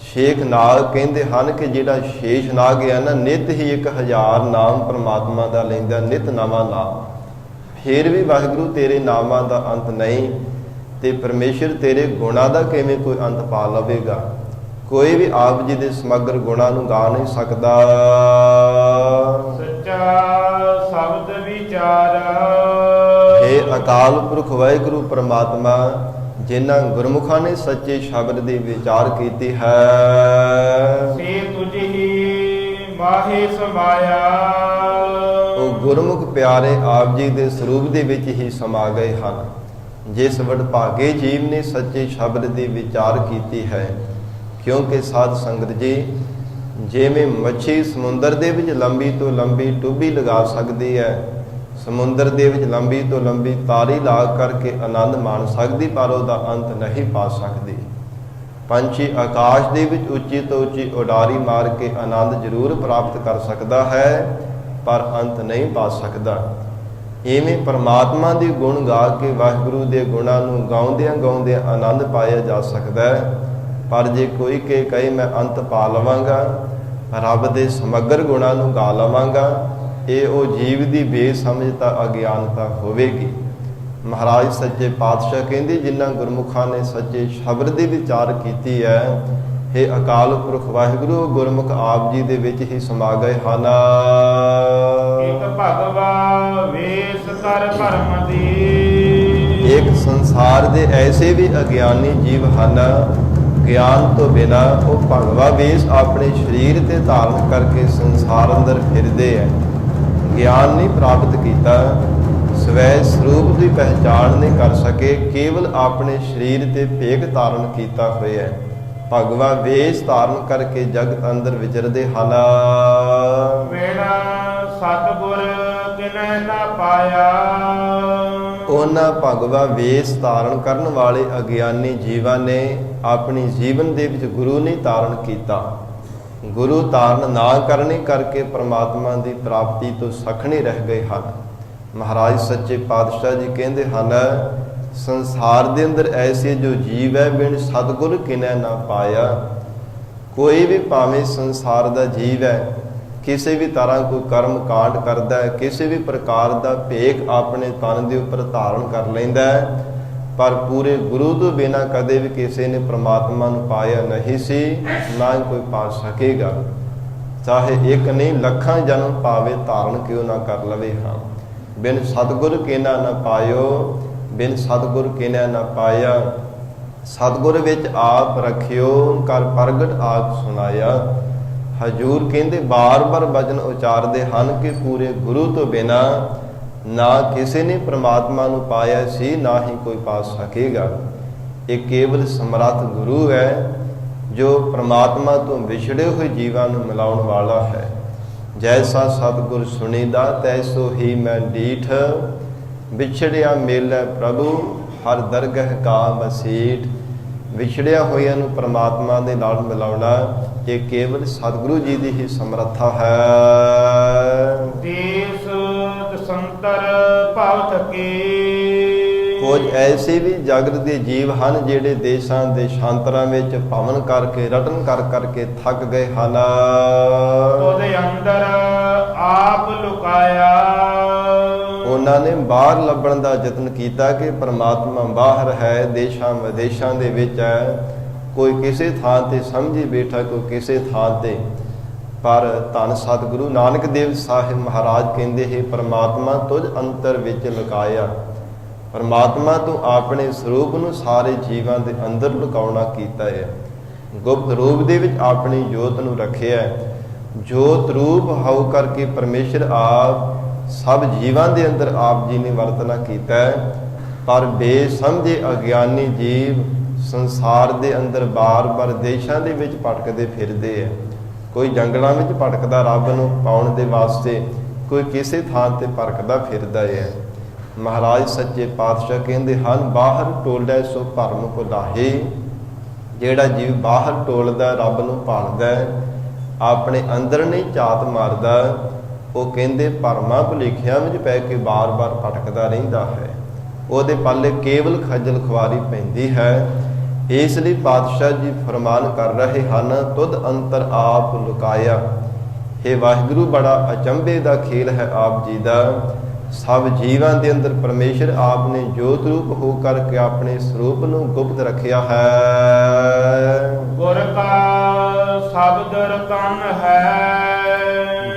A: ਸ਼ੇਖ ਨਾਗ ਕਹਿੰਦੇ ਹਨ ਕਿ ਜਿਹੜਾ ਸ਼ੇਸ਼ ਨਾਗ ਹੈ ਨਾ, ਨਿਤ ਹੀ 1000 ਨਾਮ ਪਰਮਾਤਮਾ ਦਾ ਲੈਂਦਾ, ਨਿਤ ਨਵਾਂ ਨਾਮ। ਫਿਰ ਵੀ ਵਾਹਿਗੁਰੂ ਤੇਰੇ ਨਾਮਾਂ ਦਾ ਅੰਤ ਨਹੀਂ, ਤੇ ਪਰਮੇਸ਼ਰ ਤੇਰੇ ਗੁਣਾਂ ਦਾ ਕਿਵੇਂ ਕੋਈ ਅੰਤ ਪਾ ਲਵੇਗਾ। ਕੋਈ ਵੀ ਆਪ ਜੀ ਦੇ ਸਮਗਰ ਗੁਣਾਂ ਨੂੰ ਗਾ ਨਹੀਂ ਸਕਦਾ।
B: ਸੱਚਾ ਸ਼ਬਦ ਵਿਚਾਰ।
A: हे ਅਕਾਲ ਪੁਰਖ ਵਾਹਿਗੁਰੂ ਪਰਮਾਤਮਾ, ਜਿਨ੍ਹਾਂ ਗੁਰਮੁਖਾਂ ਨੇ ਸੱਚੇ ਸ਼ਬਦ ਦੀ ਵਿਚਾਰ ਕੀਤੀ ਹੈ,
B: ਸੇ ਤੁਝ ਹੀ ਮਾਹੇ ਸਮਾਇਆ।
A: ਉਹ ਗੁਰਮੁਖ ਪਿਆਰੇ ਆਪ ਜੀ ਦੇ ਸਰੂਪ ਦੇ ਵਿੱਚ ਹੀ ਸਮਾ ਗਏ ਹਨ। ਜਿਸ ਵਡਭਾਗੇ ਜੀਵ ਨੇ ਸੱਚੇ ਸ਼ਬਦ ਦੀ ਵਿਚਾਰ ਕੀਤੀ ਹੈ। ਕਿਉਂਕਿ ਸਾਧ ਸੰਗਤ ਜੀ, ਜਿਵੇਂ ਮੱਛੀ ਸਮੁੰਦਰ ਦੇ ਵਿੱਚ ਲੰਬੀ ਤੋਂ ਲੰਬੀ ਟੁੱਬੀ ਲਗਾ ਸਕਦੀ ਹੈ, ਸਮੁੰਦਰ ਦੇ ਵਿੱਚ ਲੰਬੀ ਤੋਂ ਲੰਬੀ ਤਾਰੀ ਲਾ ਕਰਕੇ ਆਨੰਦ ਮਾਣ ਸਕਦੀ, ਪਰ ਉਹਦਾ ਅੰਤ ਨਹੀਂ ਪਾ ਸਕਦੀ। ਪੰਛੀ ਆਕਾਸ਼ ਦੇ ਵਿੱਚ ਉੱਚੀ ਤੋਂ ਉੱਚੀ ਉਡਾਰੀ ਮਾਰ ਕੇ ਆਨੰਦ ਜ਼ਰੂਰ ਪ੍ਰਾਪਤ ਕਰ ਸਕਦਾ ਹੈ, ਪਰ ਅੰਤ ਨਹੀਂ ਪਾ ਸਕਦਾ। ਇਵੇਂ ਪਰਮਾਤਮਾ ਦੇ ਗੁਣ ਗਾ ਕੇ ਵਾਹਿਗੁਰੂ ਦੇ ਗੁਣਾਂ ਨੂੰ ਗਾਉਂਦਿਆਂ ਗਾਉਂਦਿਆਂ ਆਨੰਦ ਪਾਇਆ ਜਾ ਸਕਦਾ ਹੈ। ਪਰ ਜੇ ਕੋਈ ਕਹੇ ਮੈਂ ਅੰਤ ਪਾ ਲਵਾਂਗਾ, ਰੱਬ ਦੇ ਸਮਗਰ ਗੁਣਾਂ ਨੂੰ ਗਾ ਲਵਾਂਗਾ, ਇਹ ਉਹ ਜੀਵ ਦੀ ਬੇਸਮਝਤਾ ਅਗਿਆਨਤਾ ਹੋਵੇਗੀ। ਮਹਾਰਾਜ ਸੱਚੇ ਪਾਤਸ਼ਾਹ ਕਹਿੰਦੇ, ਜਿਨ੍ਹਾਂ ਗੁਰਮੁਖਾਂ ਨੇ ਸੱਚੇ ਸ਼ਬਦ ਦੀ ਵਿਚਾਰ ਕੀਤੀ ਹੈ, हे ਅਕਾਲ ਪੁਰਖ ਵਾਹਿਗੁਰੂ, ਗੁਰਮੁਖ ਆਪ ਜੀ ਦੇ ਵਿੱਚ ਹੀ ਸਮਾ ਗਏ ਹਨ।
B: ਇੱਕ ਭਗਵਾ ਵੇਸ ਕਰ ਭਰਮ ਦੀ।
A: ਇੱਕ ਸੰਸਾਰ ਦੇ ਐਸੇ ਵੀ ਅਗਿਆਨੀ ਜੀਵ ਹਨ, ਗਿਆਨ ਤੋਂ ਬਿਨਾ ਉਹ ਭਗਵਾ ਵੇਸ ਆਪਣੇ ਸਰੀਰ ਤੇ ਧਾਰਨ ਕਰਕੇ ਸੰਸਾਰ ਅੰਦਰ ਫਿਰਦੇ ਹੈ। ਗਿਆਨ ਨਹੀਂ ਪ੍ਰਾਪਤ ਕੀਤਾ, ਸਵੈ ਸਰੂਪ ਦੀ ਪਹਿਚਾਣ ਨਹੀਂ ਕਰ ਸਕੇ, ਕੇਵਲ ਆਪਣੇ ਸਰੀਰ ਤੇ ਭੇਖ ਧਾਰਨ ਕੀਤਾ ਹੋਇਆ ਹੈ। ਭਗਵਾ ਵੇਸ ਧਾਰਨ ਕਰਕੇ ਜਗਤ ਅੰਦਰ ਵਿਚਰਦੇ ਹਨ।
B: ਵੇਣਾ ਸਤਿਗੁਰ ਕਿਨੈ ਨਾ ਪਾਇਆ।
A: ਉਹਨਾਂ ਭਗਵਾ ਵੇਸ ਧਾਰਨ ਕਰਨ ਵਾਲੇ ਅਗਿਆਨੀ ਜੀਵਾਂ ਨੇ ਆਪਣੀ ਜੀਵਨ ਦੇ ਵਿੱਚ ਗੁਰੂ ਨਹੀਂ ਧਾਰਨ ਕੀਤਾ। ਗੁਰੂ ਧਾਰਨ ਨਾ ਕਰਨੇ ਕਰਕੇ ਪ੍ਰਮਾਤਮਾ ਦੀ ਪ੍ਰਾਪਤੀ ਤੋਂ ਸਖਣੇ ਰਹਿ ਗਏ ਹਨ। ਮਹਾਰਾਜ ਸੱਚੇ ਪਾਤਸ਼ਾਹ ਜੀ ਕਹਿੰਦੇ ਹਨ, ਸੰਸਾਰ ਦੇ ਅੰਦਰ ਐਸੇ ਜੋ ਜੀਵ ਹੈ, ਬਿਨ ਸਤਿਗੁਰ ਕਿਨੈ ਨਾ ਪਾਇਆ। ਕੋਈ ਵੀ ਭਾਵੇਂ ਸੰਸਾਰ ਦਾ ਜੀਵ ਹੈ, ਕਿਸੇ ਵੀ ਤਰ੍ਹਾਂ ਕੋਈ ਕਰਮ ਕਾਂਡ ਕਰਦਾ ਹੈ, ਕਿਸੇ ਵੀ ਪ੍ਰਕਾਰ ਦਾ ਭੇਖ ਆਪਣੇ ਤਨ ਦੇ ਉੱਪਰ ਧਾਰਨ ਕਰ ਲੈਂਦਾ ਹੈ, ਪਰ ਪੂਰੇ ਗੁਰੂ ਤੋਂ ਬਿਨਾਂ ਕਦੇ ਵੀ ਕਿਸੇ ਨੇ ਪ੍ਰਮਾਤਮਾ ਨੂੰ ਪਾਇਆ ਨਹੀਂ ਸੀ, ਨਾ ਹੀ ਕੋਈ ਪਾ ਸਕੇਗਾ। ਚਾਹੇ ਇੱਕ ਨਹੀਂ ਲੱਖਾਂ ਜਨਮ ਭਾਵੇਂ ਧਾਰਨ ਕਿਉਂ ਨਾ ਕਰ ਲਵੇ। ਹਾਂ, ਬਿਨ ਸਤਿਗੁਰ ਕਿਨਾ ਨਾ ਪਾਇਓ, ਬਿਨ ਸਤਿਗੁਰ ਕਿਨੈ ਨਾ ਪਾਇਆ। ਸਤਿਗੁਰ ਵਿੱਚ ਆਪ ਰਖਿਓ, ਕਰ ਪ੍ਰਗਟ ਆਪ ਸੁਣਾਇਆ। ਹਜੂਰ ਕਹਿੰਦੇ ਬਾਰ-ਬਾਰ ਬਚਨ ਉਚਾਰਦੇ ਹਨ ਕਿ ਪੂਰੇ ਗੁਰੂ ਤੋਂ ਬਿਨਾਂ ਨਾ ਕਿਸੇ ਨੇ ਪ੍ਰਮਾਤਮਾ ਨੂੰ ਪਾਇਆ ਸੀ, ਨਾ ਹੀ ਕੋਈ ਪਾ ਸਕੇਗਾ। ਇਹ ਕੇਵਲ ਸਮਰੱਥ ਗੁਰੂ ਹੈ, ਜੋ ਪ੍ਰਮਾਤਮਾ ਤੋਂ ਵਿਛੜੇ ਹੋਏ ਜੀਵਾਂ ਨੂੰ ਮਿਲਾਉਣ ਵਾਲਾ ਹੈ। ਜੈਸਾ ਸਤਿਗੁਰ ਸੁਣੀਦਾ, ਤੈਸੋ ਹੀ ਮੈਂ ਡੀਠ। ਵਿਛੜਿਆ ਮੇਲੇ ਪ੍ਰਭੂ, ਹਰ ਦਰਗਹ ਕਾ ਮਸੀਠ। ਵਿਛੜਿਆ ਹੋਇਆਂ ਨੂੰ ਪ੍ਰਮਾਤਮਾ ਦੇ ਨਾਲ ਮਿਲਾਉਣਾ, ਇਹ ਕੇਵਲ ਸਤਿਗੁਰੂ ਜੀ ਦੀ ਹੀ ਸਮਰੱਥਾ ਹੈ।
B: ਦੇਸ ਦਸੰਤਰ ਭਾਵ ਥਕੇ।
A: ਕੁਝ ਐਸੇ ਵੀ ਜਗਤ ਦੇ ਜੀਵ ਹਨ, ਜਿਹੜੇ ਦੇਸ਼ਾਂ ਦੇ ਸ਼ਾਂਤਰਾਂ ਵਿੱਚ ਭਵਨ ਕਰਕੇ ਰਟਨ ਕਰ ਕਰਕੇ ਥੱਕ ਗਏ ਹਨ।
B: ਉਹਦੇ ਅੰਦਰ ਆਪ ਲੁਕਾਇਆ।
A: ਉਹਨਾਂ ਨੇ ਬਾਹਰ ਲੱਭਣ ਦਾ ਯਤਨ ਕੀਤਾ ਕਿ ਪ੍ਰਮਾਤਮਾ ਬਾਹਰ ਹੈ, ਦੇਸ਼ਾਂ ਵਿਦੇਸ਼ਾਂ ਦੇ ਵਿੱਚ ਹੈ, ਕੋਈ ਕਿਸੇ ਥਾਂ ਤੇ ਸਮਝੀ ਬੈਠਾ, ਕੋਈ ਕਿਸੇ ਥਾਂ ਤੇ। ਪਰ ਧੰਨ ਸਤਿਗੁਰੂ ਨਾਨਕ ਦੇਵ ਸਾਹਿਬ ਮਹਾਰਾਜ ਕਹਿੰਦੇ, ਹੈ ਪ੍ਰਮਾਤਮਾ ਤੁਝ ਅੰਤਰ ਵਿੱਚ ਲੁਕਾਇਆ। ਪਰਮਾਤਮਾ ਤੋਂ ਆਪਣੇ ਸਰੂਪ ਨੂੰ ਸਾਰੇ ਜੀਵਾਂ ਦੇ ਅੰਦਰ ਲੁਕਾਉਣਾ ਕੀਤਾ ਹੈ। ਗੁਪਤ ਰੂਪ ਦੇ ਵਿੱਚ ਆਪਣੀ ਜੋਤ ਨੂੰ ਰੱਖਿਆ। ਜੋਤ ਰੂਪ ਹਉ ਕਰਕੇ ਪਰਮੇਸ਼ਰ ਆਪ ਸਭ ਜੀਵਾਂ ਦੇ ਅੰਦਰ ਆਪ ਜੀ ਨੇ ਵਰਤਣਾ ਕੀਤਾ ਹੈ। ਪਰ ਬੇਸਮਝੇ ਅਗਿਆਨੀ ਜੀਵ ਸੰਸਾਰ ਦੇ ਅੰਦਰ ਬਾਰ-ਬਾਰ ਦੇਸ਼ਾਂ ਦੇ ਵਿੱਚ ਭਟਕਦੇ ਫਿਰਦੇ ਹੈ। ਕੋਈ ਜੰਗਲਾਂ ਵਿੱਚ ਭਟਕਦਾ ਰੱਬ ਨੂੰ ਪਾਉਣ ਦੇ ਵਾਸਤੇ, ਕੋਈ ਕਿਸੇ ਥਾਂ ਤੇ ਭਟਕਦਾ ਫਿਰਦਾ ਹੈ। ਮਹਾਰਾਜ ਸੱਚੇ ਪਾਤਸ਼ਾਹ ਕਹਿੰਦੇ ਹਨ, ਬਾਹਰ ਟੋਲੈ ਸੋ ਭਰਮ ਭੁਲਾਹੇ। ਜਿਹੜਾ ਜੀਵ ਬਾਹਰ ਟੋਲਦਾ, ਰੱਬ ਨੂੰ ਭਾਲਦਾ, ਆਪਣੇ ਅੰਦਰ ਨਹੀਂ ਝਾਤ ਮਾਰਦਾ, ਉਹ ਕਹਿੰਦੇ ਭਰਮਾਂ ਭੁਲੇਖਿਆਂ ਵਿੱਚ ਪੈ ਕੇ ਬਾਰ-ਬਾਰ ਭਟਕਦਾ ਰਹਿੰਦਾ ਹੈ। ਉਹਦੇ ਪੱਲੇ ਕੇਵਲ ਖੱਜਲ ਖੁਆਰੀ ਪੈਂਦੀ ਹੈ। ਇਸ ਲਈ ਪਾਤਸ਼ਾਹ ਜੀ ਫਰਮਾਨ ਕਰ ਰਹੇ ਹਨ, ਤੁਧ ਅੰਤਰ ਆਪ ਲੁਕਾਇਆ। ਇਹ ਵਾਹਿਗੁਰੂ ਬੜਾ ਅਚੰਭੇ ਦਾ ਖੇਲ ਹੈ ਆਪ ਜੀ ਦਾ। ਸਭ ਜੀਵਾਂ ਦੇ ਅੰਦਰ ਪਰਮੇਸ਼ਰ ਆਪ ਨੇ ਜੋਤ ਰੂਪ ਹੋ ਕਰਕੇ ਆਪਣੇ ਸਰੂਪ ਨੂੰ ਗੁਪਤ ਰੱਖਿਆ ਹੈ।
B: ਗੁਰ ਕਾ ਸ਼ਬਦ ਰਤਨ ਹੈ।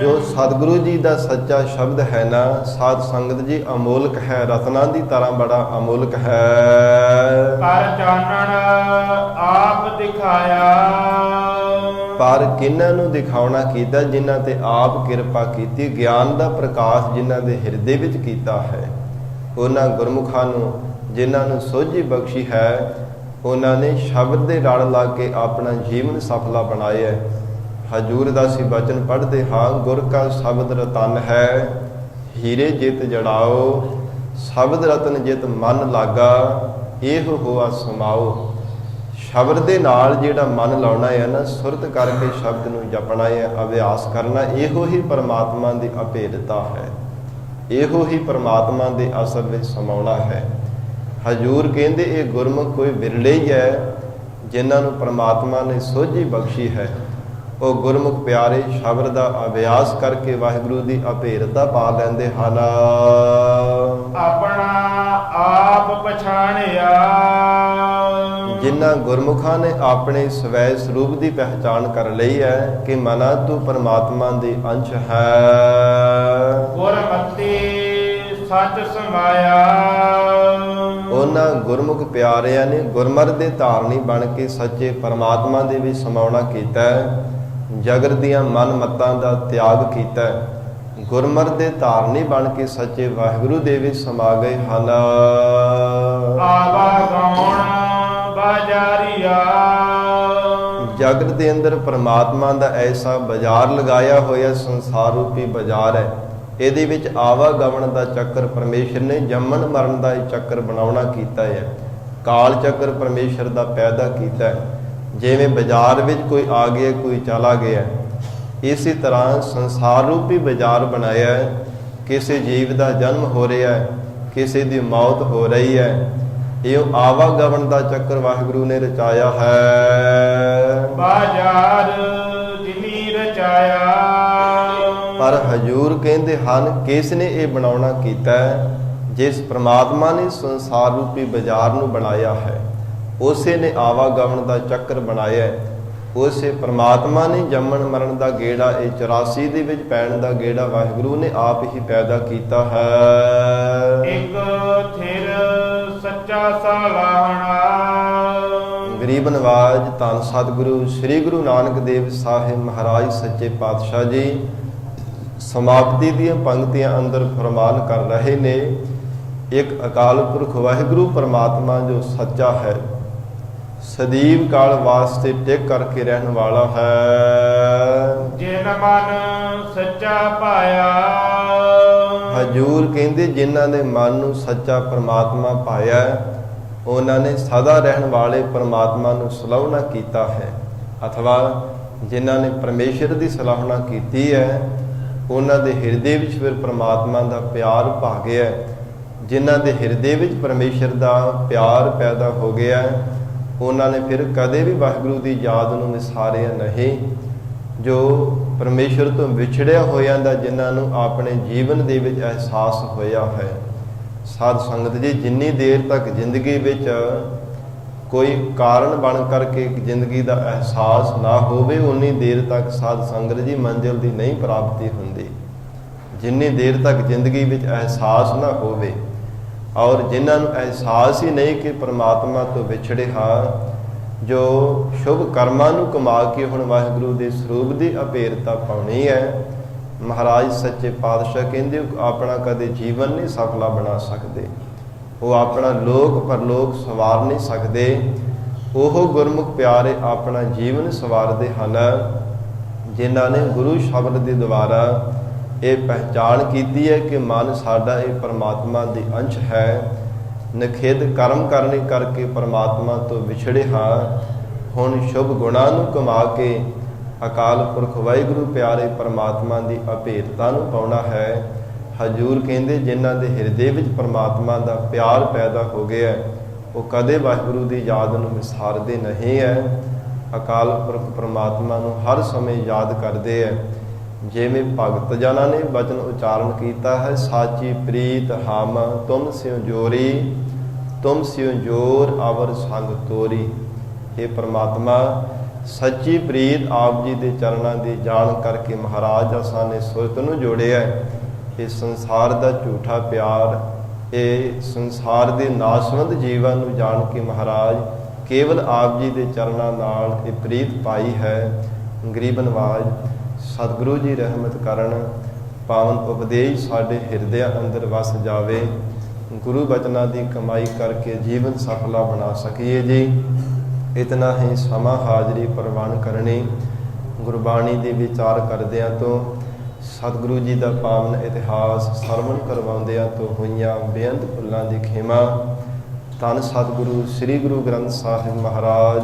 A: ਜੋ ਸਤਿਗੁਰੂ ਜੀ ਦਾ ਸੱਚਾ ਸ਼ਬਦ ਹੈ ਨਾ ਸਾਧ ਸੰਗਤ ਜੀ, ਅਮੋਲਕ ਹੈ, ਰਤਨਾਂ ਦੀ ਤਰ੍ਹਾਂ ਬੜਾ ਅਮੋਲਕ ਹੈ।
B: ਕਰ ਚਾਨਣ ਆਪ ਦਿਖਾਇਆ।
A: ਪਰ ਕਿਹਨਾਂ ਨੂੰ ਦਿਖਾਉਣਾ ਕੀਤਾ? ਜਿਨ੍ਹਾਂ ਤੇ ਆਪ ਕਿਰਪਾ ਕੀਤੀ, ਗਿਆਨ ਦਾ ਪ੍ਰਕਾਸ਼ ਜਿਨ੍ਹਾਂ ਦੇ ਹਿਰਦੇ ਵਿੱਚ ਕੀਤਾ ਹੈ। ਉਹਨਾਂ ਗੁਰਮੁਖਾਂ ਨੂੰ ਜਿਨ੍ਹਾਂ ਨੂੰ ਸੋਝੀ ਬਖਸ਼ੀ ਹੈ, ਉਹਨਾਂ ਨੇ ਸ਼ਬਦ ਦੇ ਰਲ ਲਾ ਕੇ ਆਪਣਾ ਜੀਵਨ ਸਫਲਾ ਬਣਾਇਆ ਹੈ। ਹਜੂਰ ਦਾ ਅਸੀਂ ਬਚਨ ਪੜ੍ਹਦੇ ਹਾਂ, ਗੁਰ ਕਾ ਸ਼ਬਦ ਰਤਨ ਹੈ, ਹੀਰੇ ਜਿਤ ਜੜਾਓ, ਸ਼ਬਦ ਰਤਨ ਜਿਤ ਮਨ ਲਾਗਾ, ਇਹੋ ਹੋਆ ਸਮਾਓ। ਸ਼ਬਦ ਦੇ ਨਾਲ ਜਿਹੜਾ ਮਨ ਲਾਉਣਾ ਹੈ ਨਾ, ਸੁਰਤ ਕਰਕੇ ਸ਼ਬਦ ਨੂੰ ਜਪਣਾ ਹੈ, ਅਭਿਆਸ ਕਰਨਾ, ਇਹੋ ਹੀ ਪਰਮਾਤਮਾ ਦੀ ਅਭੇਦਤਾ ਹੈ, ਇਹੋ ਹੀ ਪਰਮਾਤਮਾ ਦੇ ਅਸਲ ਵਿੱਚ ਸਮਾਉਣਾ ਹੈ। ਹਜੂਰ ਕਹਿੰਦੇ ਇਹ ਗੁਰਮੁਖ ਕੋਈ ਵਿਰਲੇ ਹੀ ਹੈ ਜਿਨ੍ਹਾਂ ਨੂੰ ਪਰਮਾਤਮਾ ਨੇ ਸੋਝੀ ਬਖਸ਼ੀ ਹੈ। ਉਹ ਗੁਰਮੁਖ ਪਿਆਰੇ ਸ਼ਬਦ ਦਾ ਅਭਿਆਸ ਕਰਕੇ ਵਾਹਿਗੁਰੂ ਦੀ ਅਭੇਦਤਾ ਪਾ ਲੈਂਦੇ ਹਨ।
B: ਆਪਣਾ ਆਪ ਪਛਾਣਿਆ।
A: ਜਿਨ੍ਹਾਂ ਗੁਰਮੁਖਾਂ ਨੇ ਆਪਣੇ ਸਵੈ ਸਰੂਪ ਦੀ ਪਹਿਚਾਣ ਕਰ ਲਈ ਹੈ ਕਿ ਮਨਾ ਤੂੰ ਪਰਮਾਤਮਾ ਦੀ ਅੰਸ਼ ਹੈ।
B: ਗੁਰਮਤਿ ਸੱਚ ਸਮਾਇਆ।
A: ਉਹਨਾਂ ਗੁਰਮੁਖ ਪਿਆਰਿਆਂ ਨੇ ਗੁਰਮਤਿ ਦੇ ਧਾਰਨੀ ਬਣ ਕੇ ਸੱਚੇ ਪਰਮਾਤਮਾ ਦੇ ਵਿੱਚ ਸਮਾਉਣਾ ਕੀਤਾ ਹੈ। ਜਗਤ ਦੀਆਂ ਮਨ ਮਤਾਂ ਦਾ ਤਿਆਗ ਕੀਤਾ ਹੈ। ਗੁਰਮਤਿ ਦੇ ਧਾਰਨੀ ਬਣ ਕੇ ਸੱਚੇ ਵਾਹਿਗੁਰੂ ਦੇ ਵਿੱਚ ਸਮਾ ਗਏ ਹਨ।
B: ਆਵਾਗਾਉਣ ਬਾਜ਼ਾਰੀਆ।
A: ਜਗਤ ਦੇ ਅੰਦਰ ਪਰਮਾਤਮਾ ਦਾ ਐਸਾ ਬਾਜ਼ਾਰ ਲਗਾਇਆ ਹੋਇਆ, ਸੰਸਾਰ ਰੂਪੀ ਬਾਜ਼ਾਰ ਹੈ। ਇਹਦੇ ਵਿੱਚ ਆਵਾਗਮਨ ਦਾ ਚੱਕਰ ਪਰਮੇਸ਼ਰ ਨੇ ਜੰਮਣ ਮਰਨ ਦਾ ਇਹ ਚੱਕਰ ਬਣਾਉਣਾ ਕੀਤਾ ਹੈ। ਕਾਲ ਚੱਕਰ ਪਰਮੇਸ਼ਰ ਦਾ ਪੈਦਾ ਕੀਤਾ ਹੈ। ਜਿਵੇਂ ਬਾਜ਼ਾਰ ਵਿੱਚ ਕੋਈ ਆ ਗਿਆ, ਕੋਈ ਚਲਾ ਗਿਆ, ਇਸੇ ਤਰ੍ਹਾਂ ਸੰਸਾਰ ਰੂਪੀ ਬਾਜ਼ਾਰ ਬਣਾਇਆ ਹੈ। ਕਿਸੇ ਜੀਵ ਦਾ ਜਨਮ ਹੋ ਰਿਹਾ ਹੈ, ਕਿਸੇ ਦੀ ਮੌਤ ਹੋ ਰਹੀ ਹੈ। ਇਹ ਆਵਾਗਮਨ ਦਾ ਚੱਕਰ ਵਾਹਿਗੁਰੂ ਨੇ ਰਚਾਇਆ ਹੈ।
B: ਬਾਜ਼ਾਰ ਜਿਨੀ ਰਚਾਇਆ।
A: ਪਰ ਹਜੂਰ ਕਹਿੰਦੇ ਹਨ, ਕਿਸ ਨੇ ਇਹ ਬਣਾਉਣਾ ਕੀਤਾ ਹੈ? ਜਿਸ ਪ੍ਰਮਾਤਮਾ ਨੇ ਸੰਸਾਰ ਰੂਪੀ ਬਾਜ਼ਾਰ ਨੂੰ ਬਣਾਇਆ ਹੈ, ਉਸੇ ਨੇ ਆਵਾਗਮਨ ਦਾ ਚੱਕਰ ਬਣਾਇਆ ਹੈ। ਉਸੇ ਪ੍ਰਮਾਤਮਾ ਨੇ ਜੰਮਣ ਮਰਨ ਦਾ ਗੇੜਾ, ਇਹ 84 ਦੇ ਵਿੱਚ ਪੈਣ ਦਾ ਗੇੜਾ ਵਾਹਿਗੁਰੂ ਨੇ ਆਪ ਹੀ ਪੈਦਾ ਕੀਤਾ ਹੈ।
B: ਇੱਕ ਥਿਰ ਸੱਚਾ ਸਾਲਾਹਣਾ।
A: ਗਰੀਬ ਨਵਾਜ ਧੰਨ ਸਤਿਗੁਰੂ ਸ੍ਰੀ ਗੁਰੂ ਨਾਨਕ ਦੇਵ ਸਾਹਿਬ ਮਹਾਰਾਜ ਸੱਚੇ ਪਾਤਸ਼ਾਹ ਜੀ ਸਮਾਪਤੀ ਦੀਆਂ ਪੰਕਤੀਆਂ ਅੰਦਰ ਫਰਮਾਨ ਕਰ ਰਹੇ ਨੇ, ਇੱਕ ਅਕਾਲ ਪੁਰਖ ਵਾਹਿਗੁਰੂ ਪਰਮਾਤਮਾ ਜੋ ਸੱਚਾ ਹੈ, ਸਦੀਵ ਕਾਲ ਵਾਸਤੇ ਟਿਕ ਕਰਕੇ ਰਹਿਣ ਵਾਲਾ ਹੈ।
B: ਜਿਨ ਮਨ ਸੱਚਾ ਪਾਇਆ।
A: ਹਜੂਰ ਕਹਿੰਦੇ ਜਿਨ੍ਹਾਂ ਨੇ ਮਨ ਨੂੰ ਸੱਚਾ ਪਰਮਾਤਮਾ ਪਾਇਆ, ਉਹਨਾਂ ਨੇ ਸਦਾ ਰਹਿਣ ਵਾਲੇ ਪਰਮਾਤਮਾ ਨੂੰ ਸਲਾਹੁਣਾ ਕੀਤਾ ਹੈ। ਅਥਵਾ ਜਿਨ੍ਹਾਂ ਨੇ ਪਰਮੇਸ਼ਰ ਦੀ ਸਲਾਹੁਣਾ ਕੀਤੀ ਹੈ, ਉਹਨਾਂ ਦੇ ਹਿਰਦੇ ਵਿੱਚ ਫਿਰ ਪਰਮਾਤਮਾ ਦਾ ਪਿਆਰ ਭਾ ਗਿਆ। ਜਿਨ੍ਹਾਂ ਦੇ ਹਿਰਦੇ ਵਿੱਚ ਪਰਮੇਸ਼ਰ ਦਾ ਪਿਆਰ ਪੈਦਾ ਹੋ ਗਿਆ, ਉਹਨਾਂ ਨੇ ਫਿਰ ਕਦੇ ਵੀ ਵਾਹਿਗੁਰੂ ਦੀ ਯਾਦ ਨੂੰ ਵਿਸਾਰਿਆ ਨਹੀਂ। ਜੋ ਪਰਮੇਸ਼ਰ ਤੋਂ ਵਿਛੜਿਆ ਹੋਇਆਂ ਦਾ ਜਿਨ੍ਹਾਂ ਨੂੰ ਆਪਣੇ ਜੀਵਨ ਦੇ ਵਿੱਚ ਅਹਿਸਾਸ ਹੋਇਆ ਹੈ। ਸਾਧ ਸੰਗਤ ਜੀ, ਜਿੰਨੀ ਦੇਰ ਤੱਕ ਜ਼ਿੰਦਗੀ ਵਿੱਚ ਕੋਈ ਕਾਰਨ ਬਣ ਕਰਕੇ ਜ਼ਿੰਦਗੀ ਦਾ ਅਹਿਸਾਸ ਨਾ ਹੋਵੇ, ਉਨੀ ਦੇਰ ਤੱਕ ਸਾਧ ਸੰਗਤ ਜੀ ਮੰਜ਼ਿਲ ਦੀ ਨਹੀਂ ਪ੍ਰਾਪਤੀ ਹੁੰਦੀ। ਜਿੰਨੀ ਦੇਰ ਤੱਕ ਜ਼ਿੰਦਗੀ ਵਿੱਚ ਅਹਿਸਾਸ ਨਾ ਹੋਵੇ, ਔਰ ਜਿਨ੍ਹਾਂ ਨੂੰ ਅਹਿਸਾਸ ਹੀ ਨਹੀਂ ਕਿ ਪਰਮਾਤਮਾ ਤੋਂ ਵਿਛੜੇ ਹਾਂ, ਜੋ ਸ਼ੁਭ ਕਰਮਾਂ ਨੂੰ ਕਮਾ ਕੇ ਹੁਣ ਵਾਹਿਗੁਰੂ ਦੇ ਸਰੂਪ ਦੀ ਅਭੇਦਤਾ ਪਾਉਣੀ ਹੈ, ਮਹਾਰਾਜ ਸੱਚੇ ਪਾਤਸ਼ਾਹ ਕਹਿੰਦੇ ਆਪਣਾ ਕਦੇ ਜੀਵਨ ਨਹੀਂ ਸਫਲਾ ਬਣਾ ਸਕਦੇ। ਉਹ ਆਪਣਾ ਲੋਕ ਪਰਲੋਕ ਸਵਾਰ ਨਹੀਂ ਸਕਦੇ। ਉਹ ਗੁਰਮੁਖ ਪਿਆਰੇ ਆਪਣਾ ਜੀਵਨ ਸਵਾਰਦੇ ਹਨ ਜਿਨ੍ਹਾਂ ਨੇ ਗੁਰੂ ਸ਼ਬਦ ਦੇ ਦੁਆਰਾ ਇਹ ਪਹਿਚਾਣ ਕੀਤੀ ਹੈ ਕਿ ਮਨ ਸਾਡਾ ਇਹ ਪਰਮਾਤਮਾ ਦੀ ਅੰਸ਼ ਹੈ। ਨਖੇਧ ਕਰਮ ਕਰਨੇ ਕਰਕੇ ਪਰਮਾਤਮਾ ਤੋਂ ਵਿਛੜੇ ਹਾਂ। ਹੁਣ ਸ਼ੁਭ ਗੁਣਾਂ ਨੂੰ ਕਮਾ ਕੇ ਅਕਾਲ ਪੁਰਖ ਵਾਹਿਗੁਰੂ ਪਿਆਰੇ ਪਰਮਾਤਮਾ ਦੀ ਅਭੇਦਤਾ ਨੂੰ ਪਾਉਣਾ ਹੈ। ਹਜੂਰ ਕਹਿੰਦੇ ਜਿਨ੍ਹਾਂ ਦੇ ਹਿਰਦੇ ਵਿੱਚ ਪਰਮਾਤਮਾ ਦਾ ਪਿਆਰ ਪੈਦਾ ਹੋ ਗਿਆ, ਉਹ ਕਦੇ ਵਾਹਿਗੁਰੂ ਦੀ ਯਾਦ ਨੂੰ ਵਿਸਾਰਦੇ ਨਹੀਂ ਹੈ। ਅਕਾਲ ਪੁਰਖ ਪ੍ਰਮਾਤਮਾ ਨੂੰ ਹਰ ਸਮੇਂ ਯਾਦ ਕਰਦੇ ਹੈ। ਜਿਵੇਂ ਭਗਤ ਜਨਾਂ ਨੇ ਬਚਨ ਉਚਾਰਨ ਕੀਤਾ ਹੈ, ਸਾਚੀ ਪ੍ਰੀਤ ਹਮ ਤੁਮ ਸਿਉ ਜੋਰੀ, ਤੁਮ ਸਿਉ ਜੋਰ ਅਵਰ ਸੰਗ ਤੋਰੀ। ਇਹ ਪ੍ਰਮਾਤਮਾ ਸੱਚੀ ਪ੍ਰੀਤ ਆਪ ਜੀ ਦੇ ਚਰਨਾਂ ਦੀ ਜਾਣ ਕਰਕੇ ਮਹਾਰਾਜ ਅਸਾਂ ਨੇ ਸੁਰਤ ਨੂੰ ਜੋੜਿਆ। ਇਹ ਸੰਸਾਰ ਦਾ ਝੂਠਾ ਪਿਆਰ, ਇਹ ਸੰਸਾਰ ਦੇ ਨਾਸ਼ਵੰਤ ਜੀਵਨ ਨੂੰ ਜਾਣ ਕੇ ਮਹਾਰਾਜ ਕੇਵਲ ਆਪ ਜੀ ਦੇ ਚਰਨਾਂ ਨਾਲ ਇਹ ਪ੍ਰੀਤ ਪਾਈ ਹੈ। ਗਰੀਬ ਨਵਾਜ ਸਤਿਗੁਰੂ ਜੀ ਰਹਿਮਤ ਕਰਨ, ਪਾਵਨ ਉਪਦੇਸ਼ ਸਾਡੇ ਹਿਰਦਿਆਂ ਅੰਦਰ ਵਸ ਜਾਵੇ। ਗੁਰੂ ਬਚਨਾਂ ਦੀ ਕਮਾਈ ਕਰਕੇ ਜੀਵਨ ਸਫਲਾ ਬਣਾ ਸਕੀਏ ਜੀ। ਇਤਨਾ ਹੀ ਸਮਾਂ ਹਾਜ਼ਰੀ ਪ੍ਰਵਾਨ ਕਰਨੀ। ਗੁਰਬਾਣੀ ਦੇ ਵਿਚਾਰ ਕਰਦਿਆਂ ਤੋਂ, ਸਤਿਗੁਰੂ ਜੀ ਦਾ ਪਾਵਨ ਇਤਿਹਾਸ ਸਰਵਣ ਕਰਵਾਉਂਦਿਆਂ ਤੋਂ ਹੋਈਆਂ ਬੇਅੰਤ ਭੁੱਲਾਂ ਦੀ ਖਿਮਾ। ਧੰਨ ਸਤਿਗੁਰੂ ਸ੍ਰੀ ਗੁਰੂ ਗ੍ਰੰਥ ਸਾਹਿਬ ਮਹਾਰਾਜ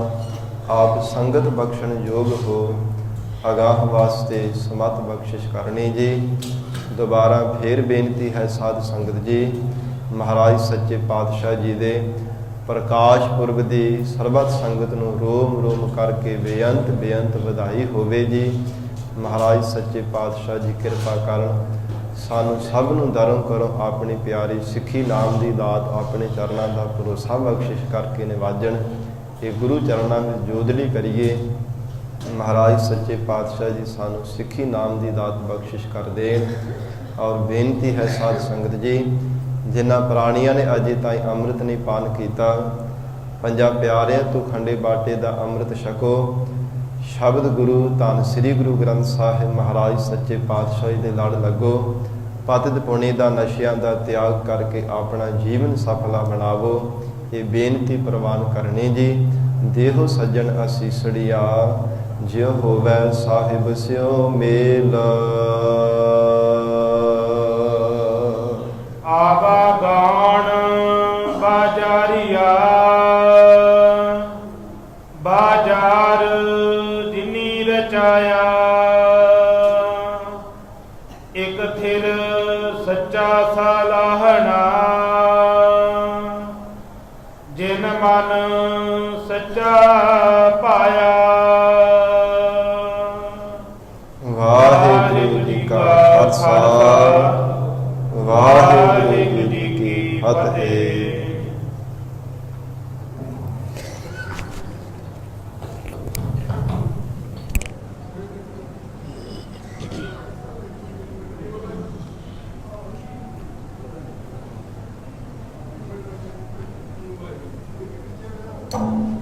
A: ਆਪ ਸੰਗਤ ਬਖਸ਼ਣ ਯੋਗ ਹੋ, ਅਗਾਹ ਵਾਸਤੇ ਸਮਤ ਬਖਸ਼ਿਸ਼ ਕਰਨੀ ਜੀ। ਦੁਬਾਰਾ ਫੇਰ ਬੇਨਤੀ ਹੈ ਸਾਧ ਸੰਗਤ ਜੀ, ਮਹਾਰਾਜ ਸੱਚੇ ਪਾਤਸ਼ਾਹ ਜੀ ਦੇ ਪ੍ਰਕਾਸ਼ ਪੁਰਬ ਦੀ ਸਰਬੱਤ ਸੰਗਤ ਨੂੰ ਰੋਮ ਰੋਮ ਕਰਕੇ ਬੇਅੰਤ ਬੇਅੰਤ ਵਧਾਈ ਹੋਵੇ ਜੀ। ਮਹਾਰਾਜ ਸੱਚੇ ਪਾਤਸ਼ਾਹ ਜੀ ਕਿਰਪਾ ਕਰਨ, ਸਾਨੂੰ ਸਭ ਨੂੰ ਦਰੋਂ ਕਰੋ ਆਪਣੀ ਪਿਆਰੀ ਸਿੱਖੀ ਨਾਮ ਦੀ ਦਾਤ ਆਪਣੇ ਚਰਨਾਂ ਦਾ ਭਰੋਸਾ ਬਖਸ਼ਿਸ਼ ਕਰਕੇ ਨਿਵਾਜਣ। ਇਹ ਗੁਰੂ ਚਰਨਾਂ ਵਿੱਚ ਜੋਦਲੀ ਕਰੀਏ। ਮਹਾਰਾਜ ਸੱਚੇ ਪਾਤਸ਼ਾਹ ਜੀ ਸਾਨੂੰ ਸਿੱਖੀ ਨਾਮ ਦੀ ਦਾਤ ਬਖਸ਼ਿਸ਼ ਕਰ ਦੇਣ। ਔਰ ਬੇਨਤੀ ਹੈ ਸਾਧ ਸੰਗਤ ਜੀ, ਜਿਨ੍ਹਾਂ ਪ੍ਰਾਣੀਆਂ ਨੇ ਅਜੇ ਤਾਈਂ ਅੰਮ੍ਰਿਤ ਨਹੀਂ ਪਾਨ ਕੀਤਾ, ਪੰਜਾਂ ਪਿਆਰਿਆਂ ਤੋਂ ਖੰਡੇ ਬਾਟੇ ਦਾ ਅੰਮ੍ਰਿਤ ਛਕੋ। ਸ਼ਬਦ ਗੁਰੂ ਧੰਨ ਸ੍ਰੀ ਗੁਰੂ ਗ੍ਰੰਥ ਸਾਹਿਬ ਮਹਾਰਾਜ ਸੱਚੇ ਪਾਤਸ਼ਾਹ ਜੀ ਦੇ ਲੜ ਲੱਗੋ। ਪਤਿਤ ਪੁਣੇ ਦਾ ਨਸ਼ਿਆਂ ਦਾ ਤਿਆਗ ਕਰਕੇ ਆਪਣਾ ਜੀਵਨ ਸਫਲਾ ਬਣਾਵੋ। ਇਹ ਬੇਨਤੀ ਪ੍ਰਵਾਨ ਕਰਨੀ ਜੀ। ਦੇਹੋ ਸੱਜਣ ਅਸੀਸੜੀਆ, ਜਿਉ ਹੋਵੈ ਸਾਹਿਬ ਸਿਉ ਮੇਲ।
B: ਆਵਾਗਾਨ ਬਾਜਾਰੀਆ, ਬਾਜ਼ਾਰ ਜਿਨੀ ਰਚਾਇਆ। ਇਕ ਥਿਰ ਸੱਚਾ ਸਲਾਹਣਾ, ਜਿਨ ਮਨ ਸੱਚਾ ਪਾਇਆ।
A: ਵਾਹਿਗੁਰੂ ਜੀ ਕਾ ਖਾਲਸਾ, ਵਾਹਿਗੁਰੂ ਜੀ ਕੀ ਫਤਿਹ।
C: Thank you.